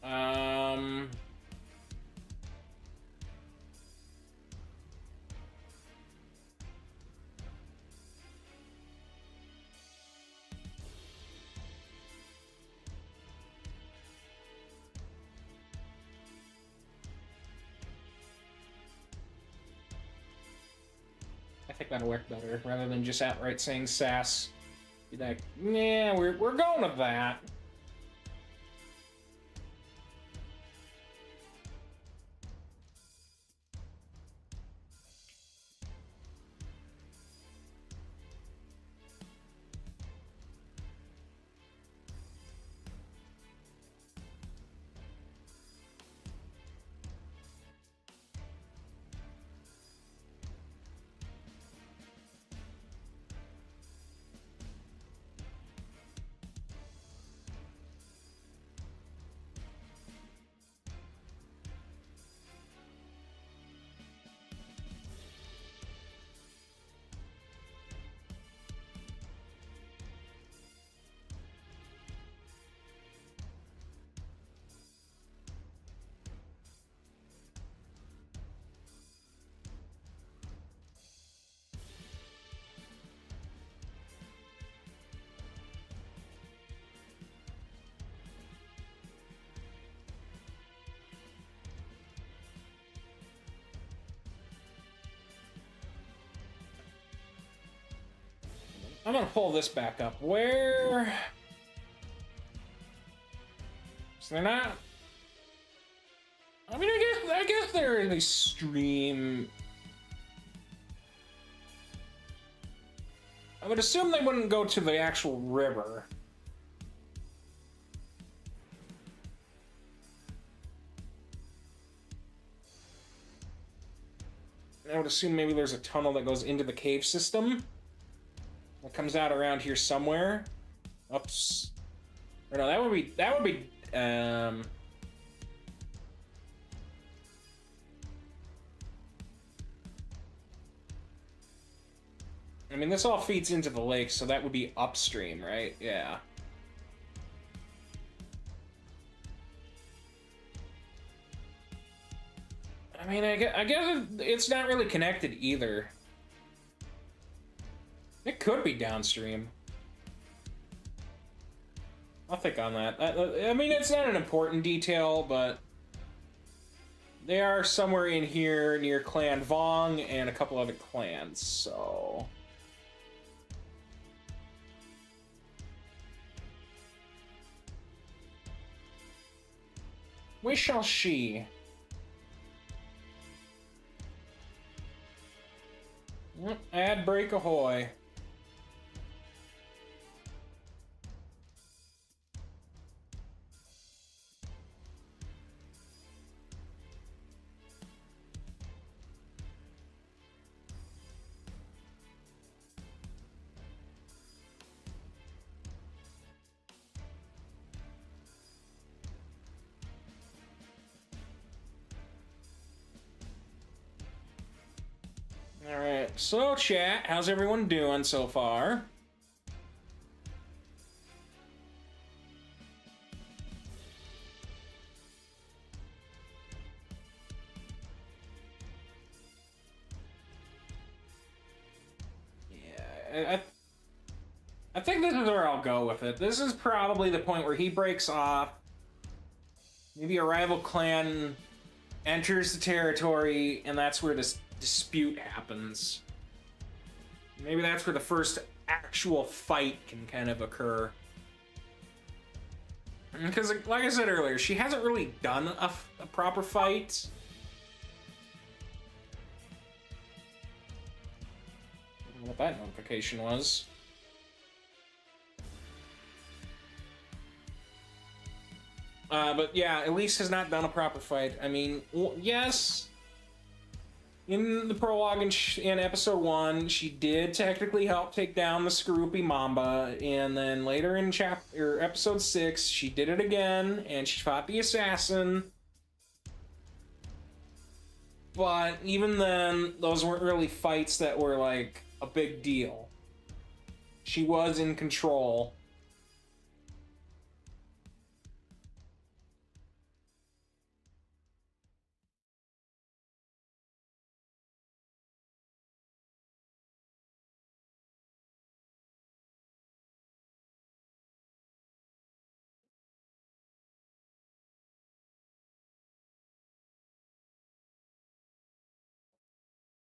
Um... I think that'll work better, rather than just outright saying sass. Be like, yeah, we're going with that. I'm gonna pull this back up. Where? So they're not. I mean, I guess they're in the stream. I would assume they wouldn't go to the actual river. I would assume maybe there's a tunnel that goes into the cave system. It comes out around here somewhere. Oops. Or no, that would be, I mean, this all feeds into the lake, so that would be upstream, right? Yeah. I mean, I guess it's not really connected either. It could be downstream. I'll think on that. I mean, it's not an important detail, but they are somewhere in here near Clan Vong and a couple other clans, so... we shall see. Ad break ahoy. Alright, so chat, how's everyone doing so far? Yeah, I think this is where I'll go with it. This is probably the point where he breaks off. Maybe a rival clan enters the territory, and that's where this dispute happens. Maybe that's where the first actual fight can kind of occur. Because, like I said earlier, she hasn't really done a proper fight. I don't know what that notification was. But yeah, Elise has not done a proper fight. I mean, yes, in the prologue in episode 1, she did technically help take down the Scroopy Mamba, and then later in episode 6, she did it again, and she fought the assassin. But even then, those weren't really fights that were like a big deal. She was in control.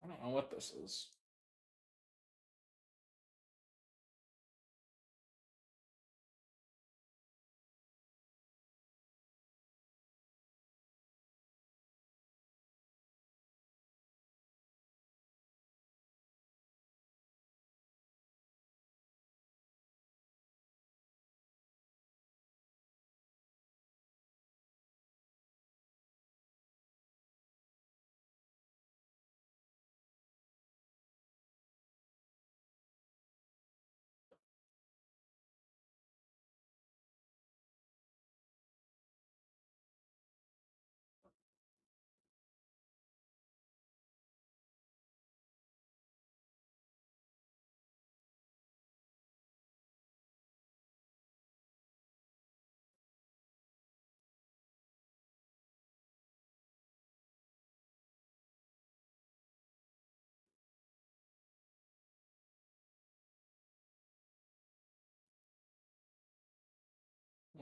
I don't know what this is.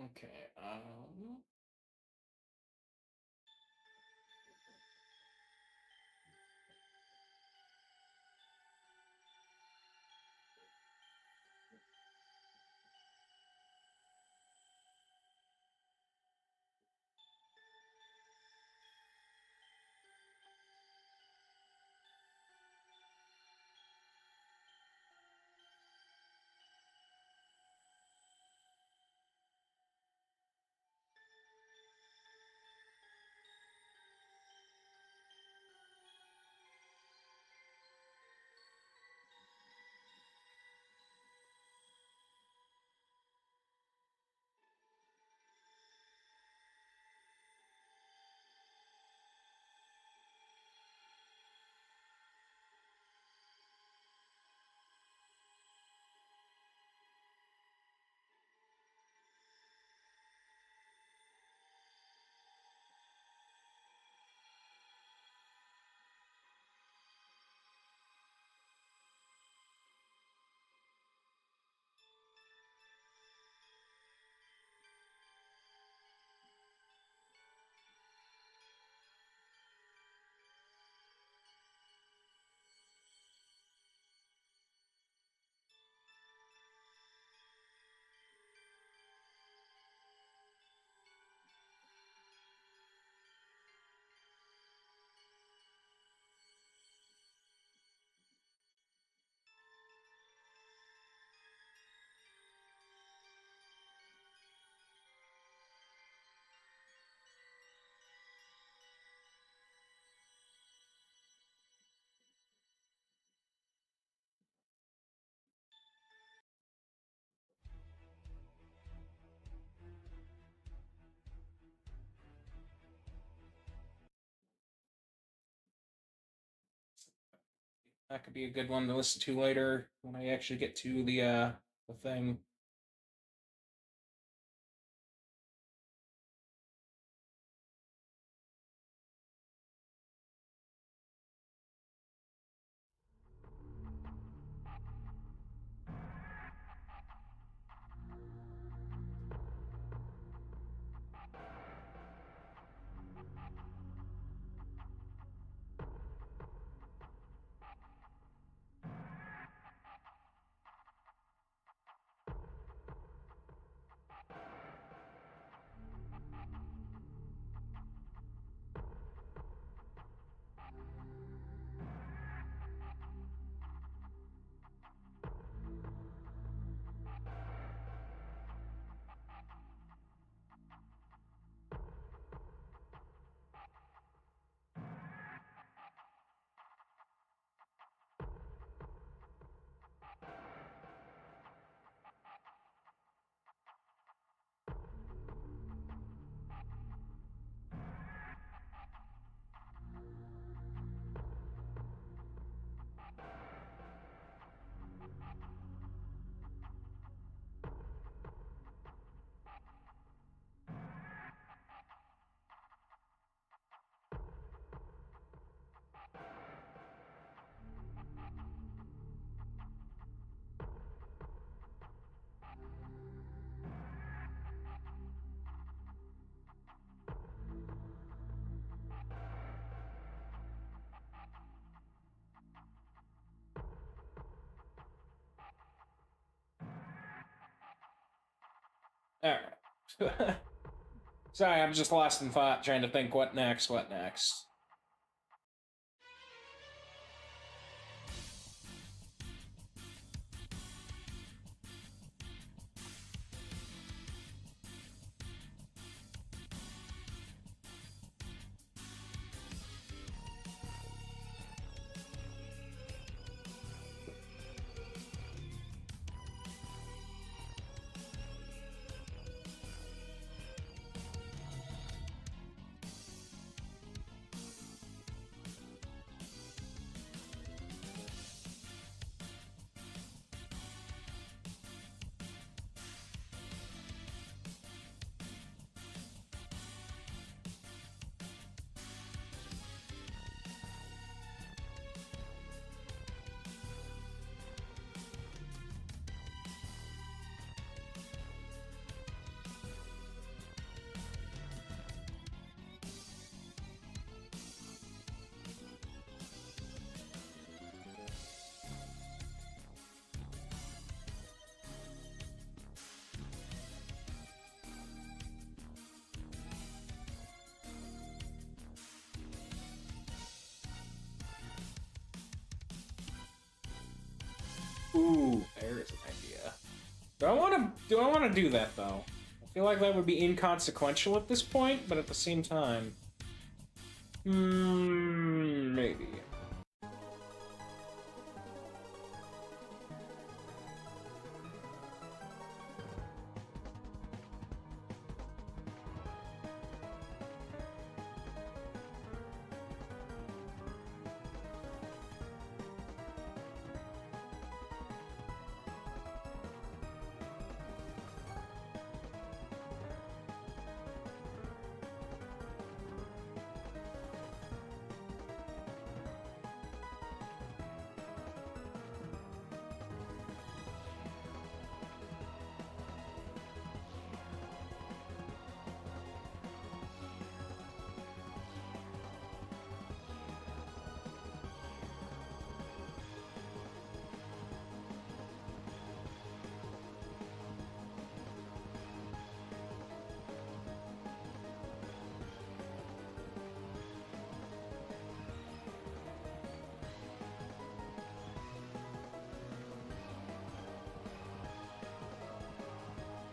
Okay, That could be a good one to listen to later when I actually get to the thing. All right. Sorry, I'm just lost in thought trying to think what next, what next. Ooh, there's an idea. Do I want to do that though? I feel like that would be inconsequential at this point, but at the same time, maybe.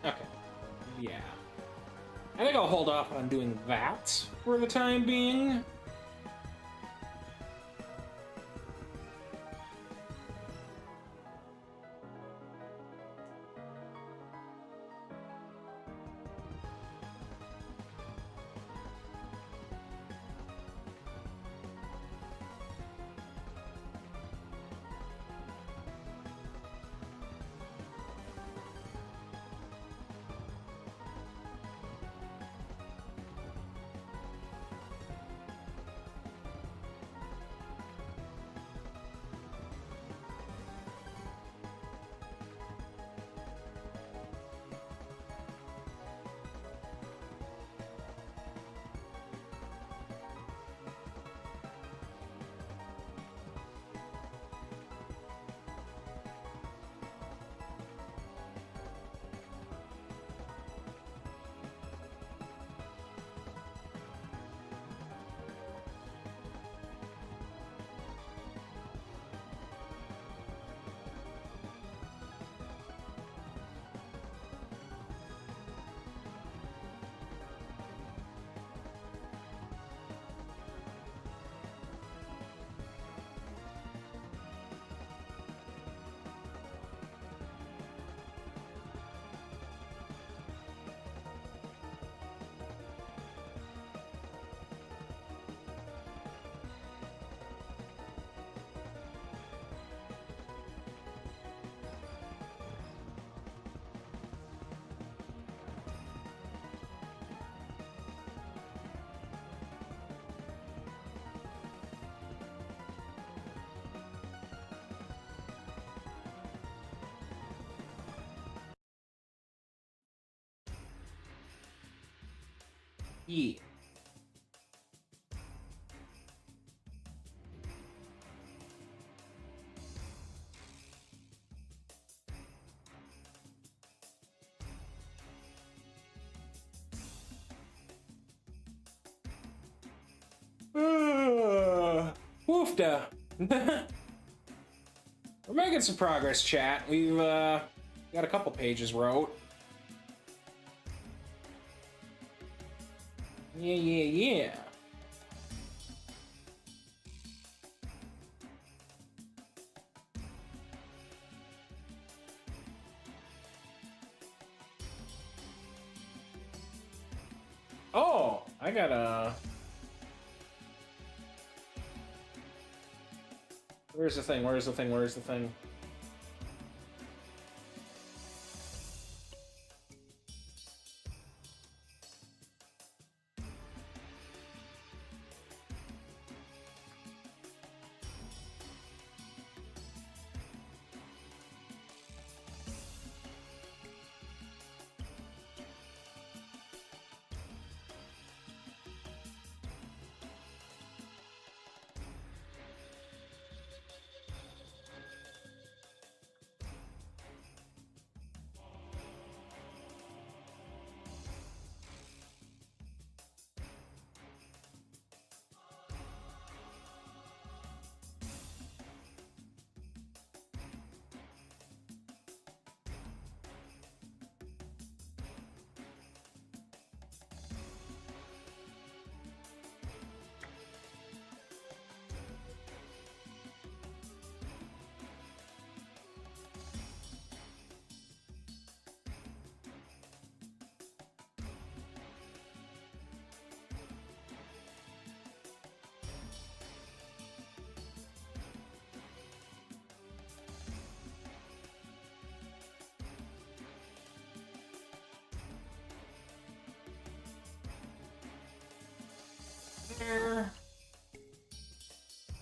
Okay. Yeah. I think I'll hold off on doing that for the time being. Yeah. Woofda. We're making some progress, chat. We've got a couple pages wrote. Yeah. Oh, I got a... Where's the thing?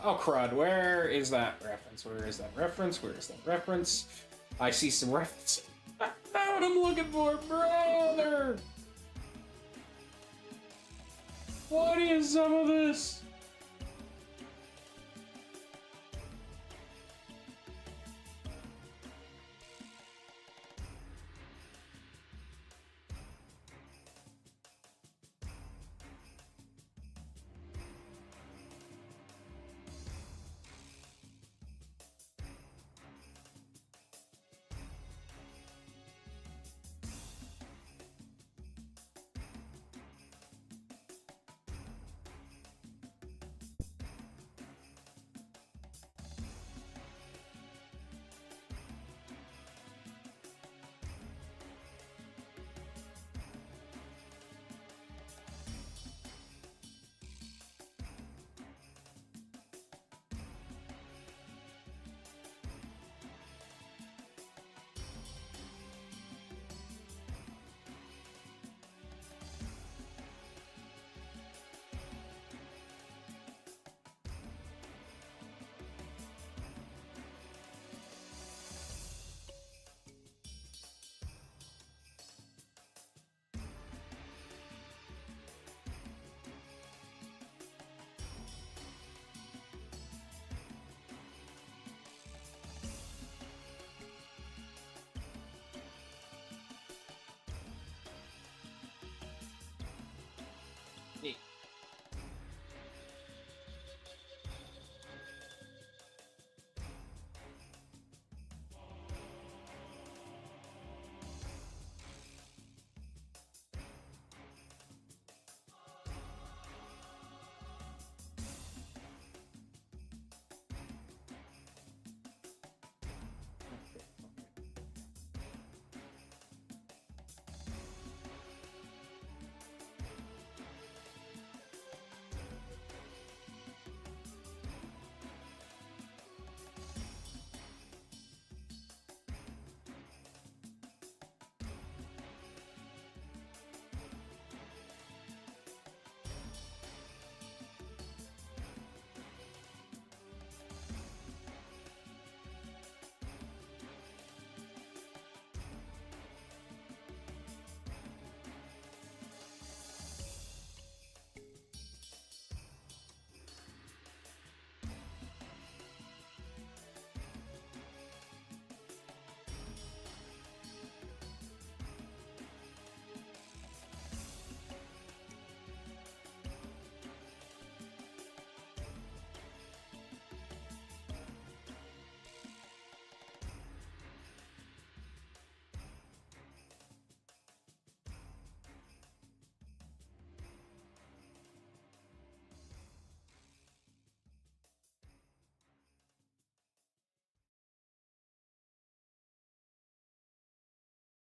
Oh crud, where is that reference? I see some reference. That's what I'm looking for, brother! What is some of this?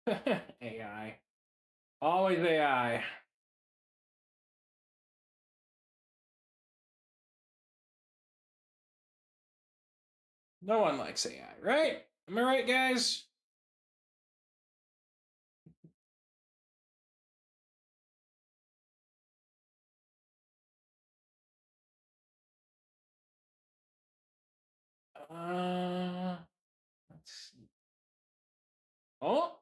AI. Always AI. No one likes AI, right? Am I right, guys? Let's see. Oh,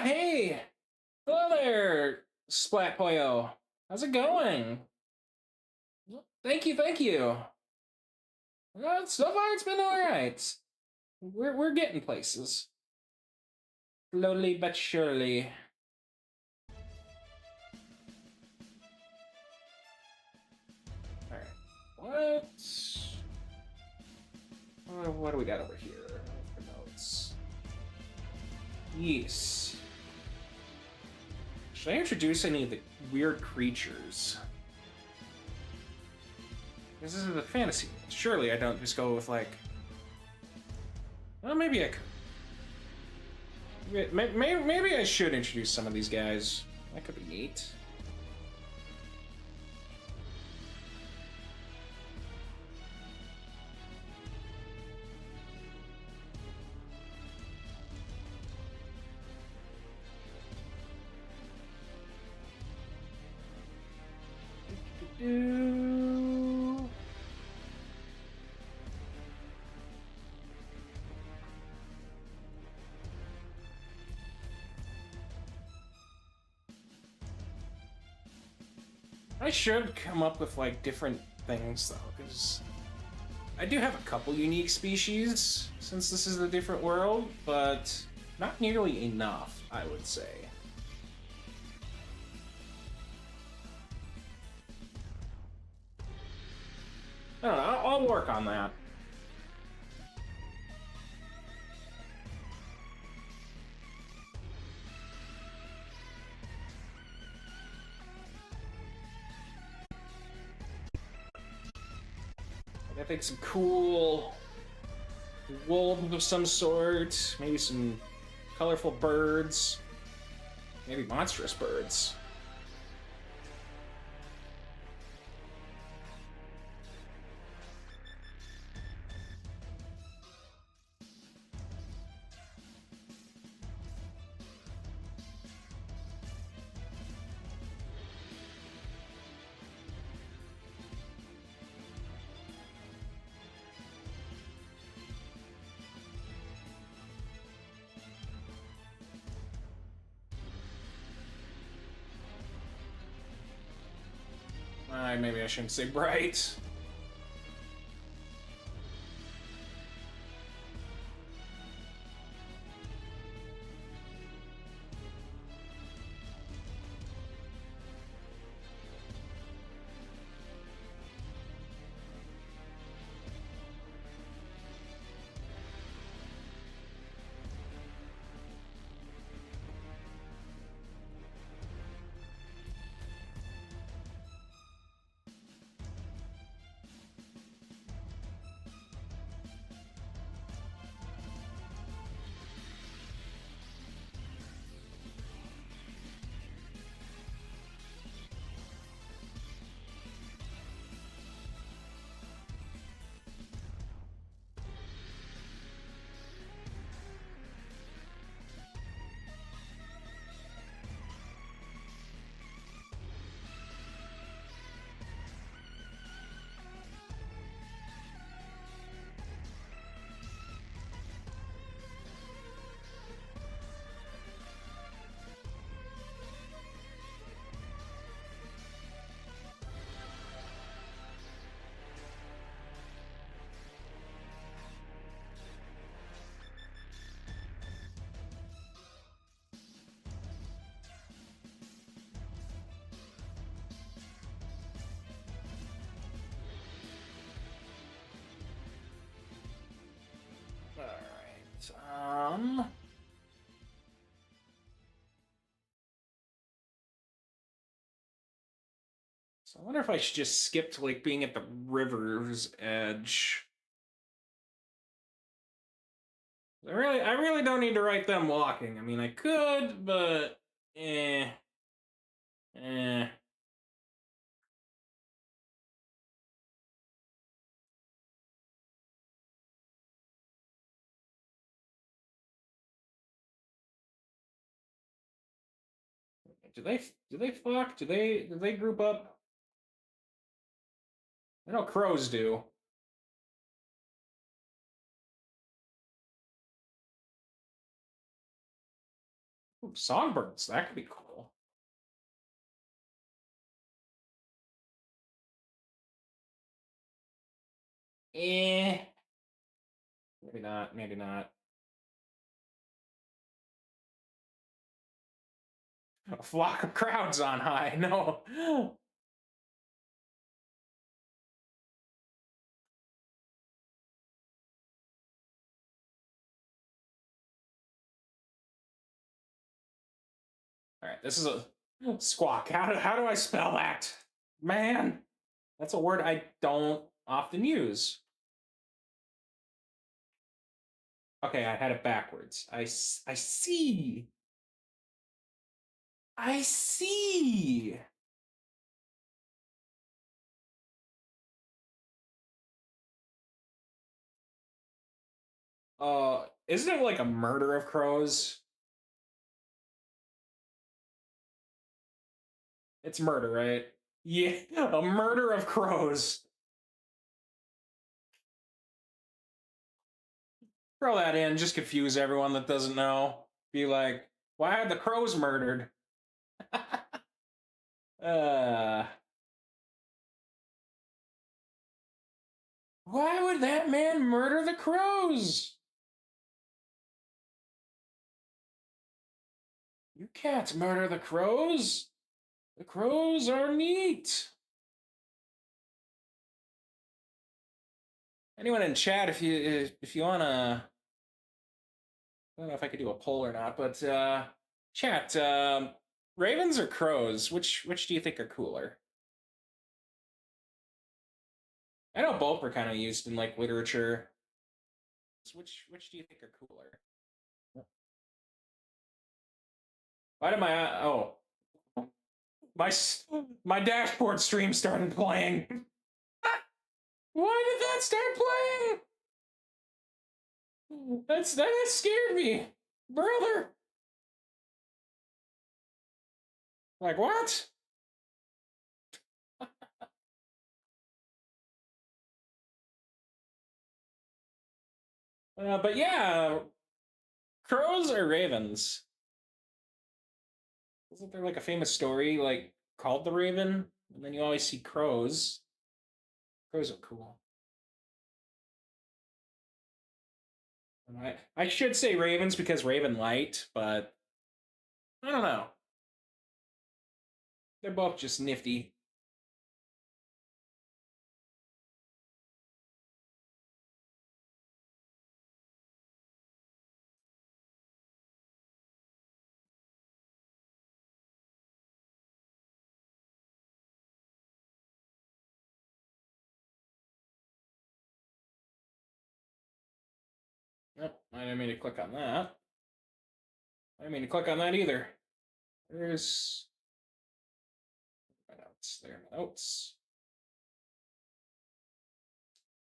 hey, hello there, Splat Poyo. How's it going? Thank you, thank you. So far it's been all right. We're getting places, slowly but surely. All right, what do we got over here? For notes. Yes. Should I introduce any of the weird creatures? This is a fantasy. Surely I don't just go with like. Well, maybe I could. Maybe I should introduce some of these guys. That could be neat. I should come up with like different things though, because I do have a couple unique species since this is a different world, but not nearly enough, I would say. I don't know, I'll work on that. I think some cool wolves of some sort, maybe some colorful birds, maybe monstrous birds. Maybe I shouldn't say bright. So I wonder if I should just skip to like being at the river's edge. I really don't need to write them walking. I mean, I could, but eh. Do they flock? Do they group up? I know crows do. Ooh, songbirds, that could be cool. Eh. Maybe not, maybe not. A flock of crowds on high, no. Alright, this is a squawk. How do I spell that? Man, that's a word I don't often use. Okay, I had it backwards. I see. I see. Isn't it like a murder of crows? It's murder, right? Yeah, a murder of crows. Throw that in, just confuse everyone that doesn't know. Be like, why are the crows murdered? uh, why would that man murder the crows? You can't murder the crows. The crows are meat. Anyone in chat, if you wanna, I don't know if I could do a poll or not, but chat, ravens or crows? Which do you think are cooler? I know both are kind of used in like literature. So which do you think are cooler? Why did my oh my dashboard stream started playing? Why did that start playing? That scared me, brother. Like what? But yeah, crows or ravens? Isn't there like a famous story like called The Raven? And then you always see crows. Crows are cool. I should say ravens because Ravenlight, but I don't know. They're both just nifty. Nope, I didn't mean to click on that. I didn't mean to click on that either. There's my notes. There are my notes.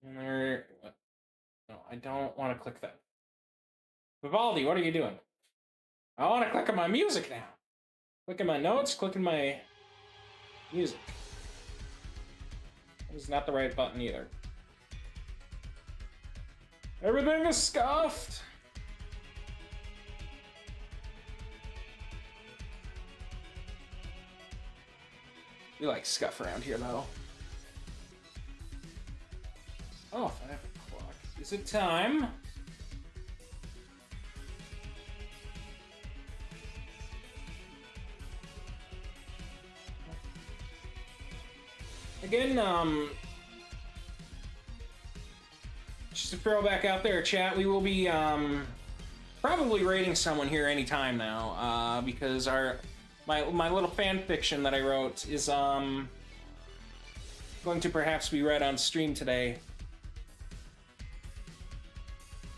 And there. What? No, I don't want to click that. Vivaldi, what are you doing? I want to click on my music now. Clicking my notes, clicking my music. That is not the right button either. Everything is scuffed. We like scuff around here, though. Oh, 5 o'clock. Is it time? Again, just to throw back out there, chat, we will be, probably rating someone here anytime now, because my little fan fiction that I wrote is, going to perhaps be read on stream today.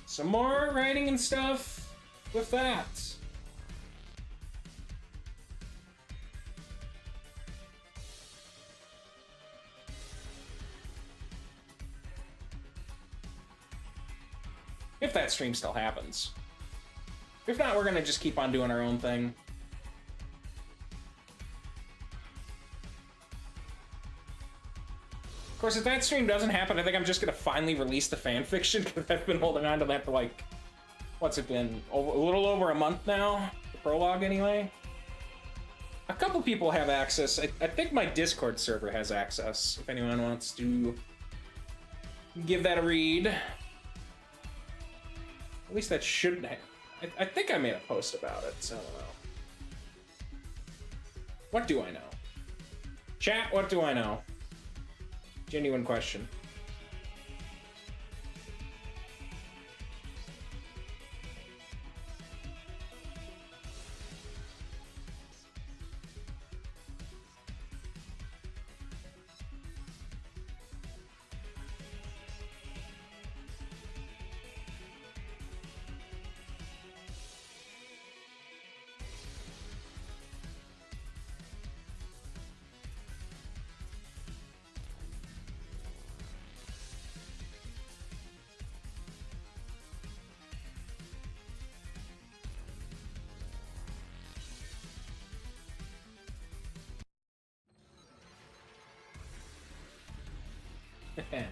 Some more writing and stuff with that. If that stream still happens. If not, we're gonna just keep on doing our own thing. Of course, if that stream doesn't happen, I think I'm just gonna finally release the fanfiction, because I've been holding on to that for like, what's it been? A little over a month now? The prologue, anyway? A couple people have access. I think my Discord server has access, if anyone wants to give that a read. At least that shouldn't have. I think I made a post about it, so I don't know. What do I know? Chat, what do I know? Genuine question.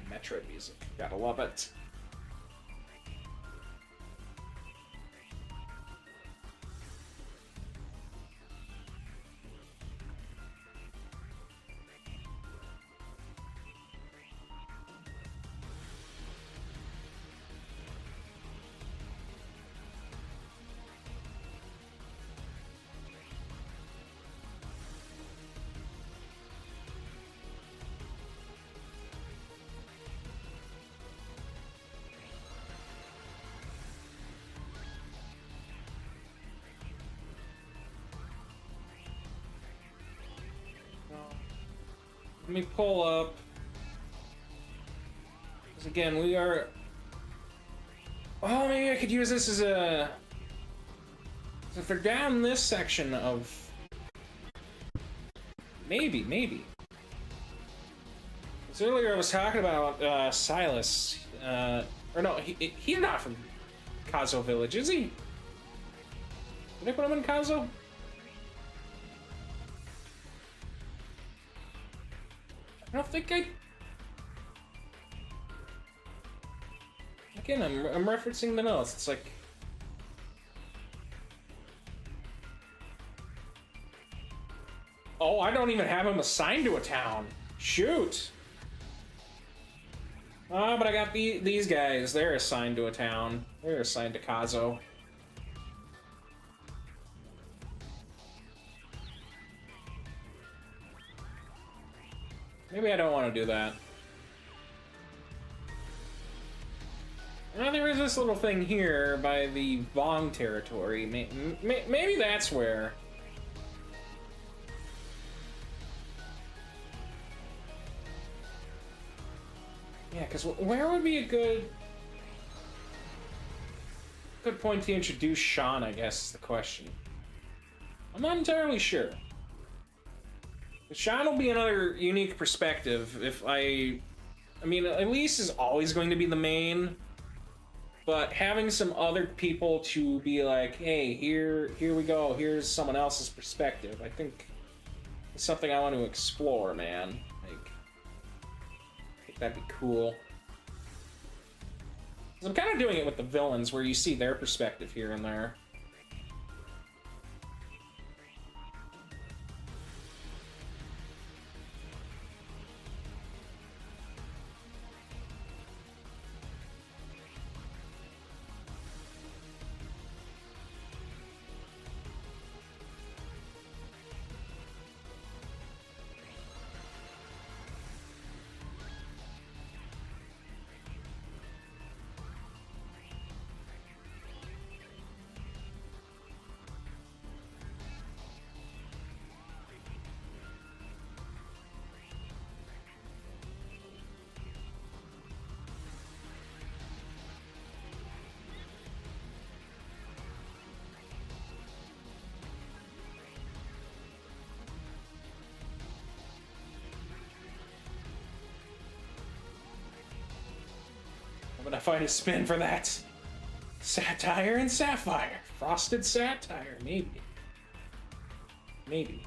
Metro music. Gotta love it. Let me pull up. Because again, we are. Oh, maybe I could use this as a. So if they're down this section of. Maybe. Because earlier I was talking about Silas. Or no, he's not from Kazo Village, is he? Did I put him in Kazo? I don't think I... Again, I'm referencing the notes. It's like... Oh, I don't even have him assigned to a town. Shoot! Ah, but I got these guys. They're assigned to a town. They're assigned to Kazo. Maybe I don't want to do that. There is this little thing here by the Vong territory. Maybe that's where. Yeah, because where would be a good point to introduce Sean, I guess, is the question. I'm not entirely sure. Sean will be another unique perspective if I mean, Elise is always going to be the main, but having some other people to be like, hey, here we go, here's someone else's perspective, I think is something I want to explore, man. Like, I think that'd be cool. 'Cause I'm kind of doing it with the villains, where you see their perspective here and there. gonna find a spin for that. Satire and sapphire. Frosted satire, maybe. Maybe.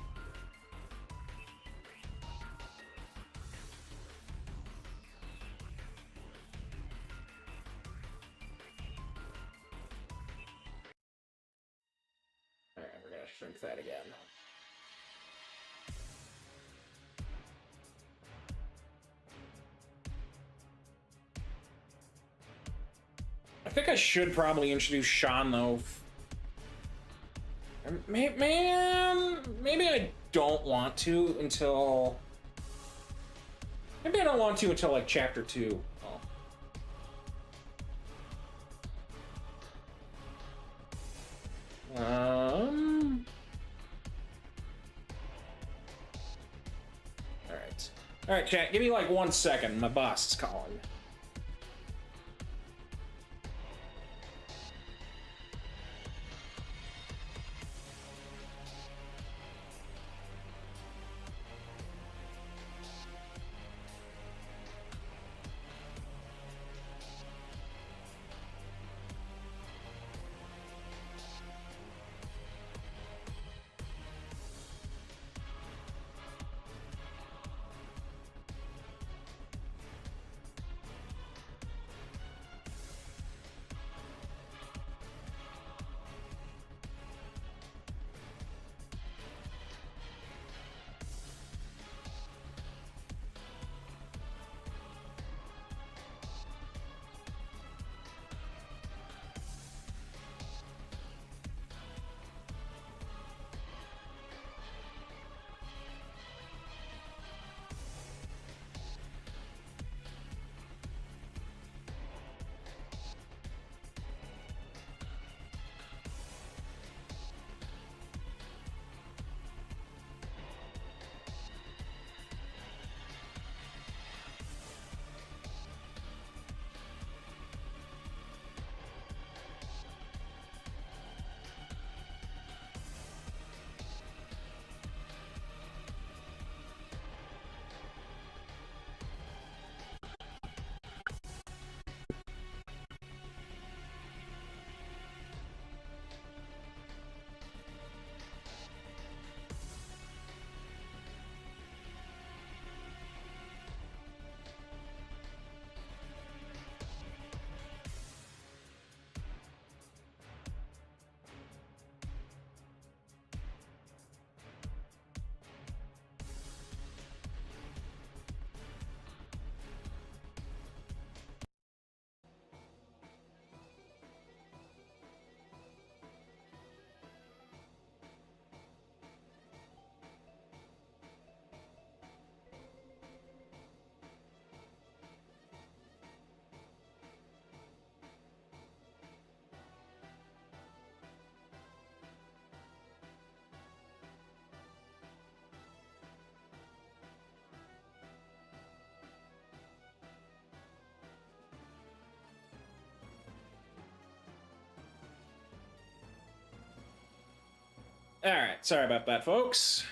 Alright, we're gonna shrink that again. I think I should probably introduce Sean, though. Man, maybe I don't want to until... Maybe I don't want to until, like, Chapter 2. Alright. Alright, chat, give me, like, 1 second. My boss is calling. Alright, sorry about that, folks.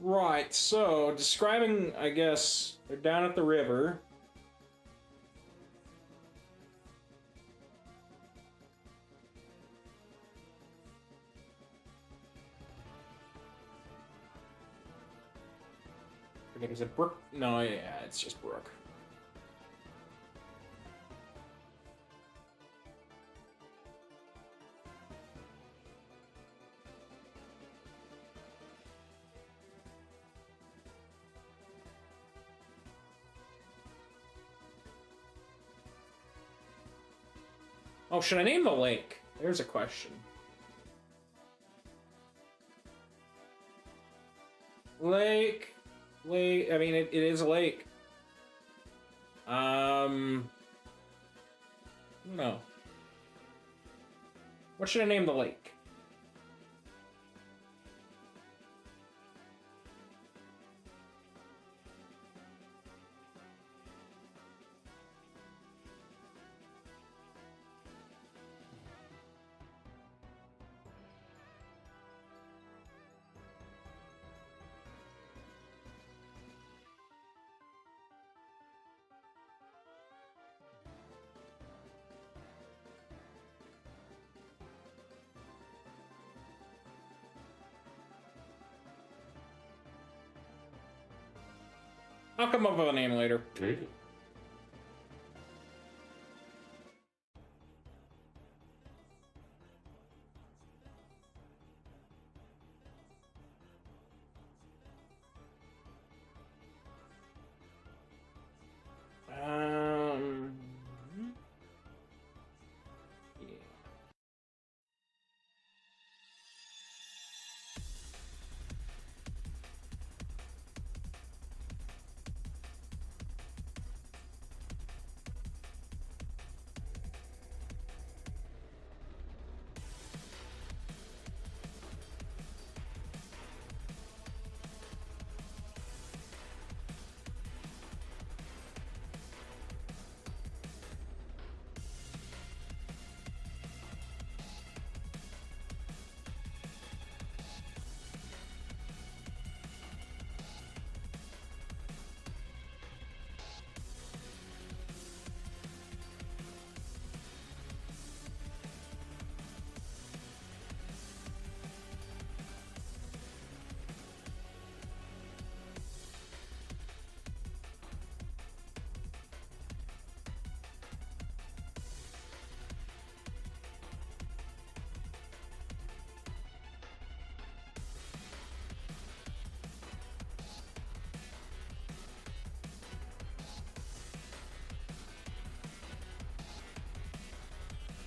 Right, so, describing, I guess, they're down at the river. Forget, is it Brook? No, yeah, it's just Brook. Oh, should I name the lake? There's a question. Lake. Lake. I mean, it is a lake. No. What should I name the lake? I'll come up with a name later. Yeah.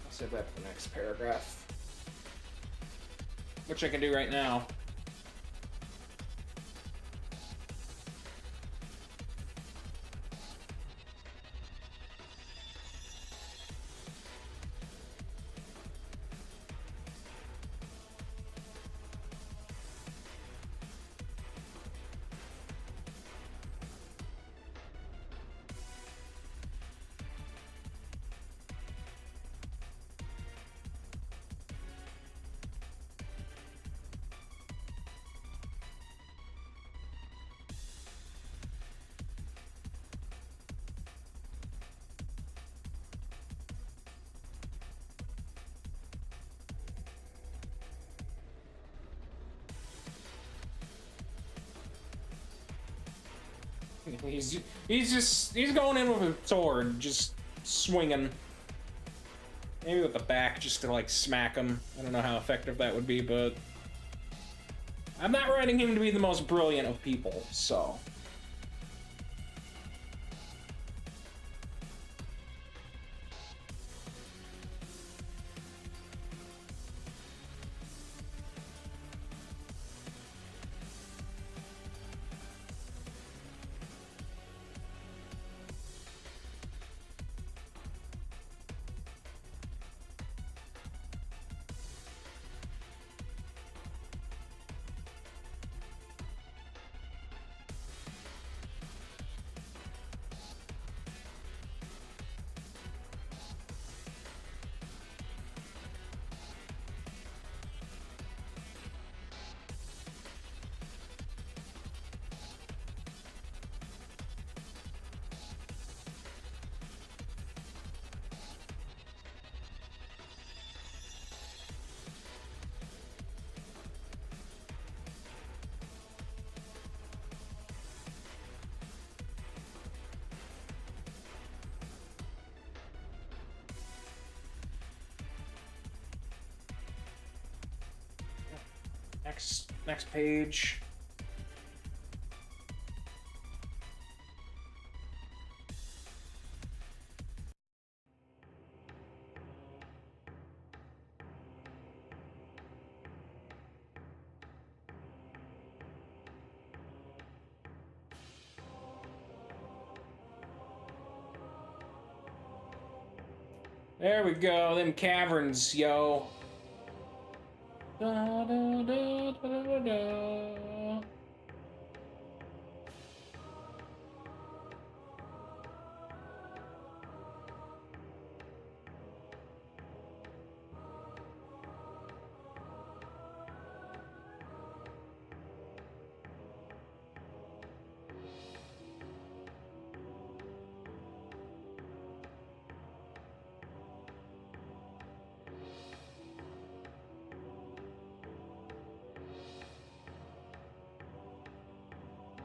Save that for the next paragraph, which I can do right now. He's going in with a sword, just swinging. Maybe with the back, just to like smack him. I don't know how effective that would be, but I'm not writing him to be the most brilliant of people, so. Next page. There we go, them caverns, yo. Da, da, da, da, da, da.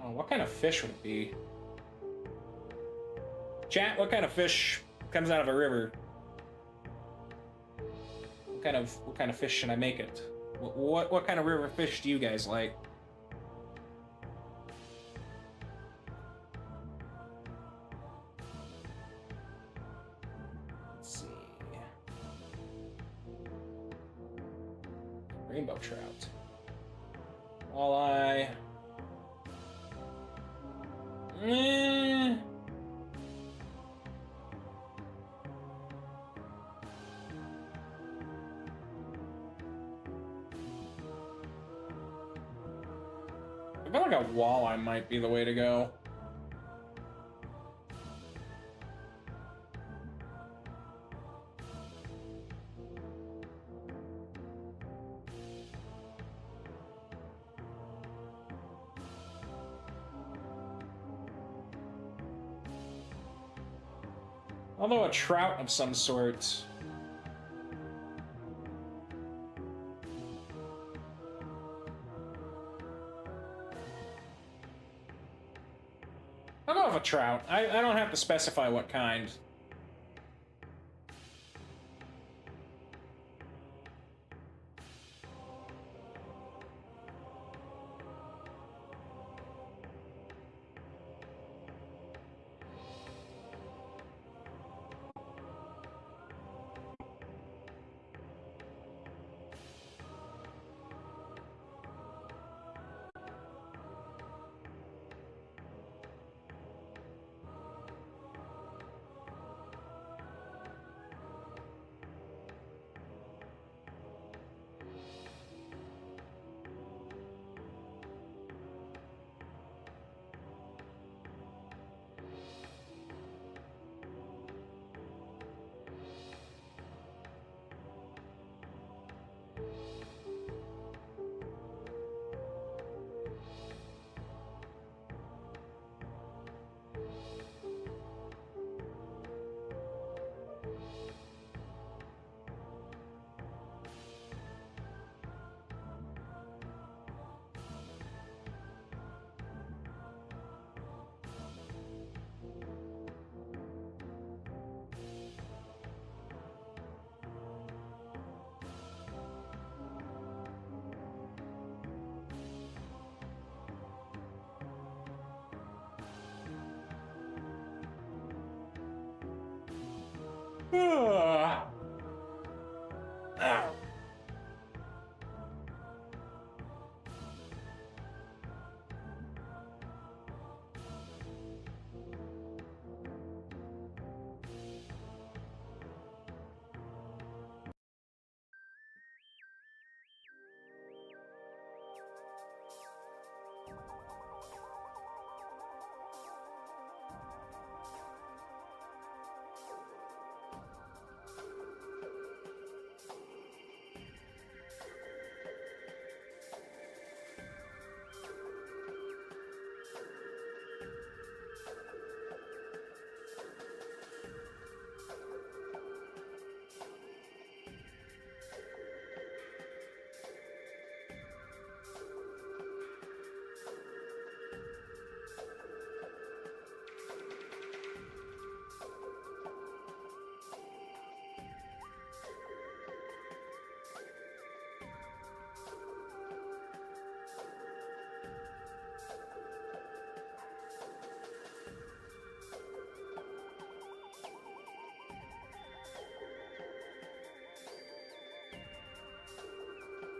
Oh, what kind of fish would it be? Chat, what kind of fish comes out of a river? What kind of fish should I make it? What kind of river fish do you guys like? Let's see. Rainbow trout. Walleye. Eh. I feel like a walleye might be the way to go. Although a trout of some sort. I'll go with a trout. I don't have to specify what kind. Ah.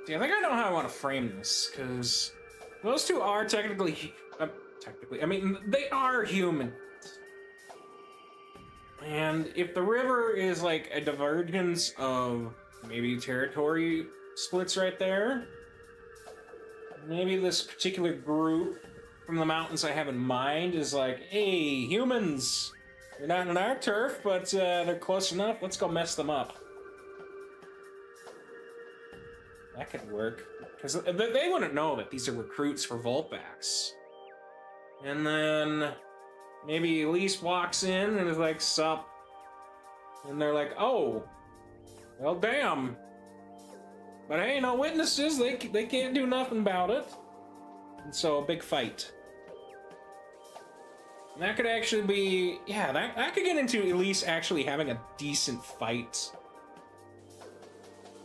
See, I think I know how I want to frame this, because those two are technically, I mean, they are human. And if the river is like a divergence of maybe territory splits right there, maybe this particular group from the mountains I have in mind is like, hey, humans, they're not on our turf, but they're close enough. Let's go mess them up. That could work. Because they wouldn't know that these are recruits for Voltbacks. And then maybe Elise walks in and is like, sup. And they're like, oh, well, damn. But hey, no witnesses. They can't do nothing about it. And so a big fight. And that could actually be, yeah, that could get into Elise actually having a decent fight.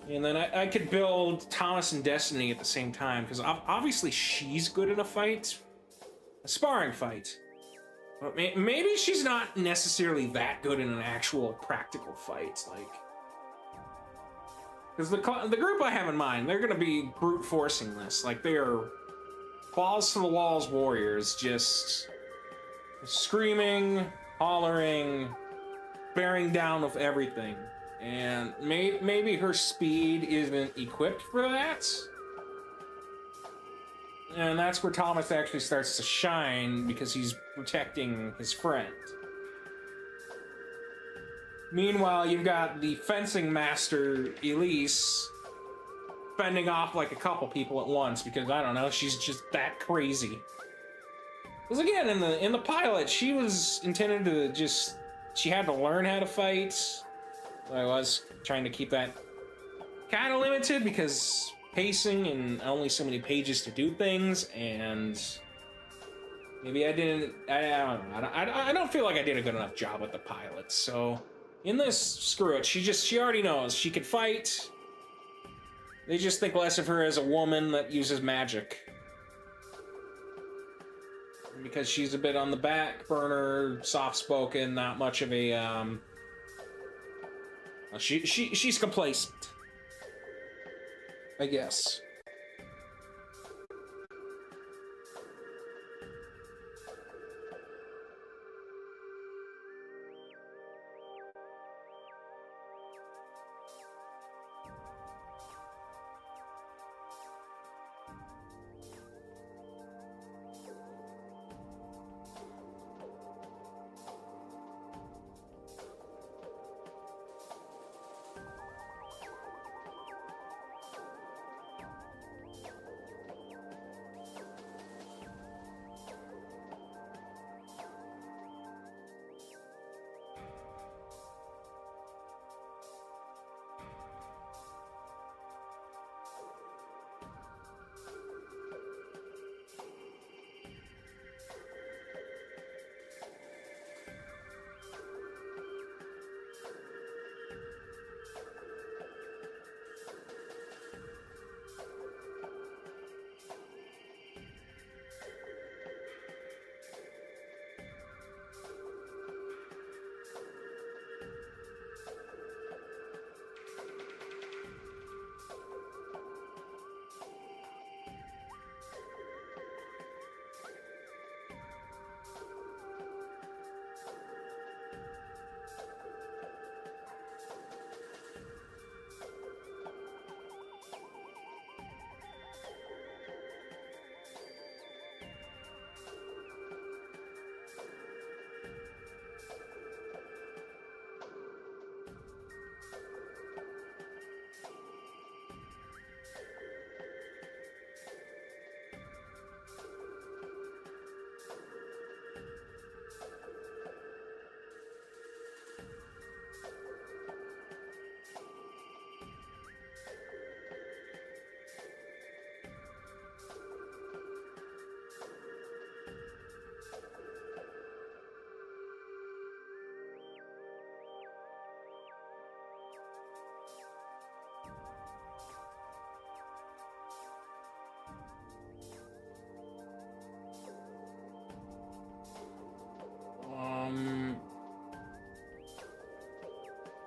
And then I could build Thomas and Destiny at the same time, because obviously she's good in a fight. A sparring fight. But maybe she's not necessarily that good in an actual practical fight, like... Because the group I have in mind, they're gonna be brute forcing this. Like, they are balls to the walls warriors, just screaming, hollering, bearing down with everything. And maybe her speed isn't equipped for that. And that's where Thomas actually starts to shine, because he's protecting his friend. Meanwhile, you've got the fencing master, Elise, fending off like a couple people at once, because, I don't know, she's just that crazy. Because again, in the pilot, she was intended to just... She had to learn how to fight. I was trying to keep that kind of limited, because pacing and only so many pages to do things, and maybe I didn't... I don't know. I don't feel like I did a good enough job with the pilot, so... In this, screw it. She already knows. She could fight. They just think less of her as a woman that uses magic. Because she's a bit on the back burner, soft-spoken, not much of a, she's complacent. I guess.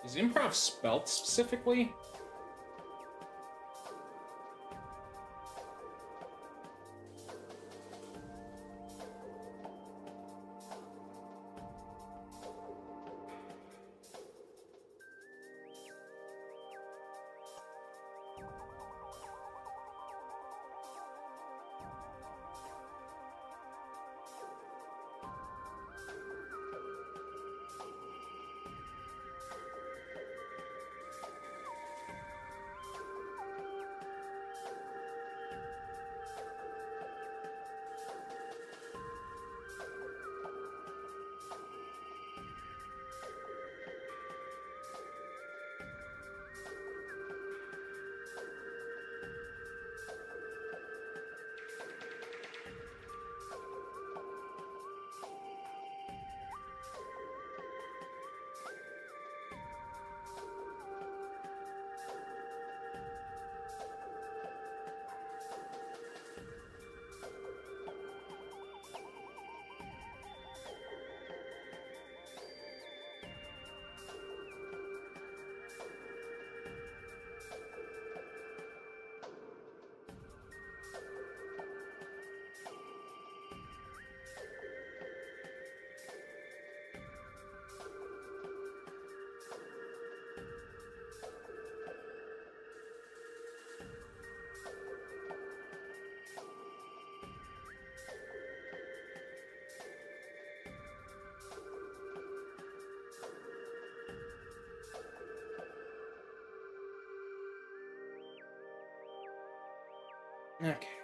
Is improv spelt specifically? Okay.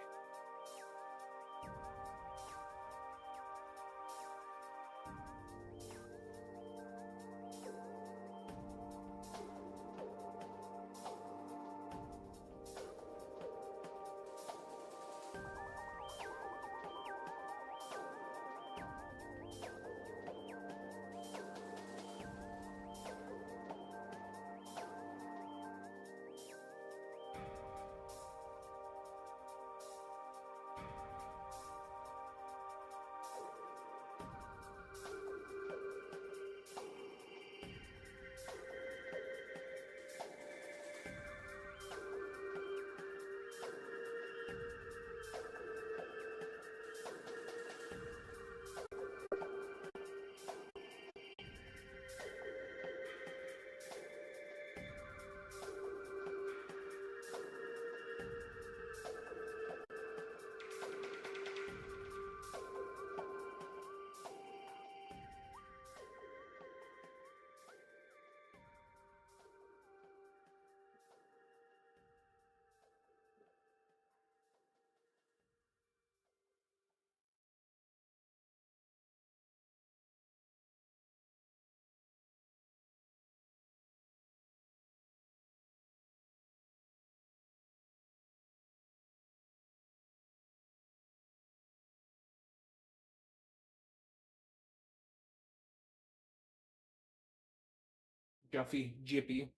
Juffy, Jippy.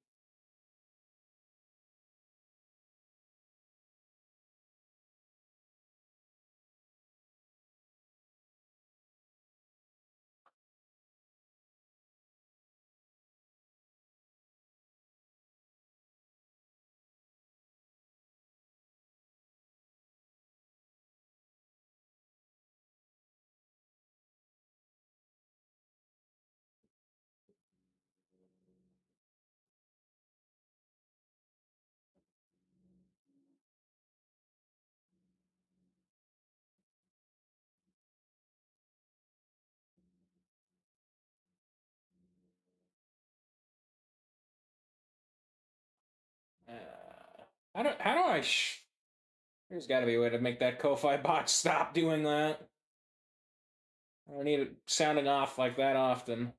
How do I There's got to be a way to make that Ko-Fi bot stop doing that. I don't need it sounding off like that often.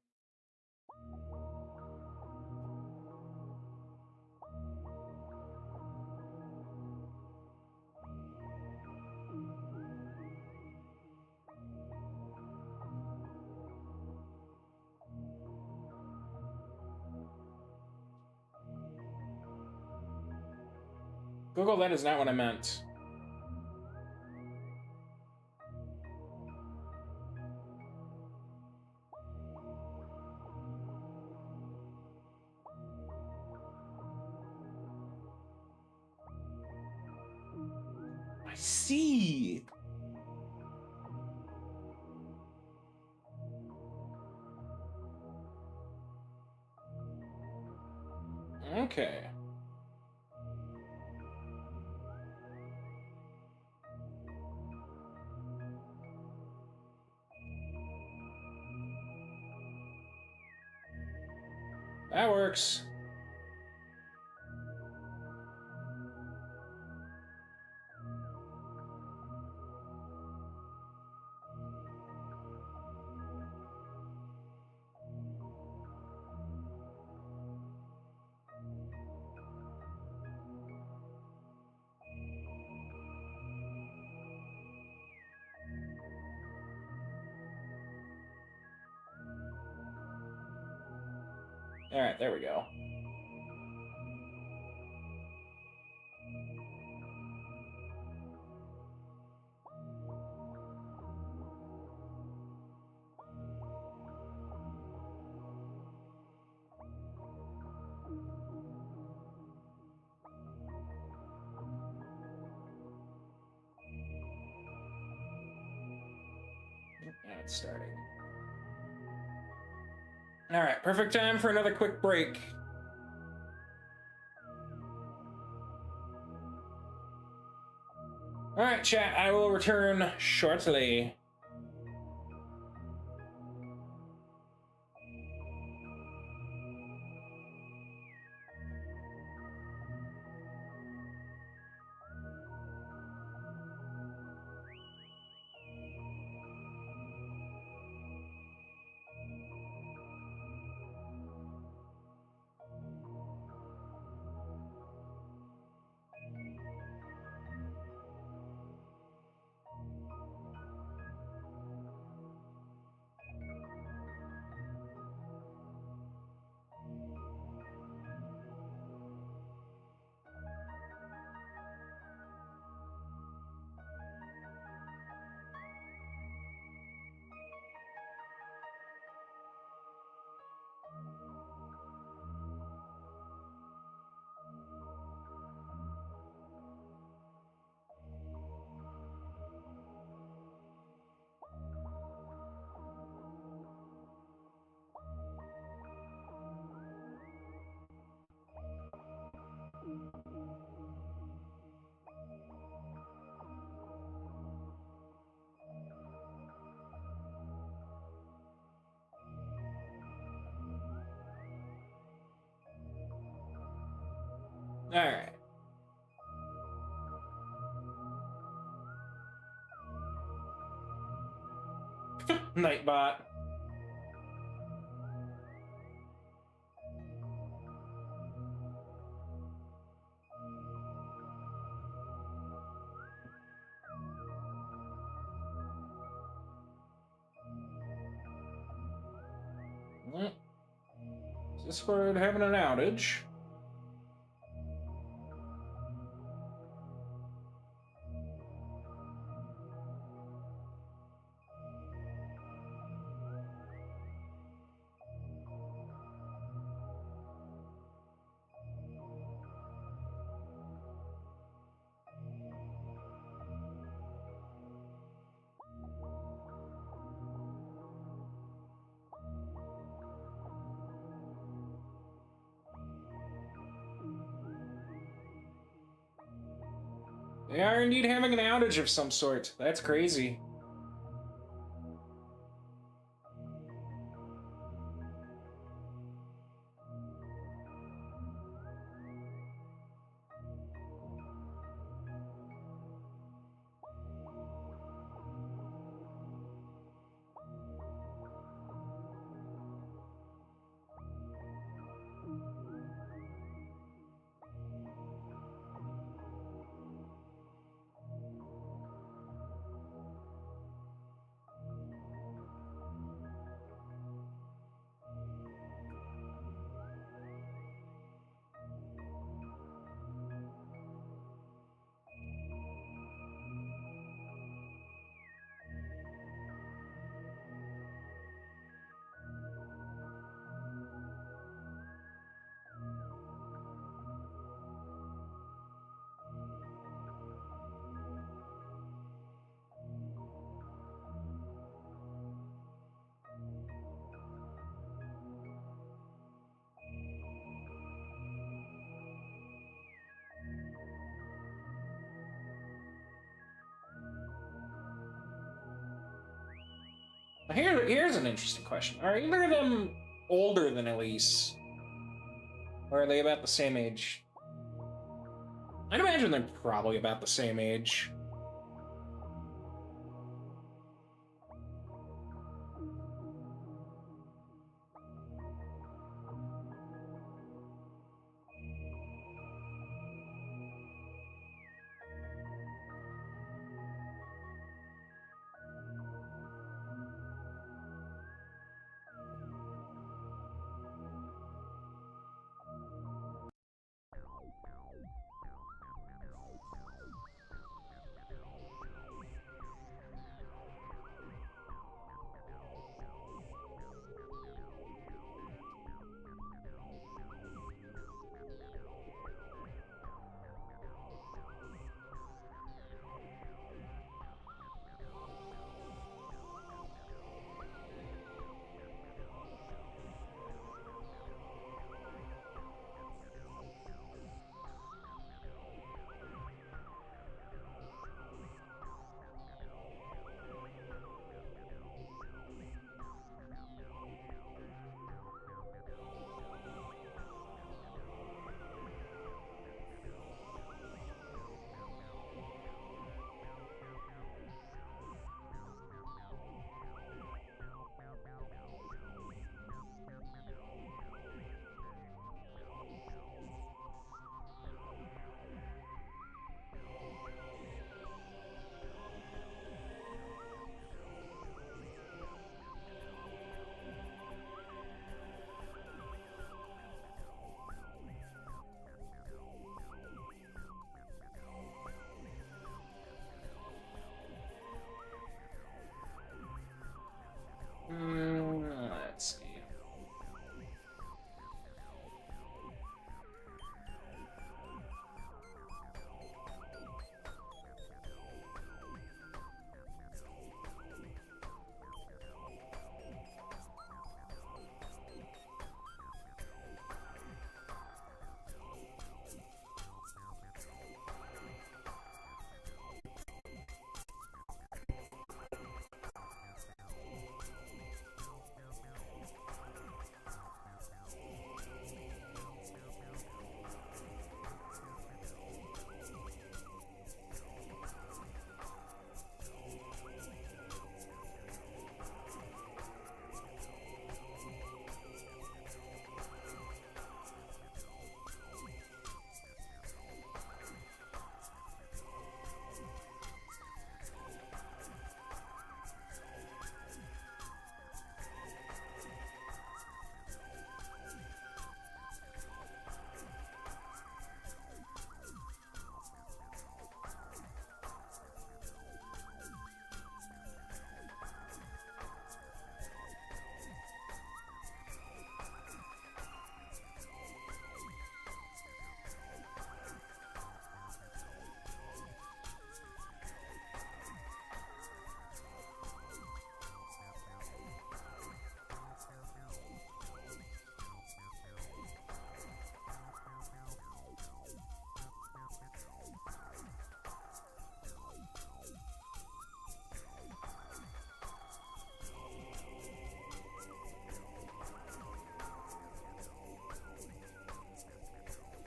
Google, that is not what I meant. I see. Okay. That works. All right, there we go. Now it's starting. All right, perfect time for another quick break. All right, chat, I will return shortly. Alright. Nightbot. Discord having an outage. They are indeed having an outage of some sort. That's crazy. Here's an interesting question. Are either of them older than Elise? Or are they about the same age? I'd imagine they're probably about the same age.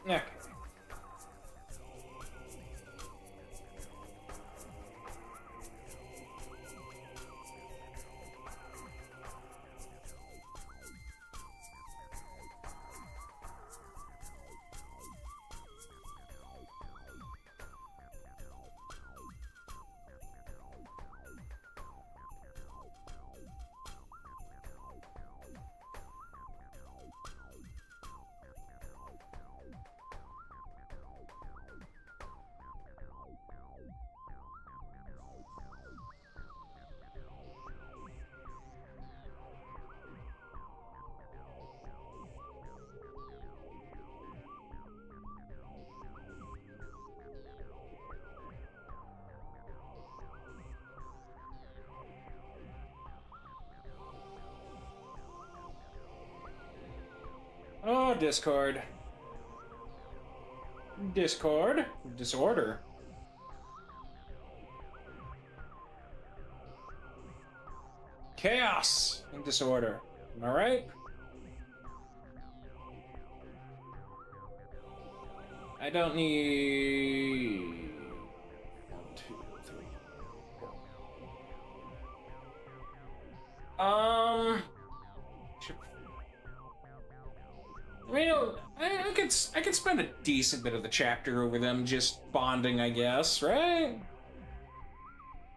Okay. Oh, Discord. Discord. Disorder. Chaos and disorder. Am I right? I don't need... 1, 2, 3, 4. I mean, I could spend a decent bit of the chapter over them just bonding, I guess, right?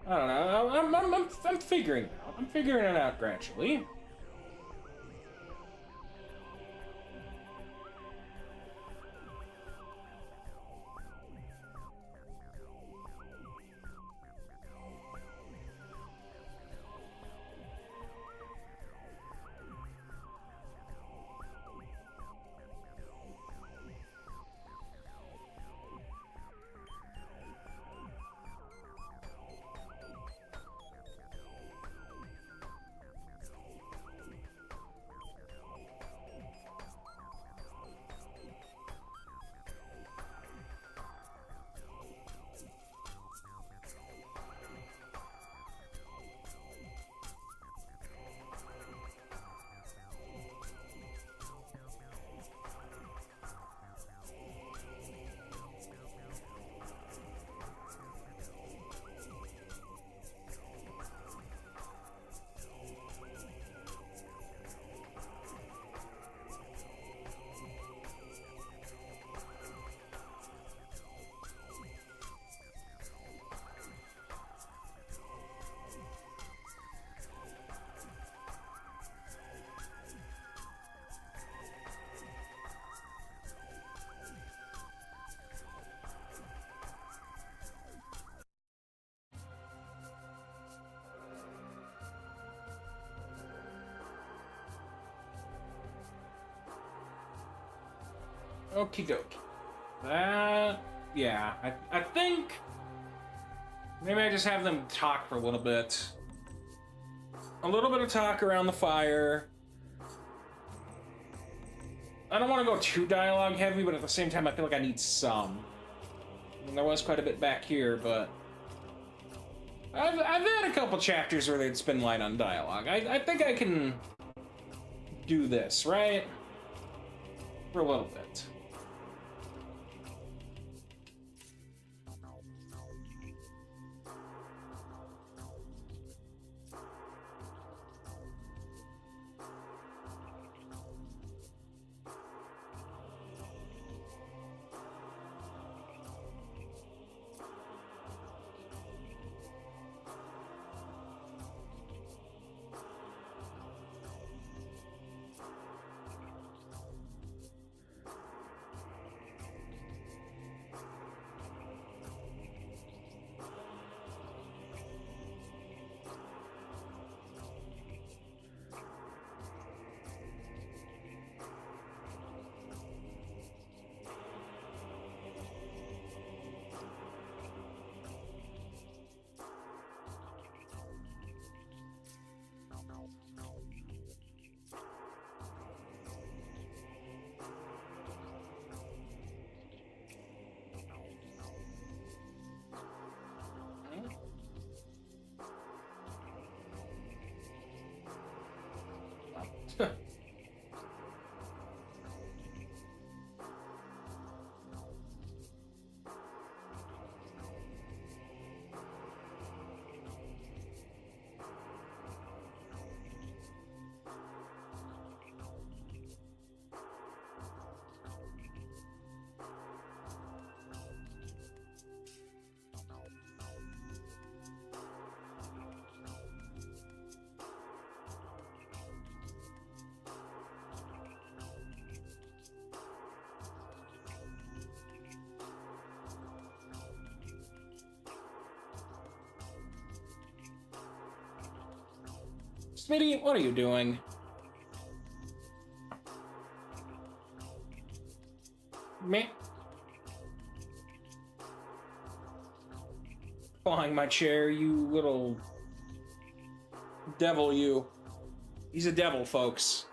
I don't know. I'm figuring it out. I'm figuring it out gradually. Okie dokie. That... yeah, I think... maybe I just have them talk for a little bit. A little bit of talk around the fire. I don't want to go too dialogue heavy, but at the same time I feel like I need some. And there was quite a bit back here, but... I've had a couple chapters where it's been light on dialogue. I think I can do this, right? For a little bit. Smitty, what are you doing? Meh. Clawing my chair, you little devil, you. He's a devil, folks.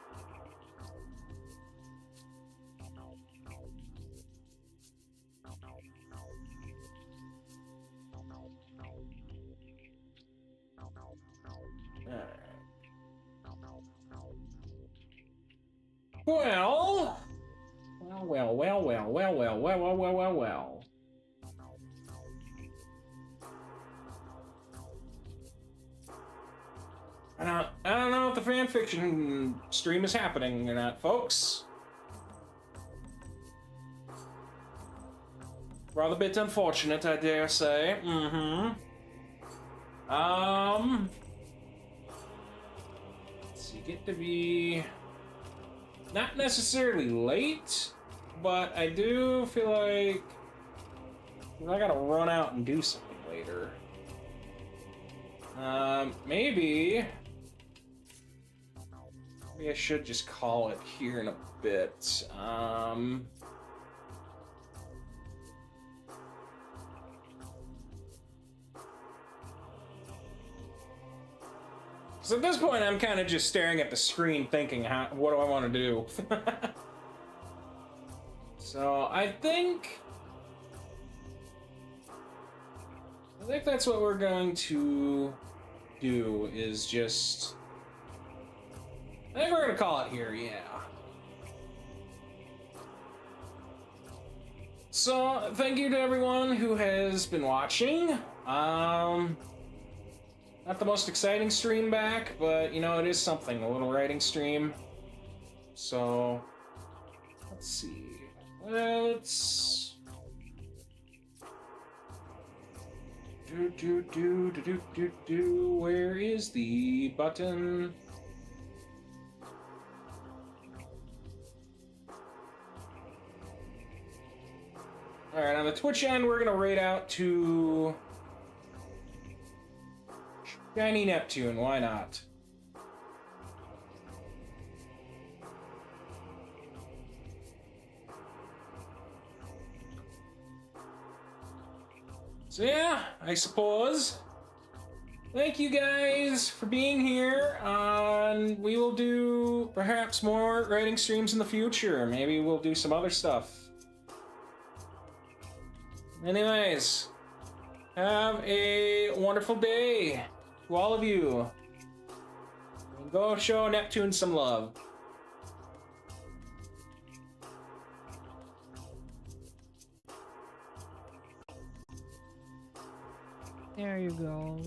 Well. I don't know if the fanfiction stream is happening or not, folks. Rather bit unfortunate, I dare say. Let's see, get to be not necessarily late, but I do feel like I gotta run out and do something later. Maybe I should just call it here in a bit. So at this point, I'm kind of just staring at the screen thinking, what do I want to do? So I think that's what we're going to do, is just... I think we're gonna call it here, yeah. So, thank you to everyone who has been watching. Not the most exciting stream back, but, you know, it is something, a little writing stream. So, let's see. Let's... Where is the button? Alright, on the Twitch end, we're gonna raid out to Shiny Neptune, why not? So yeah, I suppose. Thank you guys for being here. We will do perhaps more writing streams in the future. Maybe we'll do some other stuff. Anyways, have a wonderful day to all of you. Go show Neptune some love. There you go.